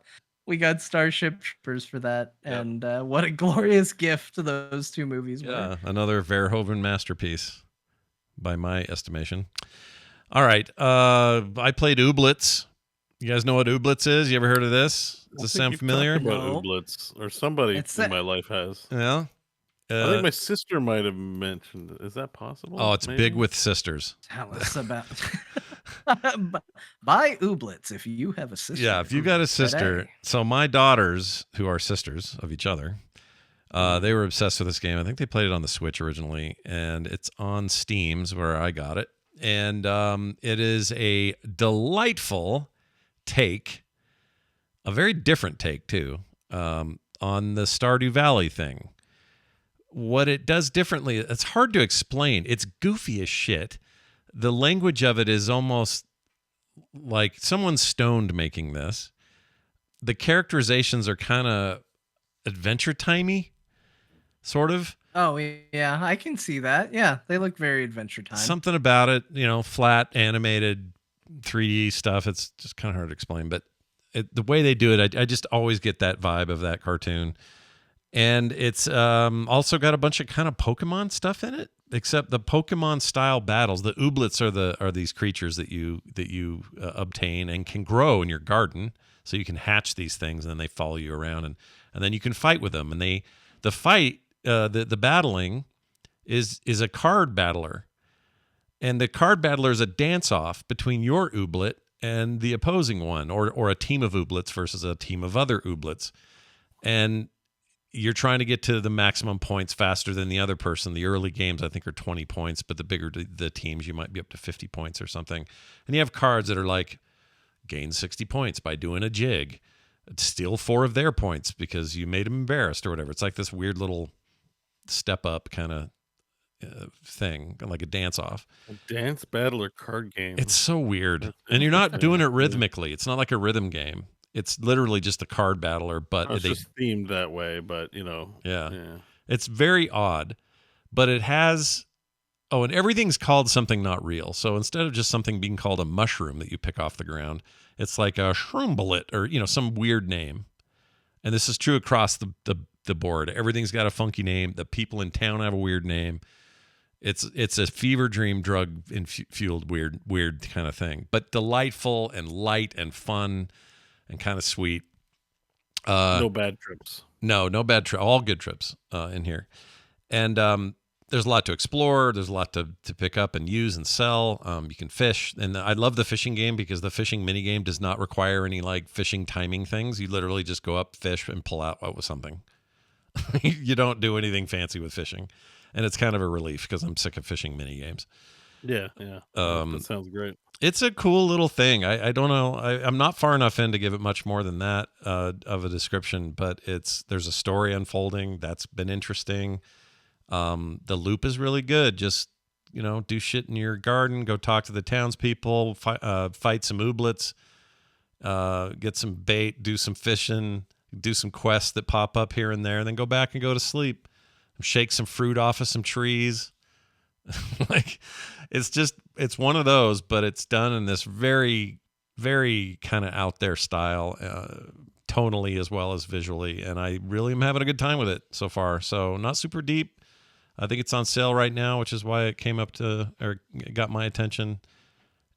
we got Starship Troopers for that. Yep. And what a glorious gift those two movies were. Yeah, another Verhoeven masterpiece by my estimation. All right. I played Ooblets. You guys know what Ooblets is? You ever heard of this? Does this sound familiar? About Ooblets, or somebody in my life has. Yeah. I think my sister might have mentioned it. Is that possible? Oh, it's big with sisters. Tell us about buy Ooblets if you have a sister. Yeah, if you got a sister. Today. So my daughters, who are sisters of each other, they were obsessed with this game. I think they played it on the Switch originally, and it's on Steam's where I got it. And it is a delightful take, a very different take too, on the Stardew Valley thing, what it does differently, it's hard to explain. It's goofy as shit. The language of it is almost like someone's stoned making this. The characterizations are kind of Adventure Timey, sort of. Oh yeah, I can see that. Yeah, they look very Adventure Time. Something about it, flat animated 3D stuff. It's just kind of hard to explain, but the way they do it, I just always get that vibe of that cartoon. And it's also got a bunch of kind of Pokemon stuff in it, except the Pokemon style battles. The Ooblets are these creatures that you obtain and can grow in your garden. So you can hatch these things, and then they follow you around, and then you can fight with them. And the battling is a card battler, and the card battler is a dance off between your Ooblet and the opposing one, or a team of Ooblets versus a team of other Ooblets, and you're trying to get to the maximum points faster than the other person. The early games, I think, are 20 points, but the bigger the teams, you might be up to 50 points or something. And you have cards that are like, gain 60 points by doing a jig, steal 4 of their points because you made them embarrassed or whatever. It's like this weird little step up kind of thing, like a dance off. A dance battle or card game. It's so weird. And you're not doing it rhythmically. It's not like a rhythm game. It's literally just a card battler, but it's just themed that way, but yeah. It's very odd, but it has, and everything's called something not real. So instead of just something being called a mushroom that you pick off the ground, it's like a shroombulet or, some weird name. And this is true across the board. Everything's got a funky name. The people in town have a weird name. It's a fever dream drug fueled weird kind of thing, but delightful and light and fun and kind of sweet. No bad trips. No bad trip. All good trips in here. And there's a lot to explore. There's a lot to pick up and use and sell. You can fish. And I love the fishing game because the fishing mini game does not require any like fishing timing things. You literally just go up, fish, and pull out with something. You don't do anything fancy with fishing. And it's kind of a relief because I'm sick of fishing mini games. Yeah. That sounds great. It's a cool little thing. I don't know. I'm not far enough in to give it much more than that of a description, but there's a story unfolding that's been interesting. The loop is really good. Just, do shit in your garden, go talk to the townspeople, fight some Ooblets, get some bait, do some fishing, do some quests that pop up here and there, and then go back and go to sleep. Shake some fruit off of some trees. Like, it's one of those, but it's done in this very, very kind of out there style, tonally as well as visually. And I really am having a good time with it so far. So not super deep. I think it's on sale right now, which is why it got my attention.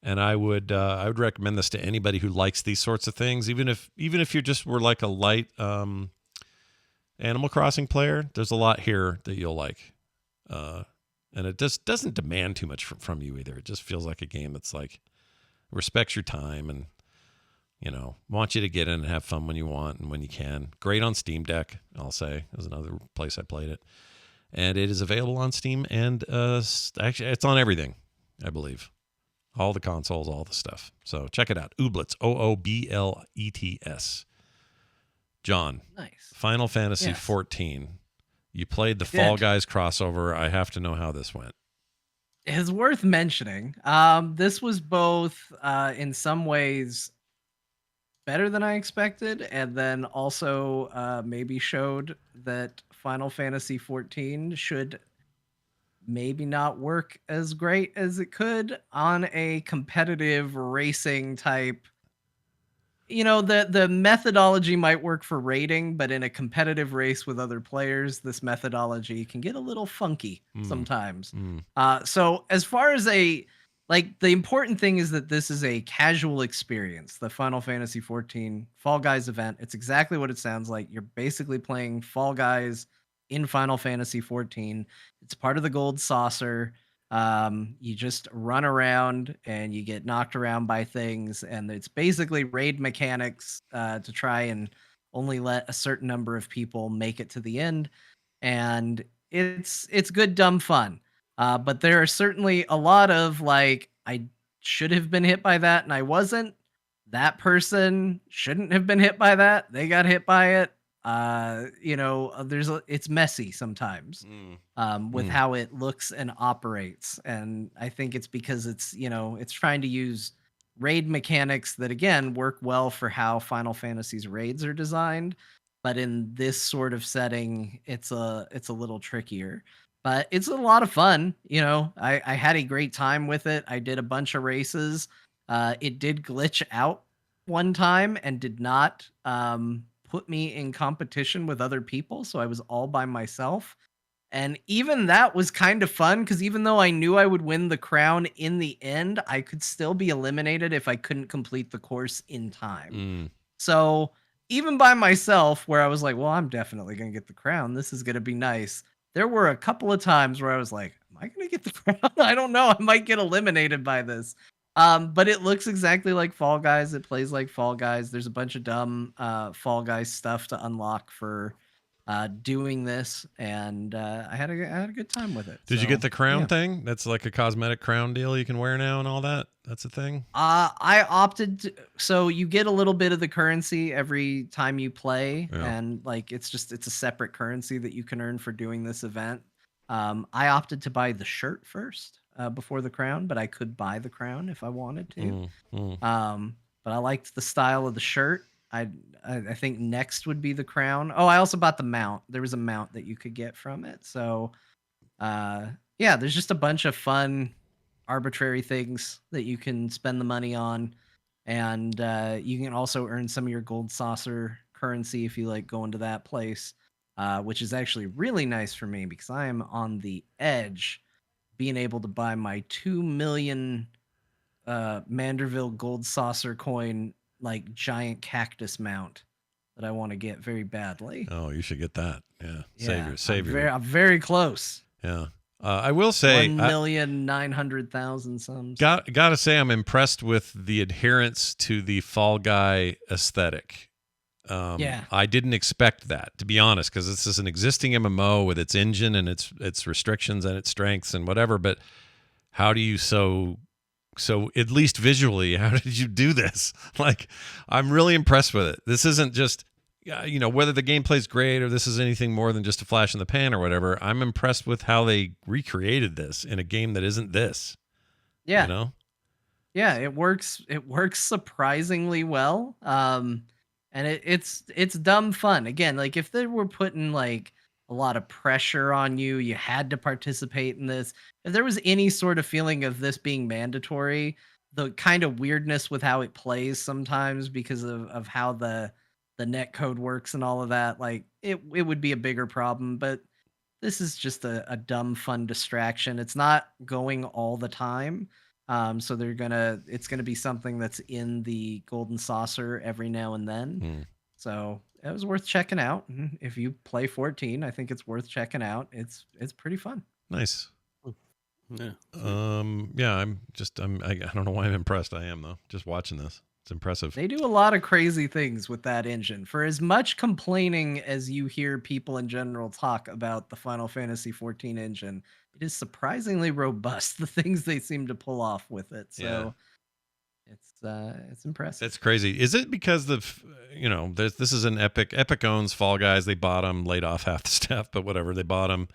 And I would recommend this to anybody who likes these sorts of things. Even if you just were like a light Animal Crossing player, there's a lot here that you'll like. And it just doesn't demand too much from you either. It just feels like a game that's like respects your time and, wants you to get in and have fun when you want and when you can. Great on SteamDeck, I'll say. Is another place I played it. And it is available on Steam and actually it's on everything, I believe. All the consoles, all the stuff. So check it out. Ooblets, Ooblets. John. Nice. Final Fantasy XIV. You played the Fall Guys crossover. I have to know how this went. It's worth mentioning. This was both in some ways better than I expected, and then also maybe showed that Final Fantasy XIV should maybe not work as great as it could on a competitive racing type. The methodology might work for raiding, but in a competitive race with other players, this methodology can get a little funky sometimes. So as far as the important thing is that this is a casual experience. The Final Fantasy XIV Fall Guys event. It's exactly what it sounds like. You're basically playing Fall Guys in Final Fantasy XIV. It's part of the Gold Saucer. You just run around and you get knocked around by things, and it's basically raid mechanics to try and only let a certain number of people make it to the end. And it's good dumb fun. But there are certainly a lot of like, I should have been hit by that and I wasn't. That person shouldn't have been hit by that. They got hit by it. it's messy sometimes with how it looks and operates. And I think it's because it's trying to use raid mechanics that again work well for how Final Fantasy's raids are designed. But in this sort of setting, it's a little trickier. But it's a lot of fun. I had a great time with it. I did a bunch of races. It did glitch out one time and did not put me in competition with other people. So I was all by myself. And even that was kind of fun because even though I knew I would win the crown in the end, I could still be eliminated if I couldn't complete the course in time. So even by myself, where I was like, well, I'm definitely going to get the crown. This is going to be nice. There were a couple of times where I was like, am I going to get the crown? I don't know. I might get eliminated by this. But it looks exactly like Fall Guys. It plays like Fall Guys. There's a bunch of dumb Fall Guys stuff to unlock for doing this, and I had a good time with it. Did you get the crown thing? That's like a cosmetic crown deal you can wear now and all that. That's a thing. I opted to, so you get a little bit of the currency every time you play, and like it's a separate currency that you can earn for doing this event. I opted to buy the shirt first before the crown, but I could buy the crown if I wanted to. But I liked the style of the shirt. I think next would be the crown. Oh, I also bought the mount. There was a mount that you could get from it. So, there's just a bunch of fun, arbitrary things that you can spend the money on, and you can also earn some of your gold saucer currency if you like going to that place, which is actually really nice for me because I am on the edge, being able to buy my 2 million Manderville gold saucer coin like giant cactus mount that I want to get very badly. Oh, you should get that. Yeah. Save I'm very close. Yeah. I will say 1,900,000 some. Gotta say I'm impressed with the adherence to the Fall Guy aesthetic. I didn't expect that, to be honest, because this is an existing MMO with its engine and its restrictions and its strengths and whatever. But how do you so at least visually, how did you do this? Like, I'm really impressed with it. This isn't just, whether the gameplay's great or this is anything more than just a flash in the pan or whatever. I'm impressed with how they recreated this in a game that isn't this. Yeah. Yeah, it works. It works surprisingly well. And it's dumb fun. Again, like if they were putting like a lot of pressure on you, you had to participate in this. If there was any sort of feeling of this being mandatory, the kind of weirdness with how it plays sometimes because of how the net code works and all of that, like it would be a bigger problem. But this is just a dumb fun distraction. It's not going all the time. So it's gonna be something that's in the golden saucer every now and then. So it was worth checking out. If you play 14, I think it's worth checking out. It's pretty fun. Nice. Yeah. I don't know why I'm impressed. I am though. Just watching this. It's impressive. They do a lot of crazy things with that engine. For as much complaining as you hear people in general talk about the Final Fantasy XIV engine, it is surprisingly robust, the things they seem to pull off with it. So it's impressive. It's crazy. Is it because this is an Epic owns Fall Guys. They bought them, laid off half the staff, but whatever. They bought them.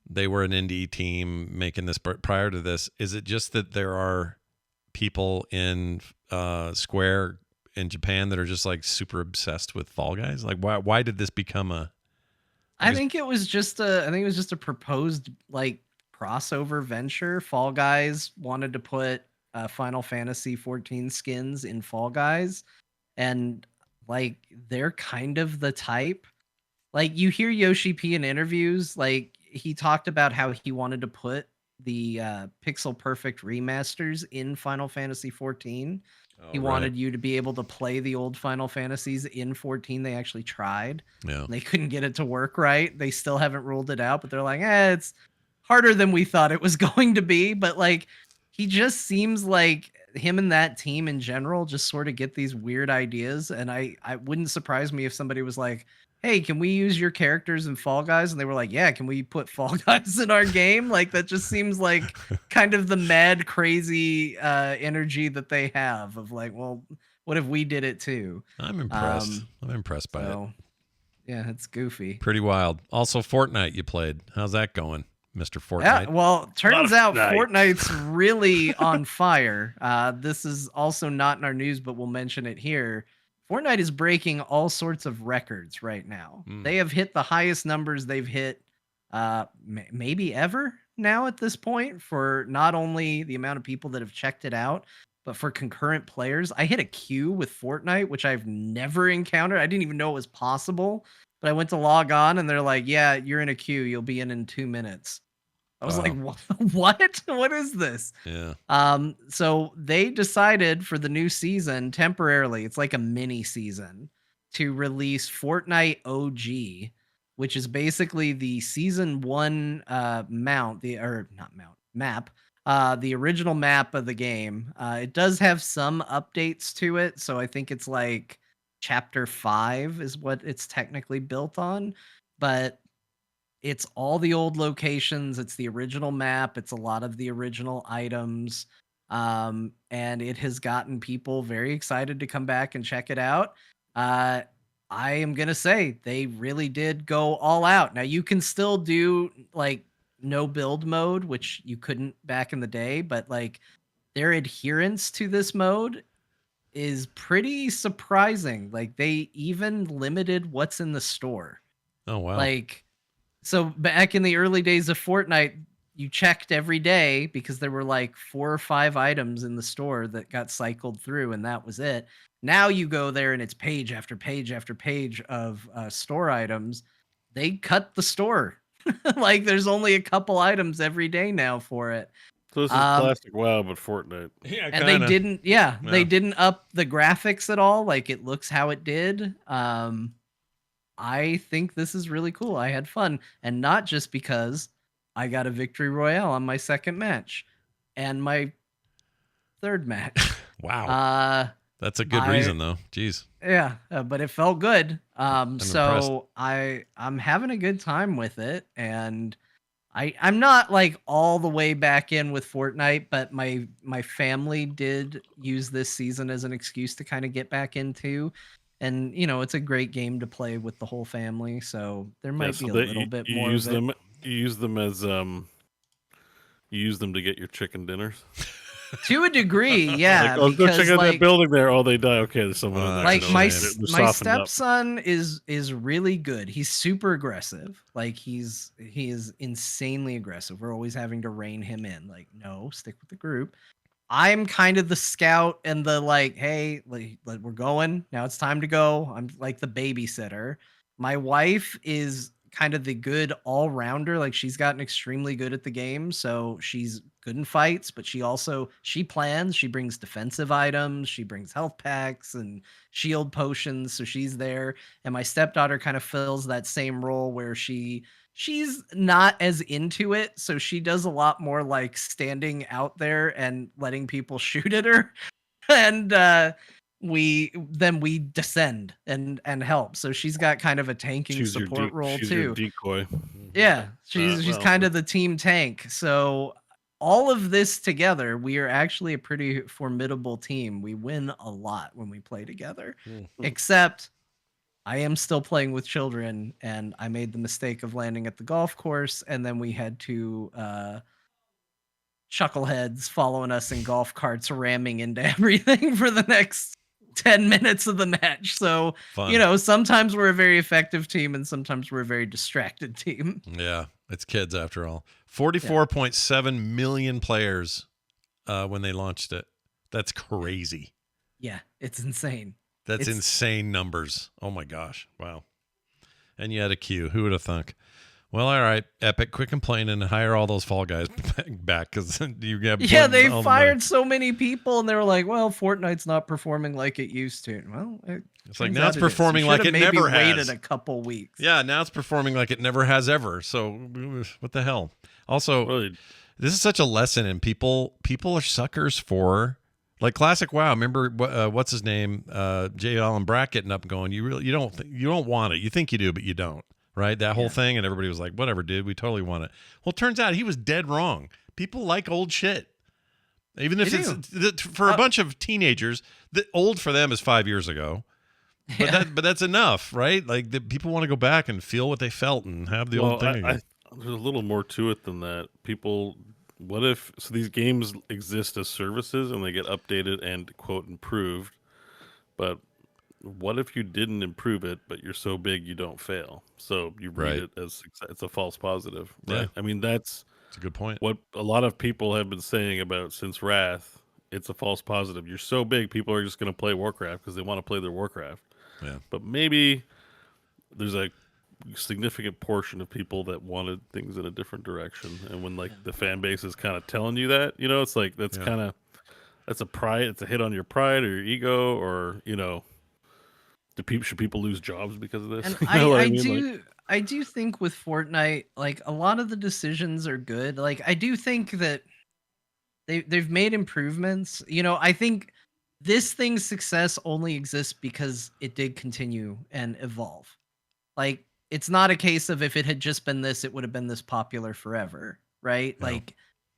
They were an indie team making this prior to this. Is it just that there are people in Square in Japan that are just like super obsessed with Fall Guys? Like why did this become I think it was just a proposed like crossover venture. Fall Guys wanted to put Final Fantasy XIV skins in Fall Guys, and like they're kind of the type. Like you hear Yoshi P in interviews, like he talked about how he wanted to put the pixel perfect remasters in Final Fantasy XIV. He wanted you to be able to play the old Final Fantasies in 14. They actually tried. Yeah. They couldn't get it to work right. They still haven't ruled it out, but they're like, it's harder than we thought it was going to be. But like, he just seems like him and that team in general just sort of get these weird ideas. And I wouldn't surprise me if somebody was like, hey, can we use your characters in Fall Guys? And they were like, yeah, can we put Fall Guys in our game? Like, that just seems like kind of the mad, crazy energy that they have of like, well, what if we did it too? I'm impressed. I'm impressed by it. Yeah, it's goofy. Pretty wild. Also, Fortnite you played. How's that going, Mr. Fortnite? Yeah, well, turns out Fortnite. Fortnite's really on fire. This is also not in our news, but we'll mention it here. Fortnite is breaking all sorts of records right now. They have hit the highest numbers they've hit maybe ever now at this point, for not only the amount of people that have checked it out, but for concurrent players. I hit a queue with Fortnite, which I've never encountered. I didn't even know it was possible, but I went to log on and they're like, yeah, you're in a queue. You'll be in 2 minutes. I was like, what? What is this? Yeah. So they decided for the new season, temporarily, it's like a mini season, to release Fortnite OG, which is basically the season 1 map, the original map of the game. It does have some updates to it, so I think it's like chapter 5 is what it's technically built on, but it's all the old locations. It's the original map. It's a lot of the original items. And it has gotten people very excited to come back and check it out. I am going to say they really did go all out. Now, you can still do like no build mode, which you couldn't back in the day, but like their adherence to this mode is pretty surprising. Like they even limited what's in the store. Oh, wow. Like, so back in the early days of Fortnite, you checked every day because there were like 4 or 5 items in the store that got cycled through, and that was it. Now you go there and it's page after page after page of store items. They cut the store. Like there's only a couple items every day now for it. So this is classic WoW, but Fortnite. Yeah, and they didn't, they didn't up the graphics at all. Like it looks how it did. I think this is really cool. I had fun, and not just because I got a victory royale on my second match and my third match. Wow. That's a good reason though. Jeez. Yeah, but it felt good. So impressed. I'm having a good time with it, and I'm not like all the way back in with Fortnite, but my family did use this season as an excuse to kind of get back into. And you know, it's a great game to play with the whole family, so there might be a little bit more. You use them as you use them to get your chicken dinners. To a degree, yeah. Like, go check out that building there. Oh, they die. Okay, there's someone in there. Like my stepson is really good. He's super aggressive. Like he is insanely aggressive. We're always having to rein him in. Like, no, stick with the group. I'm kind of the scout and the like, hey, we're going. Now it's time to go. I'm like the babysitter. My wife is kind of the good all-rounder. Like she's gotten extremely good at the game. So she's good in fights, but she plans. She brings defensive items. She brings health packs and shield potions. So she's there. And my stepdaughter kind of fills that same role where she's not as into it, so she does a lot more like standing out there and letting people shoot at her, and we descend and help. So she's got kind of a tanking support role she's too. Your decoy. Yeah, she's kind of the team tank. So all of this together, we are actually a pretty formidable team. We win a lot when we play together, except I am still playing with children, and I made the mistake of landing at the golf course, and then we had 2 chuckleheads following us in golf carts, ramming into everything for the next 10 minutes of the match. So, you know, sometimes we're a very effective team, and sometimes we're a very distracted team. Yeah, it's kids after all. 44.7 million players when they launched it. That's crazy. Yeah, it's insane. That's insane numbers. Oh my gosh. Wow. And you had a queue. Who would have thunk? Well, all right, Epic, quit complaining and hire all those Fall Guys back because you get they fired so many people, and they were like, "Well, Fortnite's not performing like it used to." Well, it's like now it's performing like it never has. Waited a couple weeks. Yeah, now it's performing like it never has ever. So what the hell? Also, this is such a lesson, and people are suckers for. Like classic WoW, remember what's his name, J. Allen Brack getting up and going, you don't want it. You think you do, but you don't, right? That whole thing, and everybody was like, whatever, dude, we totally want it. Well, it turns out he was dead wrong. People like old shit, even if it's for a bunch of teenagers. Old for them is 5 years ago. but that's enough, right? Like the people want to go back and feel what they felt and have the old thing again. There's a little more to it than that. What if these games exist as services and they get updated and quote improved, but what if you didn't improve it, but you're so big you don't fail? So you read it as it's a false positive, right? Yeah. I mean, that's a good point. what a lot of people have been saying about since Wrath. It's a false positive. You're so big, people are just going to play Warcraft because they want to play their Warcraft. Yeah. But maybe there's a significant portion of people that wanted things in a different direction, and when like the fan base is kind of telling you that, it's like that's a pride. It's a hit on your pride or your ego, or should people lose jobs because of this? And I do think with Fortnite, like a lot of the decisions are good. Like I do think that they've made improvements. I think this thing's success only exists because it did continue and evolve. Like it's not a case of if it had just been this, it would have been this popular forever, right? No. Like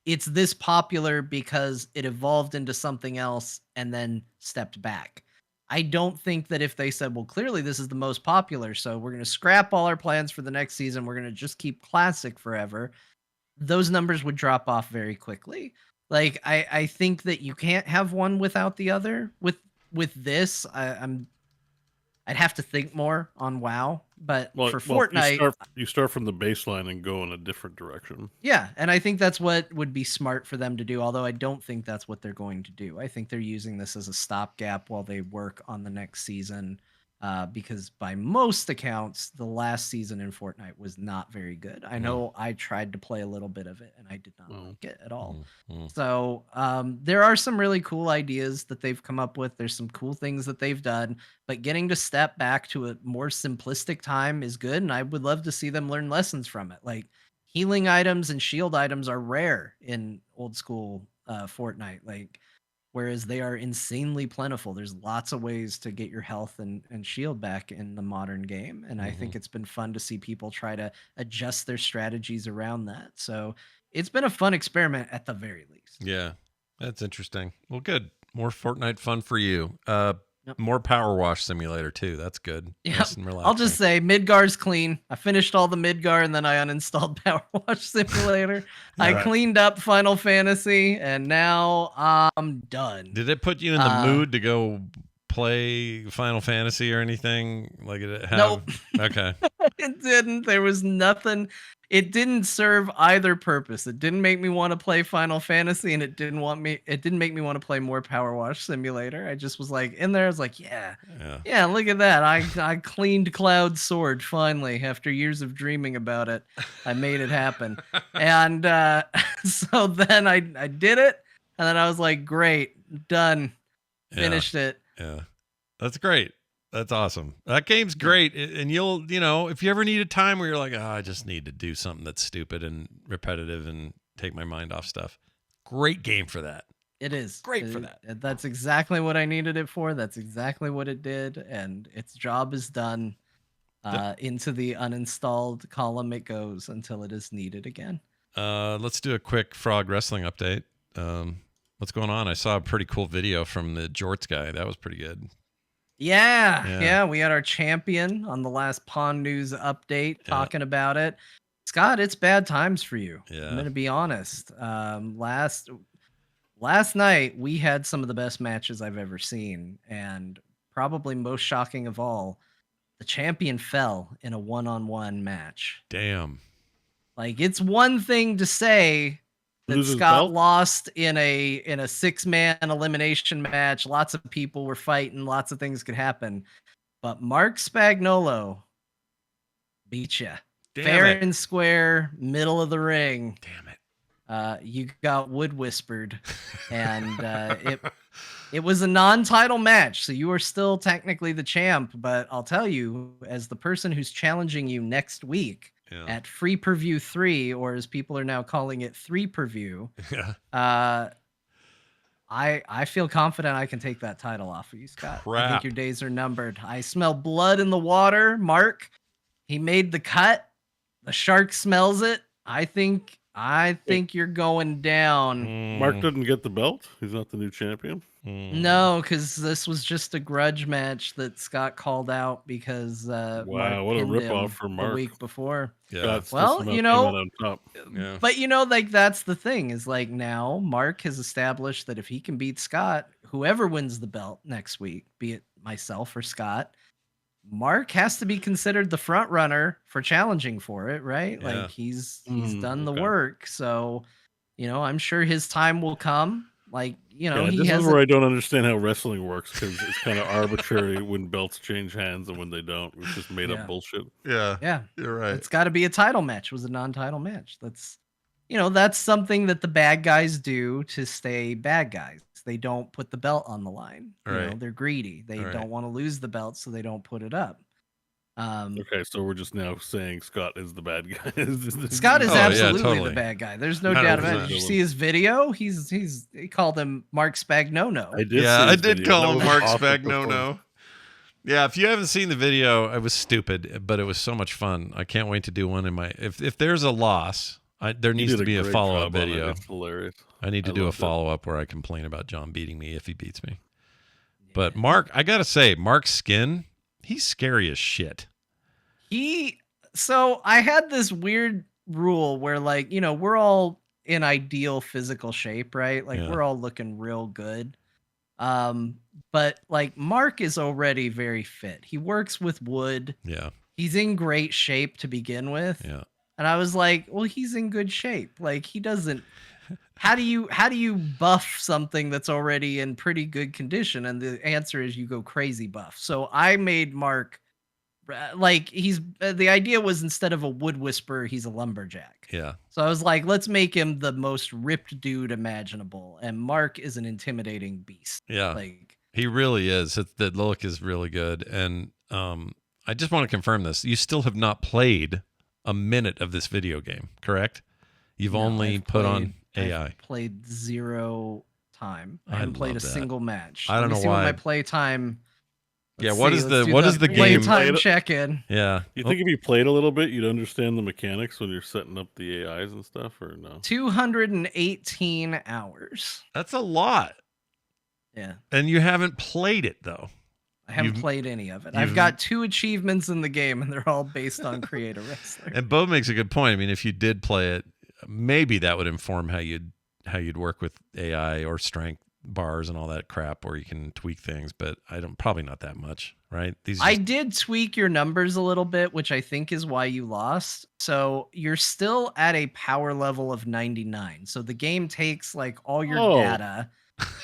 it's this popular because it evolved into something else and then stepped back. I don't think that if they said, well, clearly this is the most popular, so we're going to scrap all our plans for the next season, we're going to just keep Classic forever, those numbers would drop off very quickly. Like I think that you can't have one without the other. With this, I'd have to think more on WoW, but for Fortnite, you start from the baseline and go in a different direction. Yeah, and I think that's what would be smart for them to do, although I don't think that's what they're going to do. I think they're using this as a stopgap while they work on the next season, because by most accounts, the last season in Fortnite was not very good. I know I tried to play a little bit of it, and I did not like it at all. So there are some really cool ideas that they've come up with. There's some cool things that they've done, but getting to step back to a more simplistic time is good, and I would love to see them learn lessons from it. Like healing items and shield items are rare in old school Fortnite. Like whereas they are insanely plentiful. There's lots of ways to get your health and shield back in the modern game. And I think it's been fun to see people try to adjust their strategies around that. So it's been a fun experiment at the very least. Yeah, that's interesting. Well, good. More Fortnite fun for you. Yep. More Powerwash Simulator too. That's good. Yeah, Nice and relaxing. I'll just say Midgar's clean. I finished all the Midgar and then I uninstalled Powerwash Simulator. I cleaned up Final Fantasy and now I'm done. Did it put you in the mood to go play Final Fantasy or anything? Like it have? Nope. Okay. It didn't. There was nothing. It didn't serve either purpose. It didn't make me want to play Final Fantasy, and it didn't make me want to play more Powerwash Simulator. I just was like in there. I was like, yeah. Look at that. I cleaned Cloud's sword finally after years of dreaming about it. I made it happen, and so then I did it, and then I was like, great, done, finished it. Yeah, that's great. That's awesome. That game's great. And you'll, if you ever need a time where you're like, I just need to do something that's stupid and repetitive and take my mind off stuff. Great game for that. It is. Great for that. That's exactly what I needed it for. That's exactly what it did. And its job is done. Into the uninstalled column it goes until it is needed again. Let's do a quick Frog Wrestling update. What's going on? I saw a pretty cool video from the Jorts guy. That was pretty good. Yeah, we had our champion on the last Pawn News update talking about it. Scott, it's bad times for you. Yeah. I'm going to be honest. Last night, we had some of the best matches I've ever seen. And probably most shocking of all, the champion fell in a one-on-one match. Damn. Like, it's one thing to say that Scott lost in a 6-man elimination match. Lots of people were fighting. Lots of things could happen. But Mark Spagnolo beat you. Fair and square, middle of the ring. Damn it. You got wood whispered. And it was a non-title match. So you are still technically the champ. But I'll tell you, as the person who's challenging you next week, at Free Preview 3, or as people are now calling it, 3 Preview. I feel confident I can take that title off of you, Scott. I think your days are numbered. I smell blood in the water, Mark. He made the cut. The shark smells it. I think I think you're going down. Mark didn't get the belt. He's not the new champion. No, because this was just a grudge match that Scott called out because Mark Wow, what a pinned him ripoff for the Mark. week before. Yeah. Scott Well, somehow you came out know, on top. Yeah. but you know, like that's the thing is like now Mark has established that if he can beat Scott, whoever wins the belt next week, be it myself or Scott, Mark has to be considered the front runner for challenging for it, right? Yeah. Like he's done the okay. work, so you know, I'm sure his time will come. Like you know, Yeah, he this has is where I don't understand how wrestling works because it's kind of arbitrary when belts change hands and when they don't. It's just made Yeah. up bullshit. Yeah. Yeah, You're right. it's got to be a title match. It was a non-title match. That's, you know, that's something that the bad guys do to stay bad guys. They don't put the belt on the line. You know, Right. they're greedy. They Right. don't want to lose the belt, so they don't put it up. Okay, so we're just now saying Scott is the bad guy. Scott is Oh, yeah, absolutely totally. the bad guy. There's no doubt about it. 100%. Did you see his video? He called him Mark Spagnono. I did. Yeah, see I his did video. call That him was Mark awesome performance. Spagnono. Yeah, if you haven't seen the video, it was stupid, but it was so much fun. I can't wait to do one in my. If there's a loss, there He needs did to be a great follow up job on it. video. It's hilarious. I need to I do a loved it. follow up where I complain about John beating me if he beats me. But Mark, I gotta say, Mark's skin, he's scary as shit. So I had this weird rule where, like, you know, we're all in ideal physical shape, right? Like Yeah. we're all looking real good. But like Mark is already very fit. He works with wood. Yeah, He's in great shape to begin with. yeah. And I was like, well, he's in good shape. Like he doesn't how do you buff something that's already in pretty good condition? And the answer is you go crazy buff. So I made Mark like he's the idea was instead of a wood whisperer, he's a lumberjack. Yeah. So I was like, let's make him the most ripped dude imaginable. And Mark is an intimidating beast. Yeah. Like He really is. The look is really good. And I just want to confirm this. You still have not played a minute of this video game, correct? You've no, only I've put on played- AI. I've played 0 time. I I haven't played a love that. single match. I don't Let me know see what why. my play time. Yeah, Let's what see, is let's the- do what is the play game- time check-in? Yeah. You think if you played a little bit, you'd understand the mechanics when you're setting up the AIs and stuff, or no? 218 hours. That's a lot. Yeah. And you haven't played it, though. I haven't You've- played any of it. you've- I've got 2 achievements in the game, and they're all based on create a wrestler. And Beau makes a good point. I mean, if you did play it, maybe that would inform how you'd work with AI or strength bars and all that crap, where you can tweak things. But probably not that much, right? I did tweak your numbers a little bit, which I think is why you lost. So you're still at a power level of 99. So the game takes like all your data.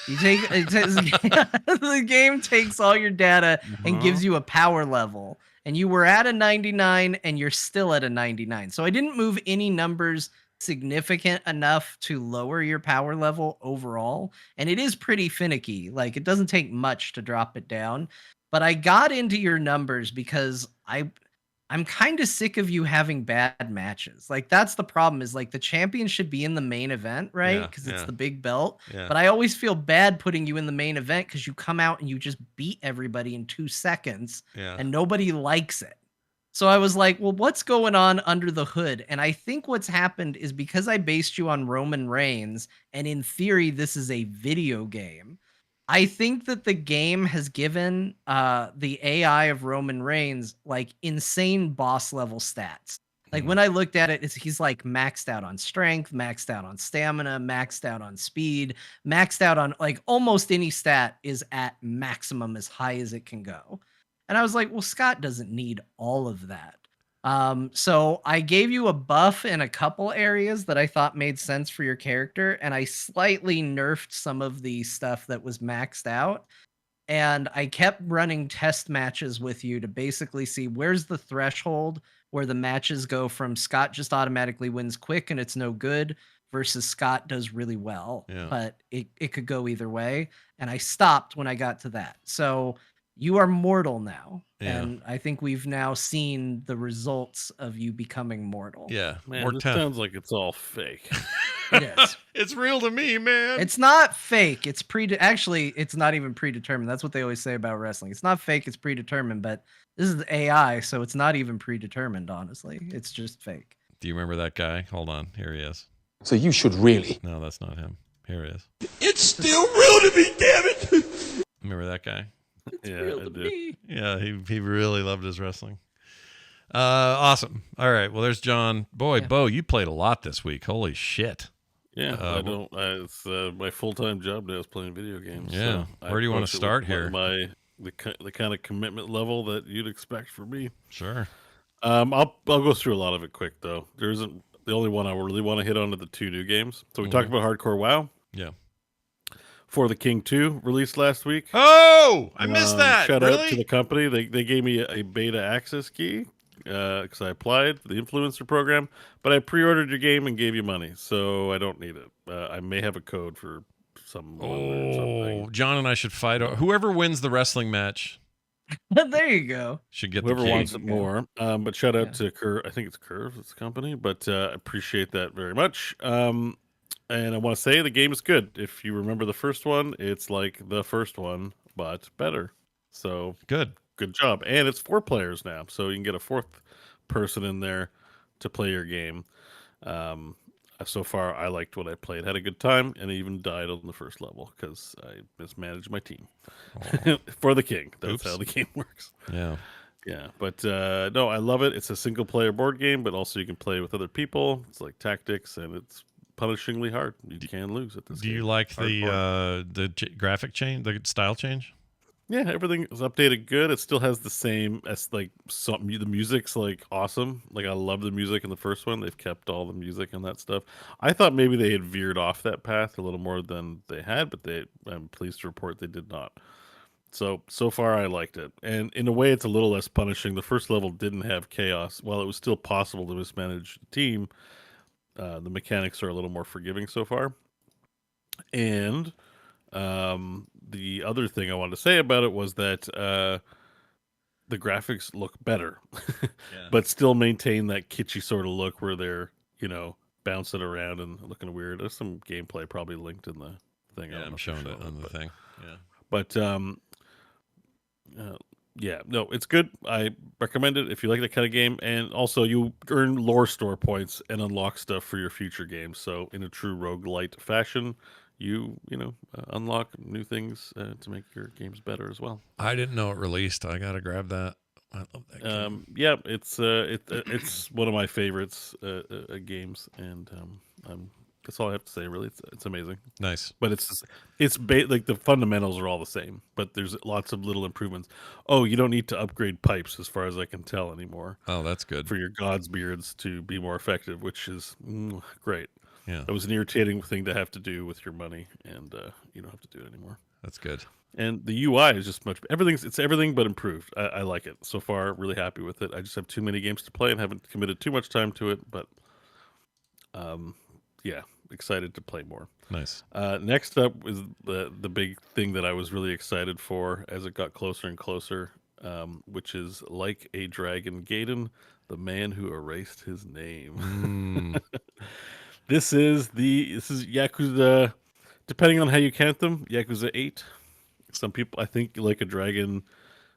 The game takes all your data and gives you a power level. And you were at a 99 and you're still at a 99. So I didn't move any numbers significant enough to lower your power level overall. And it is pretty finicky. Like it doesn't take much to drop it down. But I got into your numbers because I'm kind of sick of you having bad matches. Like that's the problem is like the champion should be in the main event, right? Yeah, Because it's yeah. the big belt. Yeah. But I always feel bad putting you in the main event because you come out and you just beat everybody in 2 seconds Yeah. and nobody likes it. So I was like, well, what's going on under the hood? And I think what's happened is because I based you on Roman Reigns, and in theory, this is a video game. I think that the game has given the AI of Roman Reigns like insane boss level stats. Like when I looked at it, he's like maxed out on strength, maxed out on stamina, maxed out on speed, maxed out on like almost any stat is at maximum as high as it can go. And I was like, well, Scott doesn't need all of that. So I gave you a buff in a couple areas that I thought made sense for your character, and I slightly nerfed some of the stuff that was maxed out. And I kept running test matches with you to basically see where's the threshold where the matches go from Scott just automatically wins quick and it's no good versus Scott does really well. Yeah. But it could go either way. And I stopped when I got to that. So you are mortal now. Yeah. And I think we've now seen the results of you becoming mortal. Yeah. Man, More this 10. sounds like it's all fake. It is. It's real to me, man. It's not fake. It's actually, it's not even predetermined. That's what they always say about wrestling. It's not fake. It's predetermined, but this is AI, so it's not even predetermined, honestly. It's just fake. Do you remember that guy? Hold on. Here he is. So you should really. No, that's not him. Here it is. It's still real to me, damn it! Remember that guy? Yeah, I do. Yeah, he really loved his wrestling. Awesome. All right. Well, there's John. Boy, Beau, you played a lot this week. Holy shit. Yeah, it's my full-time job now is playing video games. Yeah. So Where do you want to start here? The kind of commitment level that you'd expect from me. Sure. I'll go through a lot of it quick though. There isn't the only one I really want to hit on are the 2 new games. So we talked about Hardcore WoW. Yeah. For the King 2 released last week. Oh, I missed that. Shout really? out to the company. They gave me a beta access key because I applied for the influencer program, but I pre-ordered your game and gave you money, so I don't need it. I may have a code for something. John and I should fight. Whoever wins the wrestling match There you go. should get whoever the wants it more. But shout out to Curve. I think it's Curve. It's the company, but appreciate that very much. And I want to say the game is good. If you remember the first one, it's like the first one, but better. So good job. And it's 4 players now, so you can get a 4th person in there to play your game. So far, I liked what I played, had a good time, and I even died on the first level because I mismanaged my team for the King. That's how the game works. Yeah. Yeah, but no, I love it. It's a single-player board game, but also you can play with other people. It's like tactics, and it's punishingly hard. You can lose at this. Do you like the graphic change, the style change? Yeah, everything is updated good. It still has the same as the music's like awesome. Like I love the music in the first one. They've kept all the music and that stuff. I thought maybe they had veered off that path a little more than they had, but I'm pleased to report they did not. So far I liked it. And in a way it's a little less punishing. The first level didn't have chaos. While it was still possible to mismanage the team, the mechanics are a little more forgiving so far. And the other thing I wanted to say about it was that the graphics look better, but still maintain that kitschy sort of look where they're, bouncing around and looking weird. There's some gameplay probably linked in the thing. Yeah, I'm showing it on the thing. Yeah. But no, it's good. I recommend it if you like that kind of game. And also you earn lore store points and unlock stuff for your future games. So in a true roguelite fashion, you unlock new things to make your games better as well. I didn't know it released. I gotta grab that. I love that game. Yeah, it's one of my favorites games, and that's all I have to say. Really, it's amazing. Nice, but like the fundamentals are all the same, but there's lots of little improvements. Oh, you don't need to upgrade pipes, as far as I can tell, anymore. Oh, that's good for your God's beards to be more effective, which is great. Yeah, it was an irritating thing to have to do with your money, and you don't have to do it anymore. That's good. And the UI is just it's everything but improved. I like it so far. Really happy with it. I just have too many games to play and haven't committed too much time to it. But yeah, excited to play more. Nice. Next up is the big thing that I was really excited for as it got closer and closer, which is Like a Dragon Gaiden, the man who erased his name. This is Yakuza, depending on how you count them, Yakuza 8. Some people, I think, Like a Dragon,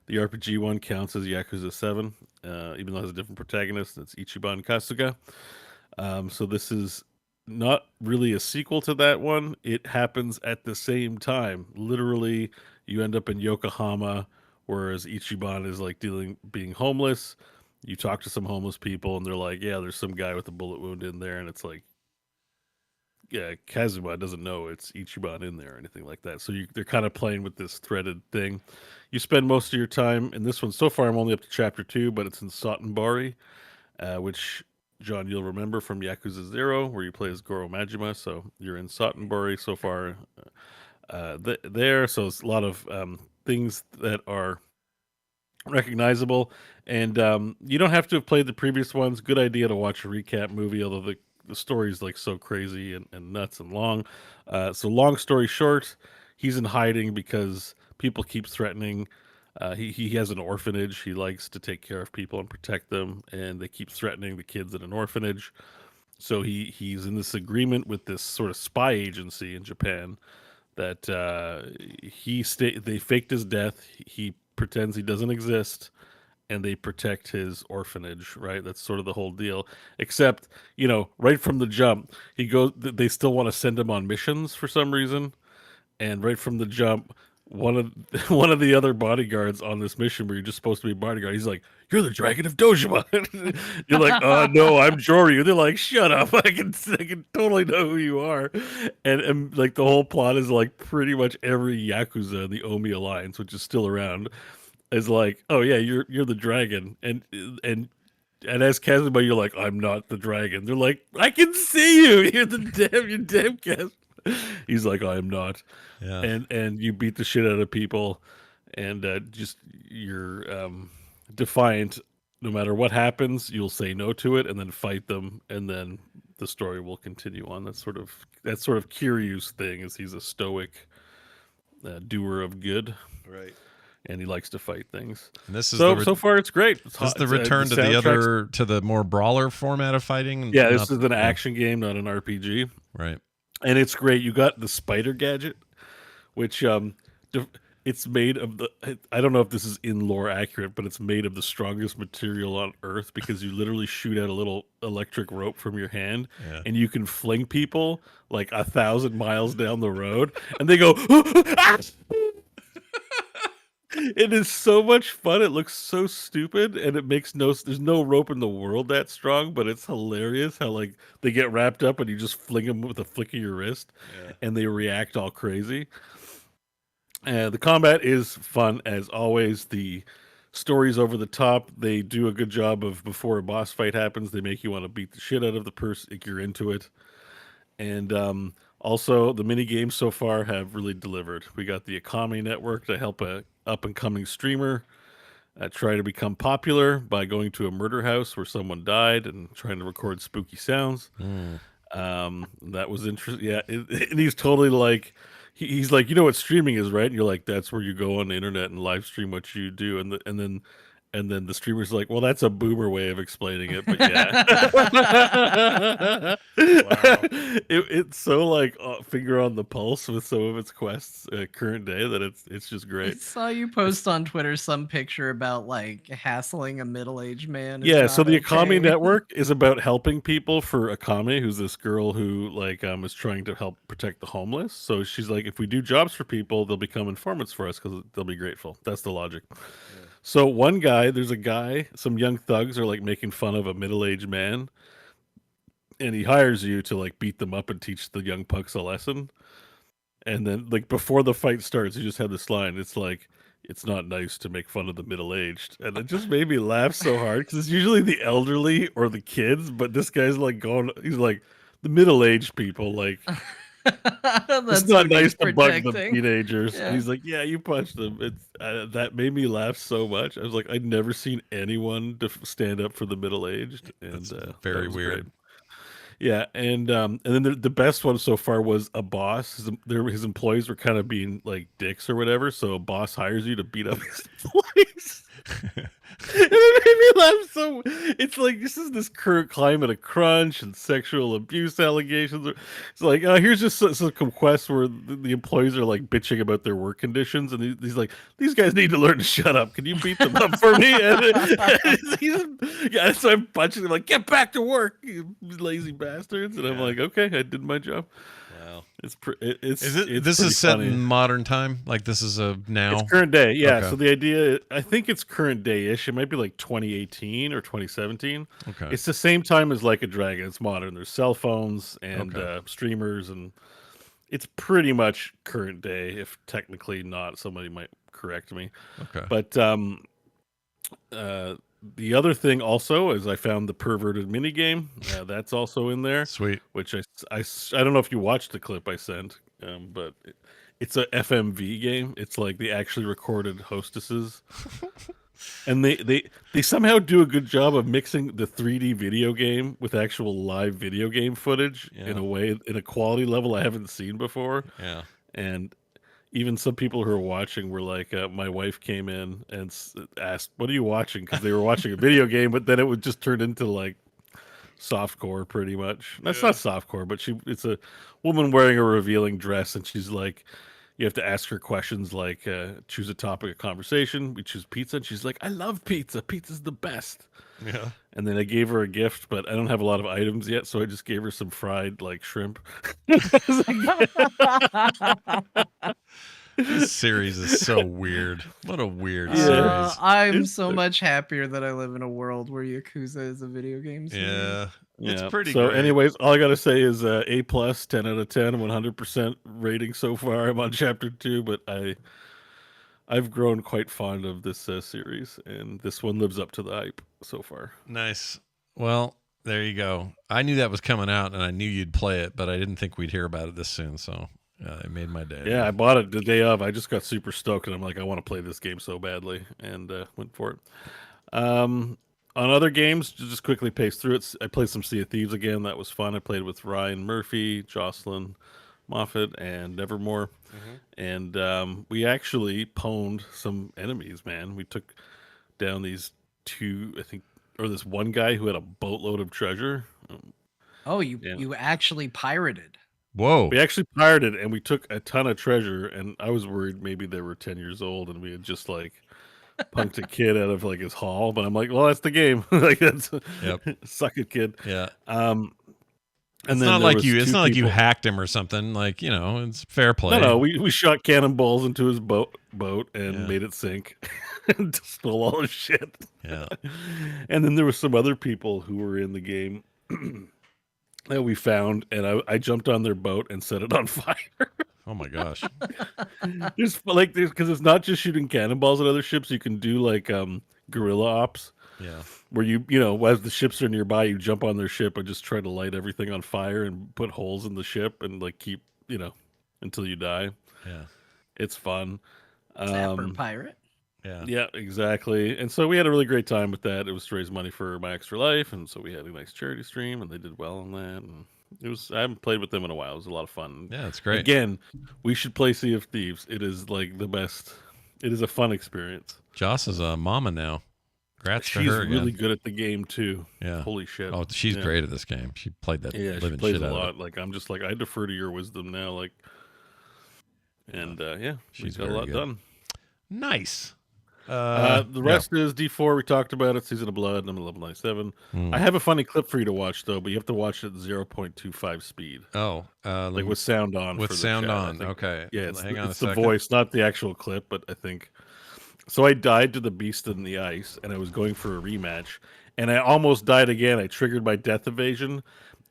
the RPG one, counts as Yakuza 7, even though it has a different protagonist. It's Ichiban Kasuga. So this is not really a sequel to that one. It happens at the same time. Literally, you end up in Yokohama, whereas Ichiban is like being homeless. You talk to some homeless people, and they're like, yeah, there's some guy with a bullet wound in there, and it's like, yeah, Kazuma doesn't know it's Ichiban in there or anything like that. So they're kind of playing with this threaded thing. You spend most of your time in this one. So far, I'm only up to Chapter 2, but it's in Sotenbari, which, John, you'll remember from Yakuza 0, where you play as Goro Majima. So you're in Sotenbari so far there. So it's a lot of things that are recognizable. And you don't have to have played the previous ones. Good idea to watch a recap movie, although the story's like so crazy and nuts and long. So long story short, he's in hiding because people keep threatening. He has an orphanage. He likes to take care of people and protect them, and they keep threatening the kids at an orphanage. So he's in this agreement with this sort of spy agency in Japan that they faked his death. He pretends he doesn't exist, and they protect his orphanage, right? That's sort of the whole deal. Except, you know, right from the jump, they still want to send him on missions for some reason. And right from the jump, one of one of the other bodyguards on this mission where you're just supposed to be a bodyguard, he's like, "You're the Dragon of Dojima." You're like, no, I'm Joryu." They're like, "Shut up! I can totally know who you are." And like the whole plot is like pretty much every Yakuza in the Omi Alliance, which is still around, is like, "Oh yeah, you're the dragon," and as Kazuma, you're like, "I'm not the dragon." They're like, "I can see you. You're damn Kazuma." He's like, "I am not." Yeah. And you beat the shit out of people, and just you're defiant. No matter what happens, you'll say no to it, and then fight them, and then the story will continue on. That's sort of Kiryu's thing. Is he's a stoic doer of good, Right. and he likes to fight things. And this is so far it's great. It's this is the return to the more brawler format of fighting. Yeah, this is an action game, not an RPG. Right. And it's great. You got the spider gadget, which it's made of I don't know if this is in lore accurate, but it's made of the strongest material on Earth because you literally shoot out a little electric rope from your hand, and you can fling people like 1,000 miles down the road, and they go. It is so much fun. It looks so stupid, and it makes there's no rope in the world that strong, but it's hilarious how like they get wrapped up and you just fling them with a flick of your wrist, and they react all crazy. The combat is fun as always. The story's over the top. They do a good job of before a boss fight happens, they make you want to beat the shit out of the person if you're into it. And also, the mini games so far have really delivered. We got the Akame Network to help a up and coming streamer try to become popular by going to a murder house where someone died and trying to record spooky sounds. That was interesting. Yeah, and he's totally like, he's like, "You know what streaming is, right?" And you're like, "That's where you go on the internet and live stream what you do." And then the streamer's like, "Well, that's a boomer way of explaining it, but yeah." It's so like finger on the pulse with some of its quests current day that it's just I great. saw you post on Twitter some picture about like hassling a middle-aged man. Yeah, so the Akame Network is about helping people for Akame, who's this girl who like is trying to help protect the homeless. So she's like, if we do jobs for people, they'll become informants for us because they'll be grateful. That's the logic. So there's a guy, some young thugs are like making fun of a middle-aged man, and he hires you to like beat them up and teach the young punks a lesson. And then like before the fight starts, you just have this line. It's like, "It's not nice to make fun of the middle-aged," and it just made me laugh so hard because it's usually the elderly or the kids, but this guy's like he's like, "The middle-aged people, like." It's not nice to bug the teenagers. Yeah. And he's like, "Yeah, you punched them." It's that made me laugh so much. I was like, I'd never seen anyone stand up for the middle-aged, and very that was weird. great. Yeah, and then the best one so far was a boss. His employees were kind of being like dicks or whatever, so a boss hires you to beat up his employees. And it made me laugh so. It's like this is this current climate of crunch and sexual abuse allegations. It's like here's just some quests where the employees are like bitching about their work conditions, and he's like, "These guys need to learn to shut up. Can you beat them up for me?" Yeah, so I'm punching them like, "Get back to work, you lazy bastards!" And I'm like, "Okay, I did my job." Wow. This is set in modern time? Like this is a now? It's current day, yeah. Okay. So the idea, I think it's current day-ish. It might be like 2018 or 2017. Okay. It's the same time as Like a Dragon. It's modern. There's cell phones and Okay. streamers, and it's pretty much current day, if technically not. Somebody might correct me. Okay. But the other thing also is I found the perverted minigame. That's also in there. Sweet. Which I don't know if you watched the clip I sent, but it's a FMV game. It's like they actually recorded hostesses, and they somehow do a good job of mixing the 3D video game with actual live video game footage in a quality level I haven't seen before. Yeah. And even some people who are watching were like, my wife came in and asked, "What are you watching?" Because they were watching a video game, but then it would just turn into like softcore pretty much. That's not softcore, but it's a woman wearing a revealing dress, and she's like, you have to ask her questions like choose a topic of conversation. We choose pizza, and she's like, "I love pizza. Pizza's the best." Yeah. And then I gave her a gift, but I don't have a lot of items yet, so I just gave her some fried like shrimp. This series is so weird. What a weird Yeah. series. I'm It's- so much happier that I live in a world where Yakuza is a video game series. Yeah. It's Yeah. pretty So, great. anyways, all I gotta say is A plus, 10 out of 10, 100% rating so far. I'm on chapter 2, but I've grown quite fond of this series, and this one lives up to the hype so far. Nice. Well, there you go. I knew that was coming out, and I knew you'd play it, but I didn't think we'd hear about it this soon. So it made my day. Yeah, I bought it the day of. I just got super stoked, and I'm like, I want to play this game so badly, and went for it. On other games, just quickly pace through it. I played some Sea of Thieves again. That was fun. I played with Ryan Murphy, Jocelyn Moffat, and Nevermore. And we actually pwned some enemies, man. We took down these two, I think, or this one guy who had a boatload of treasure. Oh, you Yeah. you actually pirated. Whoa. We actually pirated, and we took a ton of treasure, and I was worried maybe they were 10 years old, and we had just, like, punked a kid out of, like, his haul, but I'm like, well, that's the game. Like, that's... Yep. Suck it, kid. Yeah. And It's then not there like was you. It's two not like you people- hacked him or something. Like, it's fair play. No, we shot cannonballs into his boat and Yeah. made it sink and stole all his shit. Yeah. And then there was some other people who were in the game that we found, and I jumped on their boat and set it on fire. Oh my gosh. There's because it's not just shooting cannonballs at other ships. You can do like guerrilla ops, Yeah. where as the ships are nearby, you jump on their ship and just try to light everything on fire and put holes in the ship and like keep until you die. Yeah. It's fun. Sapper pirate. Yeah. Yeah, exactly. And so we had a really great time with that. It was to raise money for My Extra Life, and so we had a nice charity stream, and they did well on that. And I haven't played with them in a while. It was a lot of fun. Yeah, it's great. Again, we should play Sea of Thieves. It is like the best. It is a fun experience. Joss is a mama now. Congrats to She's her again. really good at the game too. Yeah. Holy shit. Oh, she's Yeah. great at this game. She played that Yeah, she living plays shit a out of lot. it. Like I'm just like I defer to your wisdom now. Like, and yeah, She's she's got a very lot good. done. Nice. The rest is D4. We talked about it. Season of Blood. I'm level 97. I have a funny clip for you to watch though, but you have to watch it at 0.25 speed, Oh, like with sound on. with for the sound chat, I on. think. Okay. Yeah, it's, Hang on it's a the second. voice, not the actual clip, but I think. So I died to the beast in the ice, and I was going for a rematch, and I almost died again. I triggered my death evasion,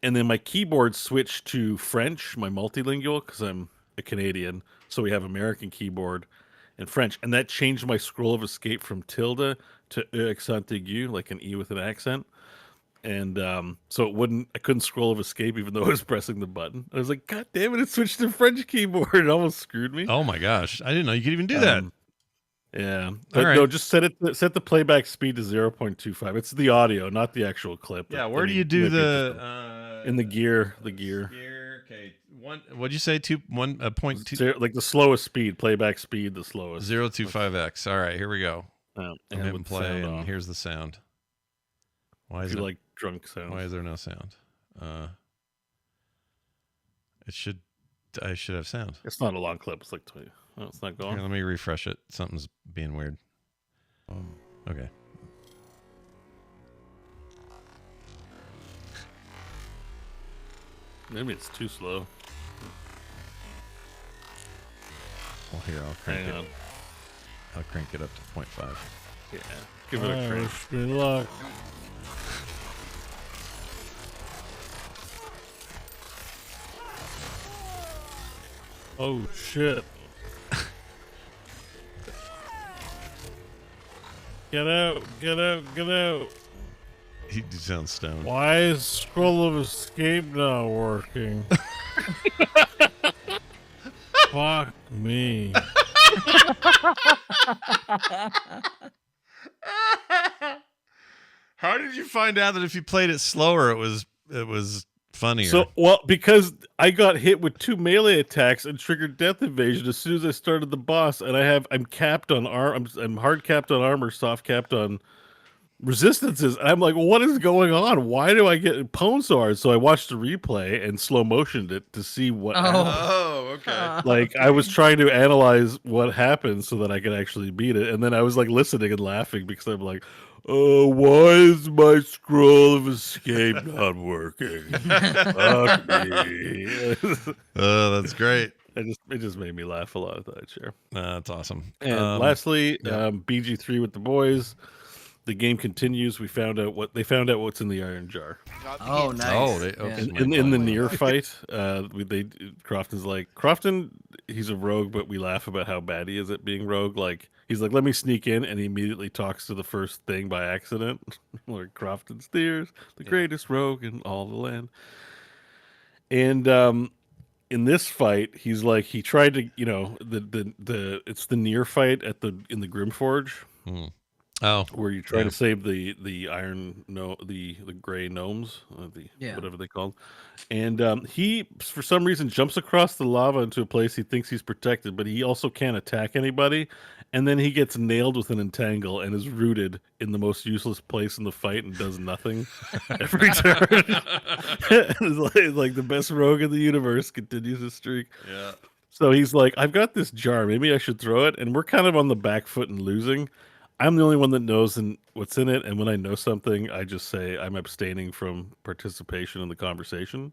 and then my keyboard switched to French, my multilingual, because I'm a Canadian, so we have American keyboard and French, and that changed my scroll of escape from tilde to e accent aigu, like an E with an accent. And so I couldn't scroll of escape even though I was pressing the button. I was like, God damn it, it switched to French keyboard. It almost screwed me. Oh my gosh. I didn't know you could even do that. Yeah. But right. no, just set the playback speed to 0.25. It's the audio, not the actual clip. Yeah, I where do mean, you do maybe the in the gear. gear? Okay. What'd you say? 1.2 Like the slowest speed, playback speed, the slowest. 025x. All right, here we go. And I'm hitting with play, sound and on. here's the sound. Why If is you it? like drunk sounds. Why is there no sound? I should have sound. It's not a long clip. It's like 20. Oh, it's not going. Here, let me refresh it. Something's being weird. Okay. Maybe it's too slow. Well, here I'll crank Hang it. on. I'll crank it up to 0.5. Yeah. Give it a crank. Good luck. Oh shit. Get out, get out, get out. He sounds stoned. Why is scroll of escape not working? Fuck me. How did you find out that if you played it slower, it was funnier? So, because I got hit with 2 melee attacks and triggered death evasion as soon as I started the boss, and I'm capped on I'm hard capped on armor, soft capped on resistances. And I'm like, what is going on? Why do I get pwned so hard? So I watched the replay and slow motioned it to see what happened. Oh, okay. Like I was trying to analyze what happened so that I could actually beat it. And then I was like listening and laughing because I'm like, oh, why is my scroll of escape not working? Fuck me. Oh, that's great. It just made me laugh a lot. I thought I'd share. That's awesome. And lastly, yeah. BG3 with the boys. The game continues. They found out what's in the iron jar. Oh, nice. Oh, In the near fight, Crofton's like, Crofton, he's a rogue, but we laugh about how bad he is at being rogue. Like, he's like, let me sneak in, and he immediately talks to the first thing by accident. Like, Crofton steers, the greatest rogue in all the land. And in this fight, he's like, he tried to, it's the near fight in the Grimforge. Oh, where you try to save the gray gnomes, whatever they call them. And he, for some reason, jumps across the lava into a place he thinks he's protected, but he also can't attack anybody. And then he gets nailed with an entangle and is rooted in the most useless place in the fight and does nothing every turn. It's like the best rogue in the universe continues his streak. Yeah. So he's like, I've got this jar. Maybe I should throw it. And we're kind of on the back foot and losing. I'm the only one that knows what's in it, and when I know something, I just say I'm abstaining from participation in the conversation.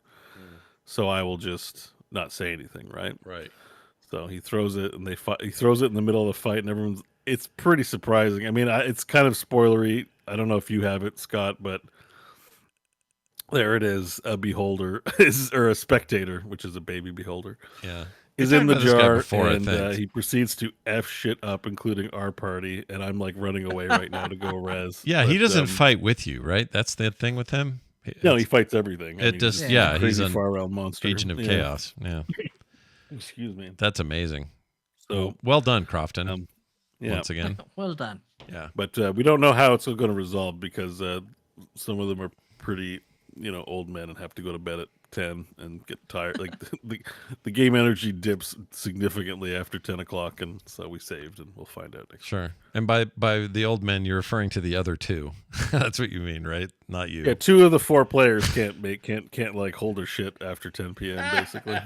So I will just not say anything, right? Right. So he throws it, and he throws it in the middle of the fight, and it's pretty surprising. I mean, it's kind of spoilery. I don't know if you have it, Scott, but there it is. A beholder or a spectator, which is a baby beholder. Yeah. Is in the jar, before, and he proceeds to F shit up, including our party, and I'm like running away right now to go res. Yeah, he doesn't fight with you, right? That's the thing with him. No, he fights everything. He's a far-realm monster. Agent of chaos. Yeah. Excuse me. That's amazing. So well done, Crofton. Once again. Well done. Yeah. But we don't know how it's going to resolve because some of them are pretty, old men and have to go to bed at 10 and get tired. Like the game energy dips significantly after 10 o'clock, and so we saved, and we'll find out next. Sure. And by the old men, you're referring to the other two. That's what you mean, right? Not you. Yeah, 2 of the 4 players can't like hold their shit after 10 p.m. basically.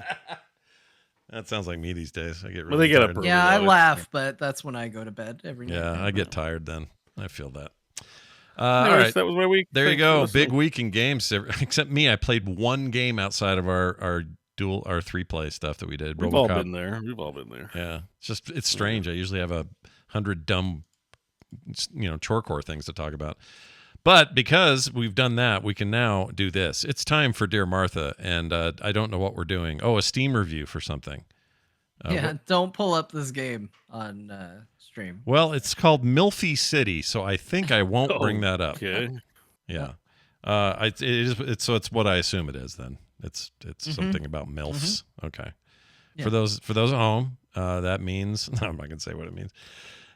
That sounds like me these days. I get really well, they get tired. up early. Yeah, I laugh, but that's when I go to bed every night. Yeah, I get tired then. I feel that. Anyways, all right, that was my week. There Thanks you go. Big week in games. Except me, I played one game outside of our 3-play stuff that we did. We've Robocop. all been there. Yeah, it's strange. I usually have 100 dumb, chorecore things to talk about. But because we've done that, we can now do this. It's time for Dear Martha, and I don't know what we're doing. Oh, a Steam review for something. Don't pull up this game on stream. Well, it's called Milfy City, so I think I won't bring that up. Okay. Yeah. It's what I assume it is then. It's something about MILFs. Okay. Yeah. For those at home, that means no, I'm not gonna say what it means.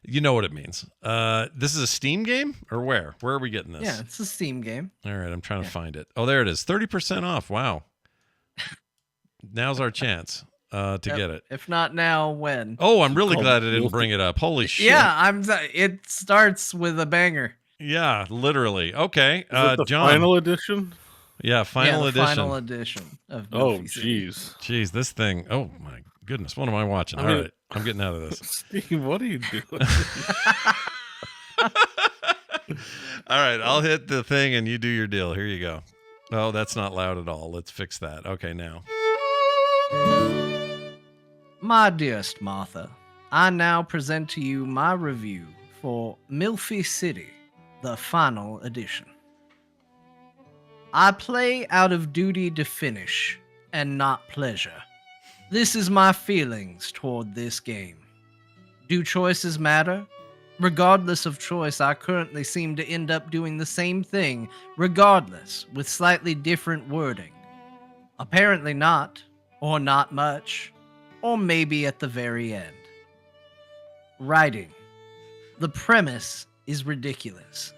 You know what it means. This is a Steam game, or where? Where are we getting this? Yeah, it's a Steam game. All right, I'm trying to find it. Oh, there it is. 30% off. Wow. Now's our chance to get it. If not now, when? Oh, I'm really glad I didn't bring it up. Holy shit. Yeah, it starts with a banger. Yeah, literally. Okay. Is it the John. final edition? Yeah, final edition. Final edition of Jeez, this thing. Oh my goodness, what am I watching? All right, I'm getting out of this. Steve, what are you doing? All right, I'll hit the thing and you do your deal. Here you go. Oh, that's not loud at all. Let's fix that. Okay, now. My dearest Martha, I now present to you my review for Milfy City, the final edition. I play out of duty to finish, and not pleasure. This is my feelings toward this game. Do choices matter? Regardless of choice, I currently seem to end up doing the same thing, regardless, with slightly different wording. Apparently not, or not much, or maybe at the very end. Writing. The premise is ridiculous.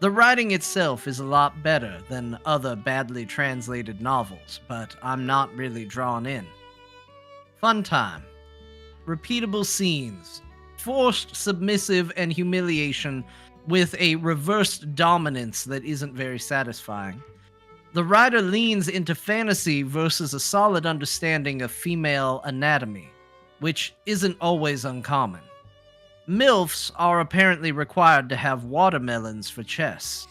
The writing itself is a lot better than other badly translated novels, but I'm not really drawn in. Fun time. Repeatable scenes. Forced submissive and humiliation with a reversed dominance that isn't very satisfying. The writer leans into fantasy versus a solid understanding of female anatomy, which isn't always uncommon. MILFs are apparently required to have watermelons for chess.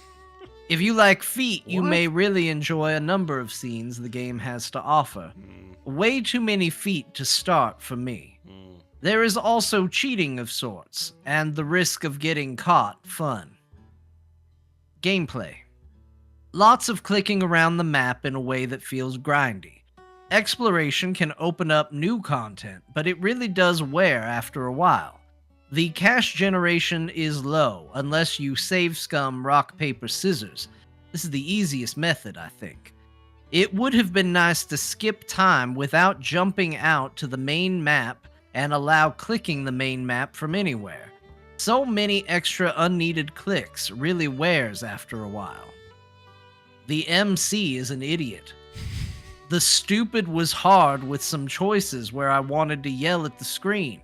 If you like feet, you may really enjoy a number of scenes the game has to offer. Way too many feet to start for me. There is also cheating of sorts, and the risk of getting caught fun. Gameplay. Lots of clicking around the map in a way that feels grindy. Exploration can open up new content, but it really does wear after a while. The cash generation is low, unless you save scum rock, paper, scissors. This is the easiest method, I think. It would have been nice to skip time without jumping out to the main map and allow clicking the main map from anywhere. So many extra unneeded clicks really wears after a while. The MC is an idiot. The stupid was hard with some choices where I wanted to yell at the screen.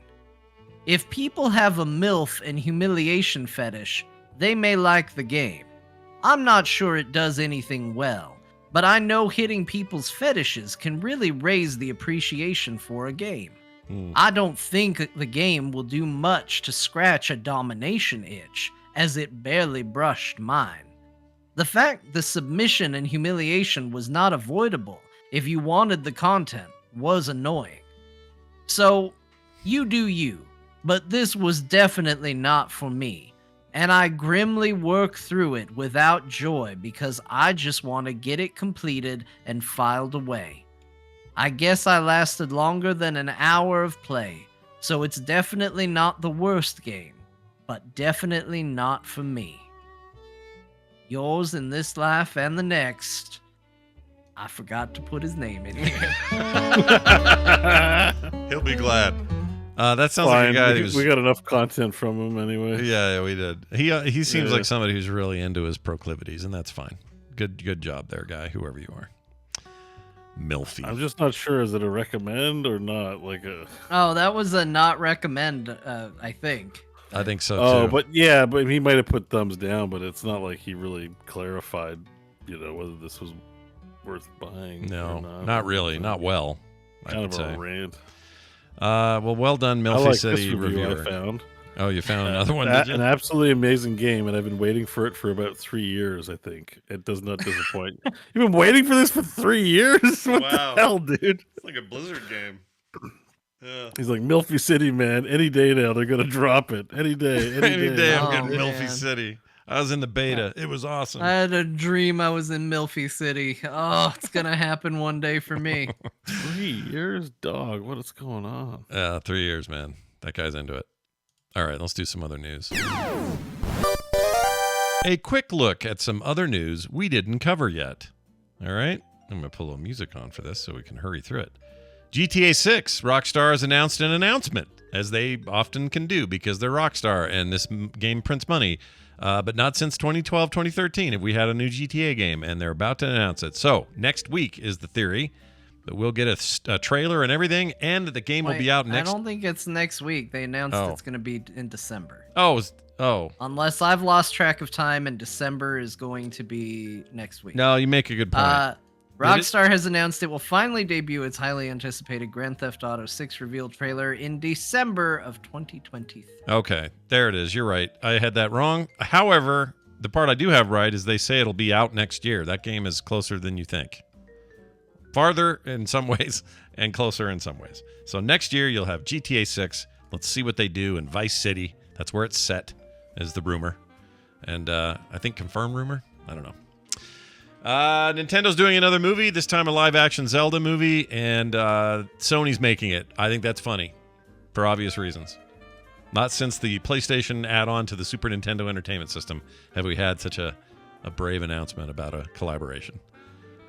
If people have a MILF and humiliation fetish, they may like the game. I'm not sure it does anything well, but I know hitting people's fetishes can really raise the appreciation for a game. I don't think the game will do much to scratch a domination itch, as it barely brushed mine. The fact the submission and humiliation was not avoidable if you wanted the content was annoying. So, you do you. But this was definitely not for me, and I grimly work through it without joy because I just want to get it completed and filed away. I guess I lasted longer than an hour of play, so it's definitely not the worst game, but definitely not for me. Yours in this life and the next. I forgot to put his name in here. He'll be glad. That sounds like a guy who's... We got enough content from him anyway. Yeah, we did. He seems like somebody who's really into his proclivities, and that's fine. Good job there, guy, whoever you are. Milfy. I'm just not sure, is it a recommend or not? Oh, that was a not recommend, I think. I think so, too. Oh, but he might have put thumbs down, but it's not like he really clarified, whether this was worth buying or not. Not really. Not well, kind of a rant. Well done, Milfy City this review reviewer. I found. Oh, you found another one, did you? An absolutely amazing game, and I've been waiting for it for about 3 years, I think. It does not disappoint. You've been waiting for this for 3 years? What the hell, dude? It's like a Blizzard game. Yeah. He's like, Milfy City, man. Any day now, they're going to drop it. Any day. Any day I'm getting Milfy City. I was in the beta. It was awesome. I had a dream I was in Milfy City. Oh, it's going to happen one day for me. 3 years? Dog, what is going on? 3 years, man. That guy's into it. All right, let's do some other news. A quick look at some other news we didn't cover yet. All right? I'm going to put a little music on for this so we can hurry through it. GTA 6, Rockstar has announced an announcement, as they often can do because they're Rockstar and this game prints money. But not since 2012, 2013 have we had a new GTA game, and they're about to announce it. So next week is the theory that we'll get a trailer and everything, and that the game will be out next... I don't think it's next week. They announced it's going to be in December. Oh. Unless I've lost track of time, and December is going to be next week. No, you make a good point. Rockstar has announced it will finally debut its highly anticipated Grand Theft Auto 6 reveal trailer in December of 2023. Okay, there it is. You're right. I had that wrong. However, the part I do have right is they say it'll be out next year. That game is closer than you think. Farther in some ways and closer in some ways. So next year you'll have GTA 6. Let's see what they do in Vice City. That's where it's set, is the rumor. And I think confirmed rumor? I don't know. Nintendo's doing another movie, this time a live-action Zelda movie, and Sony's making it. I think that's funny, for obvious reasons. Not since the PlayStation add-on to the Super Nintendo Entertainment System have we had such a brave announcement about a collaboration.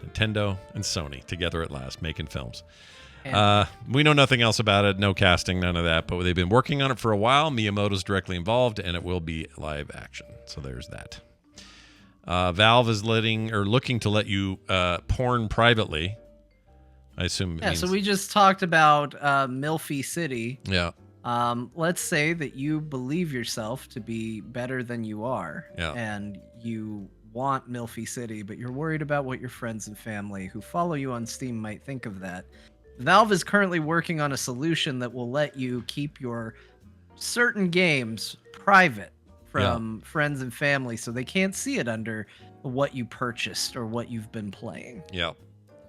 Nintendo and Sony together at last, making films. We know nothing else about it, no casting, none of that, but they've been working on it for a while. Miyamoto's directly involved, and it will be live action. So there's that. Valve is looking to let you porn privately. I assume. So we just talked about Milfy City. Yeah. Let's say that you believe yourself to be better than you are, Yeah. and you want Milfy City, but you're worried about what your friends and family who follow you on Steam might think of that. Valve is currently working on a solution that will let you keep your certain games private from friends and family, so they can't see it under what you purchased or what you've been playing. Yeah.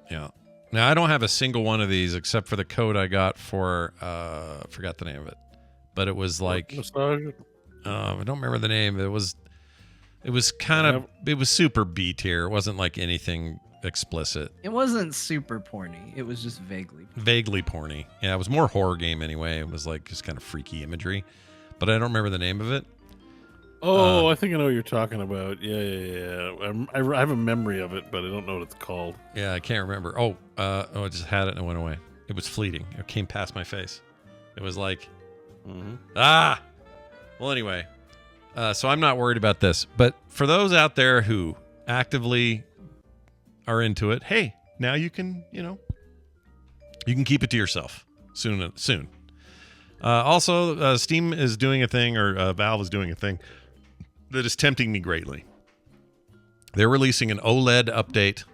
Yeah. Now, I don't have a single one of these except for the code I got for, I forgot the name of it, but it was like, I don't remember the name. It was kind of, it was super B tier. It wasn't like anything explicit. It wasn't super porny. It was just vaguely porny. Yeah, it was more horror game anyway. It was like just kind of freaky imagery, but I don't remember the name of it. Oh, I think I know what you're talking about. Yeah. I have a memory of it, but I don't know what it's called. Yeah, I can't remember. I just had it and it went away. It was fleeting. It came past my face. It was like, Well, anyway, so I'm not worried about this. But for those out there who actively are into it, hey, now you can, you can keep it to yourself soon. Also, Steam is doing a thing, or Valve is doing a thing that is tempting me greatly. They're releasing an OLED update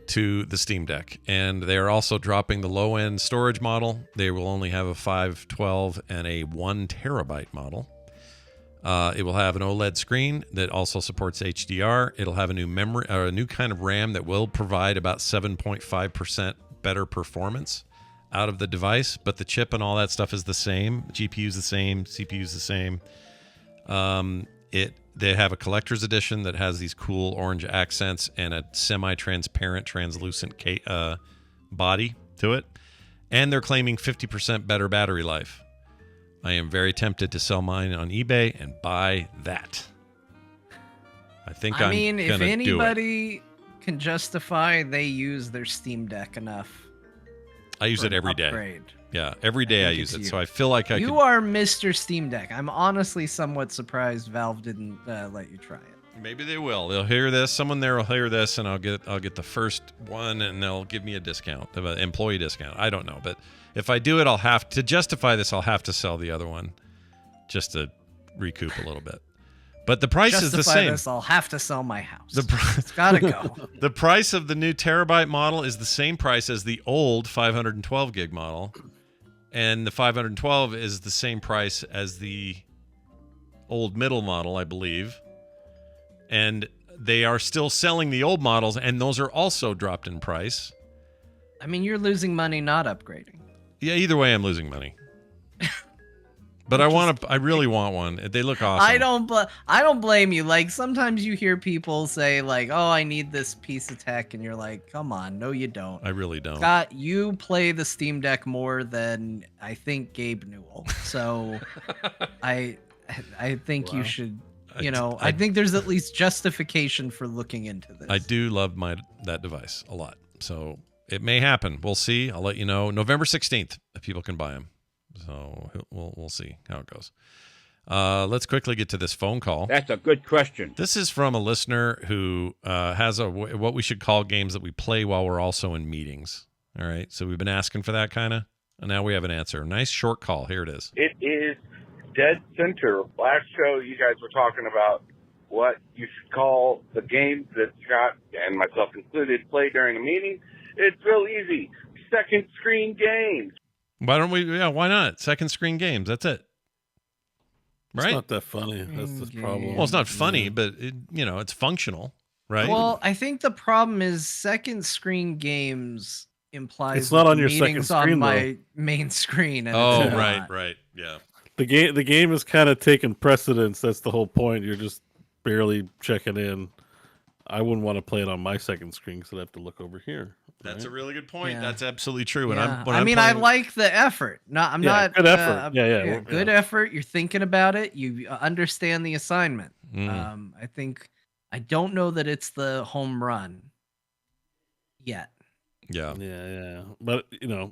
to the Steam Deck, and they are also dropping the low-end storage model. They will only have a 512 and a 1 terabyte model. It will have an OLED screen that also supports HDR. It'll have a new memory, or a new kind of RAM that will provide about 7.5% better performance out of the device, but the chip and all that stuff is the same. GPU is the same, CPU is the same. They have a collector's edition that has these cool orange accents and a semi-transparent, translucent body to it, and they're claiming 50% better battery life. I am very tempted to sell mine on eBay and buy that. I mean, if anybody can justify they use their Steam Deck enough, I use it every day. Yeah, every day I use it. So I feel like you are Mr. Steam Deck. I'm honestly somewhat surprised Valve didn't let you try it. Maybe they will. They'll hear this. Someone there will hear this, and I'll get the first one, and they'll give me a discount, an employee discount. I don't know, but if I do it, I'll have to justify this. I'll have to sell the other one just to recoup a little bit. But the price is the same. This, I'll have to sell my house. It's gotta go. The price of the new terabyte model is the same price as the old 512 gig model, and the 512 is the same price as the old middle model, I believe. And they are still selling the old models, and those are also dropped in price. I mean, you're losing money not upgrading. Yeah, either way, I'm losing money. But I really want one. They look awesome. I don't blame you. Like, sometimes you hear people say, like, oh, I need this piece of tech, and you're like, come on, no, you don't. I really don't. Scott, you play the Steam Deck more than I think Gabe Newell. So I think you should, I think there's at least justification for looking into this. I do love that device a lot. So it may happen. We'll see. I'll let you know. November 16th, if people can buy them. So we'll see how it goes. Let's quickly get to this phone call. That's a good question. This is from a listener who has what we should call games that we play while we're also in meetings. All right. So we've been asking for that kind of, and now we have an answer. Nice short call. Here it is. It is dead center. Last show, you guys were talking about what you should call the games that Scott and myself included play during a meeting. It's real easy. Second screen games. Why don't we? Yeah, why not? Second screen games. That's it. Right? It's not that funny. That's the problem. Well, it's not funny, but it's functional, right? Well, I think the problem is second screen games implies it's not on your second screen, on my main screen. And right, yeah. The game is kind of taking precedence. That's the whole point. You're just barely checking in. I wouldn't want to play it on my second screen because I'd have to look over here. That's a really good point. Yeah. That's absolutely true. Yeah. I like the effort. I'm not good effort. Good effort. You're thinking about it. You understand the assignment. I don't know that it's the home run yet. Yeah. But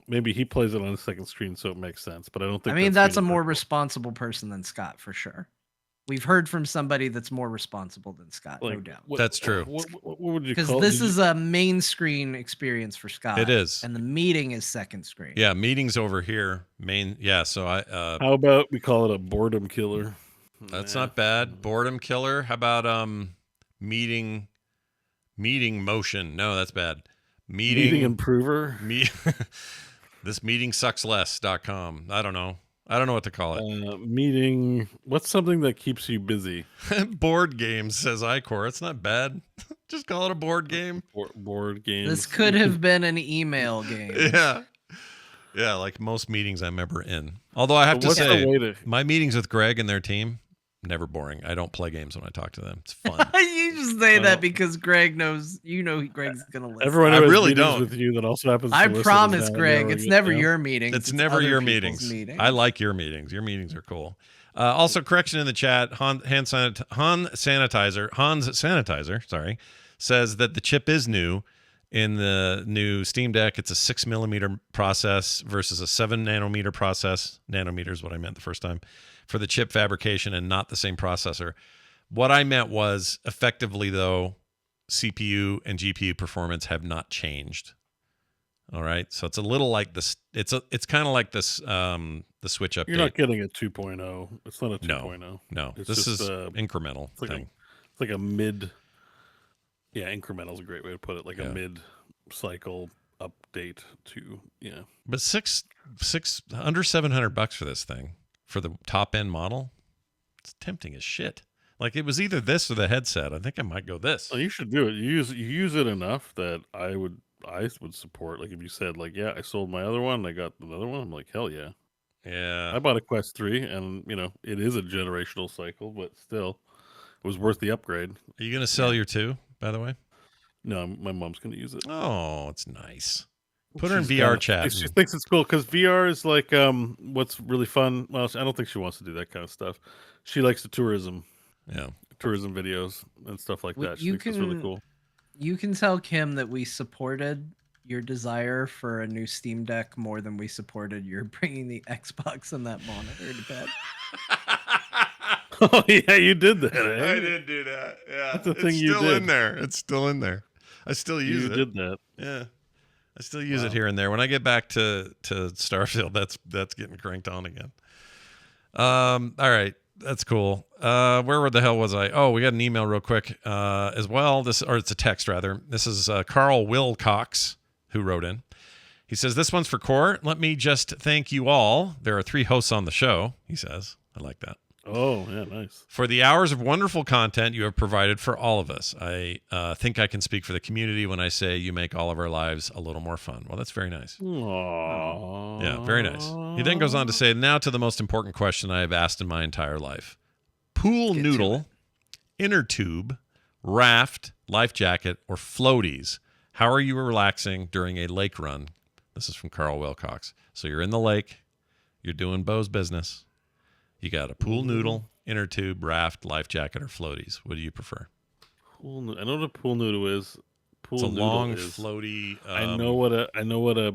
maybe he plays it on the second screen, so it makes sense. But I don't think. That's a more responsible person than Scott for sure. we've heard from somebody that's more responsible than Scott, no doubt. That's true. What would you Because call this is a main screen experience for Scott. It is. And the meeting is second screen. Yeah, meetings over here. So I How about we call it a boredom killer? that's not bad. Boredom killer. How about meeting motion? No, that's bad. Meeting improver. This meeting sucks less.com. I don't know what to call it. Meeting. What's something that keeps you busy? Board games, says Icor. It's not bad. Just call it a board game. Board games. This could have been an email game. Yeah, like most meetings I'm ever in. Although I have to say, my meetings with Greg and their team, never boring. I don't play games when I talk to them. It's fun. You just say that because Greg knows, Greg's going to listen. Everyone I really don't. With you that also happens. I promise, Greg, it's never your meetings. It's never your meetings. I like your meetings. Your meetings are cool. Also, correction in the chat. Hans Sanitizer, says that the chip is new. In the new SteamDeck, it's a 6mm process versus a 7 nanometer process. Nanometer is what I meant the first time. For the chip fabrication and not the same processor. What I meant was, effectively, though, CPU and GPU performance have not changed. All right, so it's a little like this. It's kind of like this. The Switch update. You're not getting a 2.0. It's not a 2.0. No. It's this just is incremental thing. It's like a mid. Yeah, incremental is a great way to put it. Like a mid-cycle update to But six under $700 for this thing. For the top end model, it's tempting as shit. Like it was either this or the headset. I think I might go this. Oh, you should do it. You use it enough that I would support. Like if you said like, yeah, I sold my other one, I got another one. I'm like, hell yeah. Yeah. I bought a Quest 3 and it is a generational cycle, but still it was worth the upgrade. Are you going to sell your 2, by the way? No, my mom's going to use it. Oh, it's nice. Put her in VR chat. She thinks it's cool because VR is like what's really fun. Well, I don't think she wants to do that kind of stuff. She likes the tourism videos and stuff like that. She thinks it's really cool. You can tell Kim that we supported your desire for a new Steam Deck more than we supported your bringing the Xbox and that monitor to bed. Oh yeah, you did that. Eh? I did do that. Yeah, that's the thing you did. It's still in there. I still use it. You did that. Yeah. I still use it here and there. When I get back to Starfield, that's getting cranked on again. All right, that's cool. Where the hell was I? Oh, we got an email real quick as well. It's a text rather. This is Carl Wilcox who wrote in. He says, this one's for Core. Let me just thank you all. There are 3 hosts on the show, he says. I like that. Oh, yeah, nice. For the hours of wonderful content you have provided for all of us. I think I can speak for the community when I say you make all of our lives a little more fun. Well, that's very nice. Aww. Yeah, very nice. He then goes on to say, now to the most important question I have asked in my entire life. Pool noodle, inner tube, raft, life jacket, or floaties. How are you relaxing during a lake run? This is from Carl Wilcox. So you're in the lake. You're doing Beau's business. You got a pool noodle, inner tube, raft, life jacket, or floaties. What do you prefer? I know what a pool noodle is. It's a long floaty. I know what a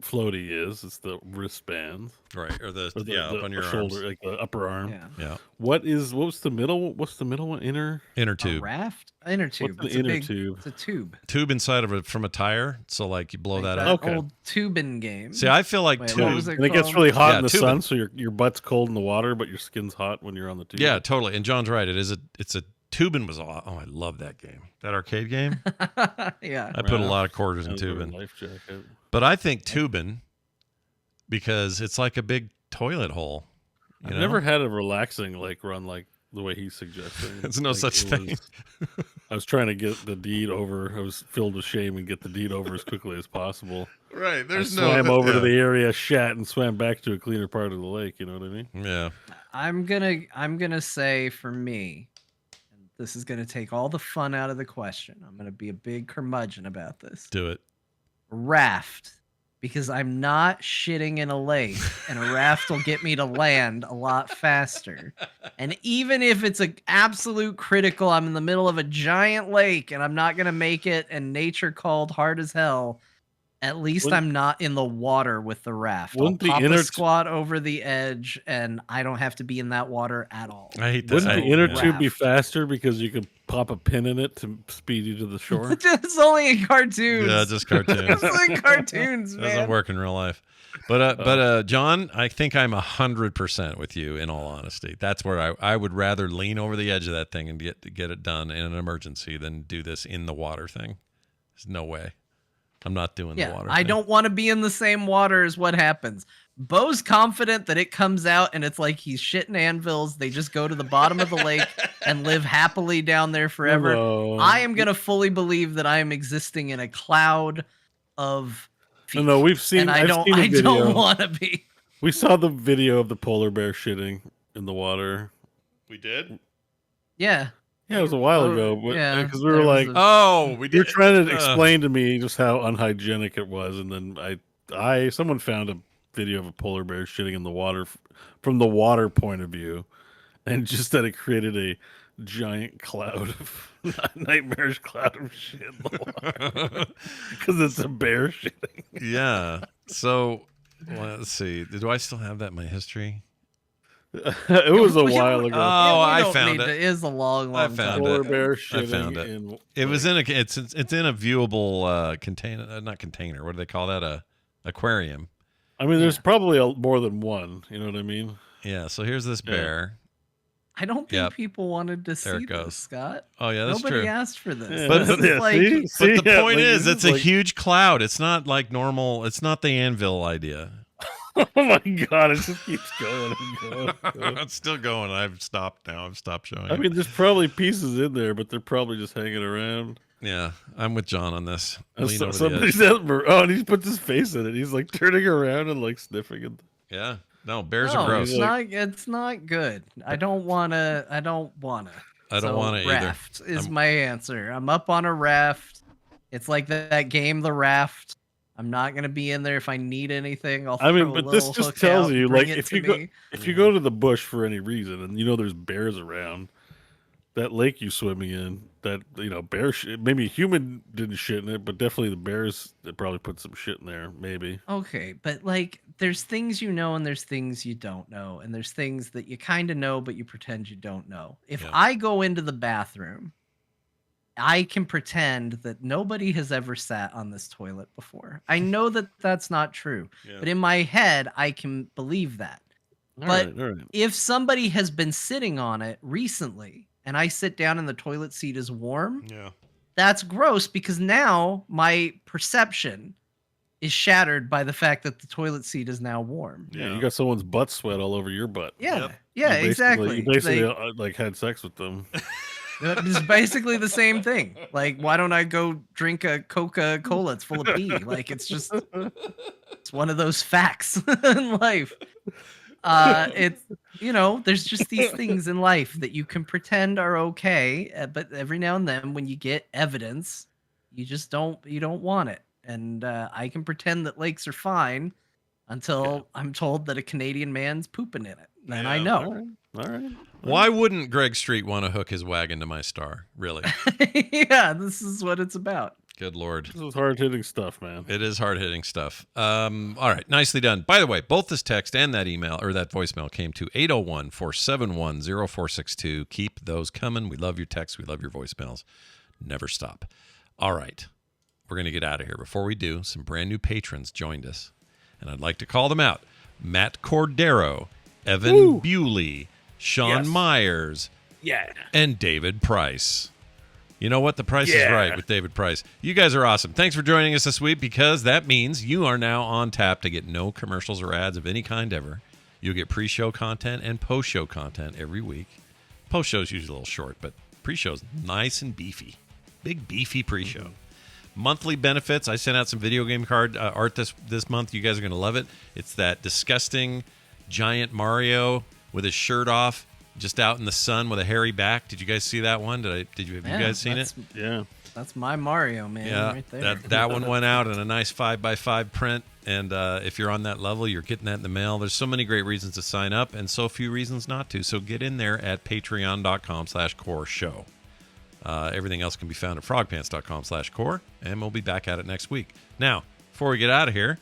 floaty is. It's the wristband, right? Or the up on your shoulder, arms. like the upper arm. Yeah. What's the middle? What's the middle one? Inner tube. A raft. Inner tube. What's the inner tube? It's a tube. Tube inside of from a tire. So like you blow that up. out. Old tubing game. See, I feel like tube. And it gets really hot in the sun, so your butt's cold in the water, but your skin's hot when you're on the tube. Yeah, totally. And John's right. It's a tubing was oh, I love that game. That arcade game. Yeah. I put a lot of quarters in tubing. Life jacket. But I think tubing because it's like a big toilet hole. I've never had a relaxing run like the way he's suggesting. There's no such thing. I was trying to get the deed over. I was filled with shame and get the deed over as quickly as possible. Right. I swam over to the area, shat, and swam back to a cleaner part of the lake. You know what I mean? Yeah. I'm gonna say for me, and this is gonna take all the fun out of the question. I'm gonna be a big curmudgeon about this. Do it. Raft. Because I'm not shitting in a lake, and a raft will get me to land a lot faster. And even if it's an absolute critical, I'm in the middle of a giant lake, and I'm not going to make it, and nature called hard as hell, At least Wouldn't- I'm not in the water with the raft. I'll Wouldn't the pop inner a t- squat over the edge, and I don't have to be in that water at all. I hate that. Wouldn't the inner raft. tube be faster because you could pop a pin in it to speed you to the shore? It's only in cartoons. Yeah, just cartoons. It's in cartoons, man. Doesn't work in real life. But John, I think I'm 100% with you. In all honesty, that's where I would rather lean over the edge of that thing and get it done in an emergency than do this in the water thing. There's no way. I'm not doing the water. I thing. don't want to be in the same water as what happens. Beau's confident that it comes out and it's like he's shitting anvils. They just go to the bottom of the lake and live happily down there forever. No. I am going to fully believe that I am existing in a cloud of feet. No, we've seen. And I I've don't, seen the I video. don't want to be. We saw the video of the polar bear shitting in the water. We did. Yeah. Yeah, it was a while Oh, ago, but yeah, because we there were was like, Oh, we did. you're trying to explain to me just how unhygienic it was, and then someone found a video of a polar bear shitting in the water from the water point of view, and just that it created a giant cloud of nightmarish cloud of shit in the water because it's a bear shitting. Yeah. So let's see. Do I still have that in my history? It was a while ago. Oh, we I don't found need it. It is a long, long found time. it. Polar bear I shitting. found it. In, It was in it's in a viewable container, not container. What do they call that? A aquarium. I mean, there's probably more than one. You know what I mean? Yeah. So here's this bear. I don't think Yep. people wanted to There see it goes. this, Scott. Oh yeah, that's Nobody true. asked for this. Yeah, But- This is yeah, like, see? But the Yeah, point like, is, this it's a like- huge cloud. It's not like normal. It's not the anvil idea. Oh my god! It just keeps going and going. It's still going. I've stopped now. I've stopped showing. I it. mean, there's probably pieces in there, but they're probably just hanging around. Yeah, I'm with John on this. And Lean so, over the somebody's edge. and he puts his face in it. He's like turning around and like sniffing it. Yeah. No, bears no, are gross. it's not good. I don't wanna. I don't So, want to either. Raft is my answer. I'm up on a raft. It's like that game, The Raft. I'm not gonna be in there if I need anything. I'll. I mean, throw a but this little just hook tells out, you, bring like, it if to you go me. if you go to the bush for any reason, and you know there's bears around, that lake you swimming in, that bear shit. Maybe a human didn't shit in it, but definitely the bears. They probably put some shit in there. Maybe. Okay, but like, there's things you know and there's things you don't know, and there's things that you kind of know but you pretend you don't know. If Yeah. I go into the bathroom, I can pretend that nobody has ever sat on this toilet before. I know that that's not true, Yeah. but in my head, I can believe that. All But right. if somebody has been sitting on it recently and I sit down and the toilet seat is warm, Yeah. that's gross because now my perception is shattered by the fact that the toilet seat is now warm. Yeah, you got someone's butt sweat all over your butt. Yeah, Yep. yeah, exactly. You basically Like, like had sex with them. it's basically the same thing. Like, why don't I go drink a Coca-Cola? It's full of pee. Like, it's one of those facts in life. It's there's just these things in life that you can pretend are okay, but every now and then when you get evidence, you don't want it. And I can pretend that lakes are fine until I'm told that a Canadian man's pooping in it. Then I Yeah. know. All right. Why wouldn't Greg Street want to hook his wagon to my star? Really? Yeah, this is what it's about. Good Lord. This is hard hitting stuff, man. It is hard hitting stuff. All right. Nicely done. By the way, both this text and that email or that voicemail came to 801-471-0462. Keep those coming. We love your texts. We love your voicemails. Never stop. All right. We're going to get out of here. Before we do, some brand new patrons joined us, and I'd like to call them out. Matt Cordero, Evan Bewley, Sean Myers, and David Price. You know what? The price is right with David Price. You guys are awesome. Thanks for joining us this week because that means you are now on tap to get no commercials or ads of any kind ever. You'll get pre-show content and post-show content every week. Post-show's usually a little short, but pre-show's nice and beefy. Big, beefy pre-show. Monthly benefits. I sent out some video game card art this month. You guys are going to love it. It's that disgusting giant Mario with his shirt off, just out in the sun with a hairy back. Did you guys see that one? Have you guys seen it? Yeah. That's my Mario, man, right there. That one went out in a nice 5x5 print. And if you're on that level, you're getting that in the mail. There's so many great reasons to sign up and so few reasons not to. So get in there at patreon.com/core show. Everything else can be found at frogpants.com/core, and we'll be back at it next week. Now, before we get out of here,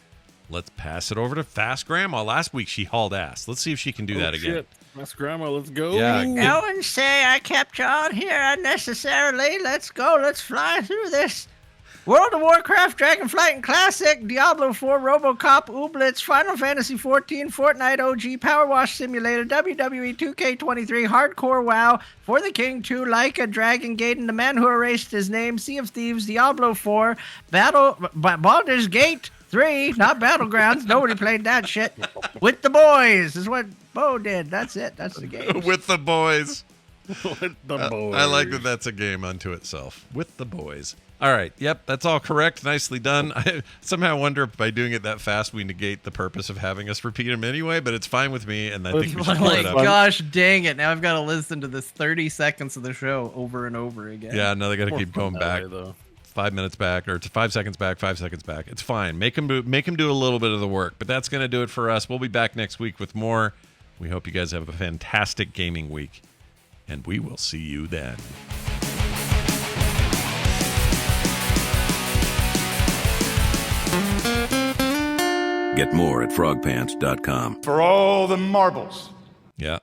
let's pass it over to Fast Grandma. Last week she hauled ass. Let's see if she can do that again. Shit. Fast Grandma, let's go. Yeah, No one say I kept you on here unnecessarily. Let's go. Let's fly through this. World of Warcraft, Dragonflight and Classic, Diablo IV, Robocop, Ooblets, Final Fantasy XIV, Fortnite OG, Powerwash Simulator, WWE 2K23, Hardcore WoW, For the King 2, Leica, Dragon Gaiden, The Man Who Erased His Name, Sea of Thieves, Diablo 4, Baldur's Gate 3, not Battlegrounds. Nobody played that shit. With the Boys is what Beau did. That's it. That's the game. With the boys. With the boys. I like that that's a game unto itself. With the boys. All right. Yep, that's all correct. Nicely done. I somehow wonder if by doing it that fast, we negate the purpose of having us repeat them anyway, but it's fine with me, and I think we should pull it up. Gosh dang it. Now I've got to listen to this 30 seconds of the show over and over again. Yeah, no, they got to keep going back. 5 minutes back, or 5 seconds back, 5 seconds back. It's fine. Make them do a little bit of the work, but that's going to do it for us. We'll be back next week with more. We hope you guys have a fantastic gaming week, and we will see you then. Get more at frogpants.com. For all the marbles. Yeah.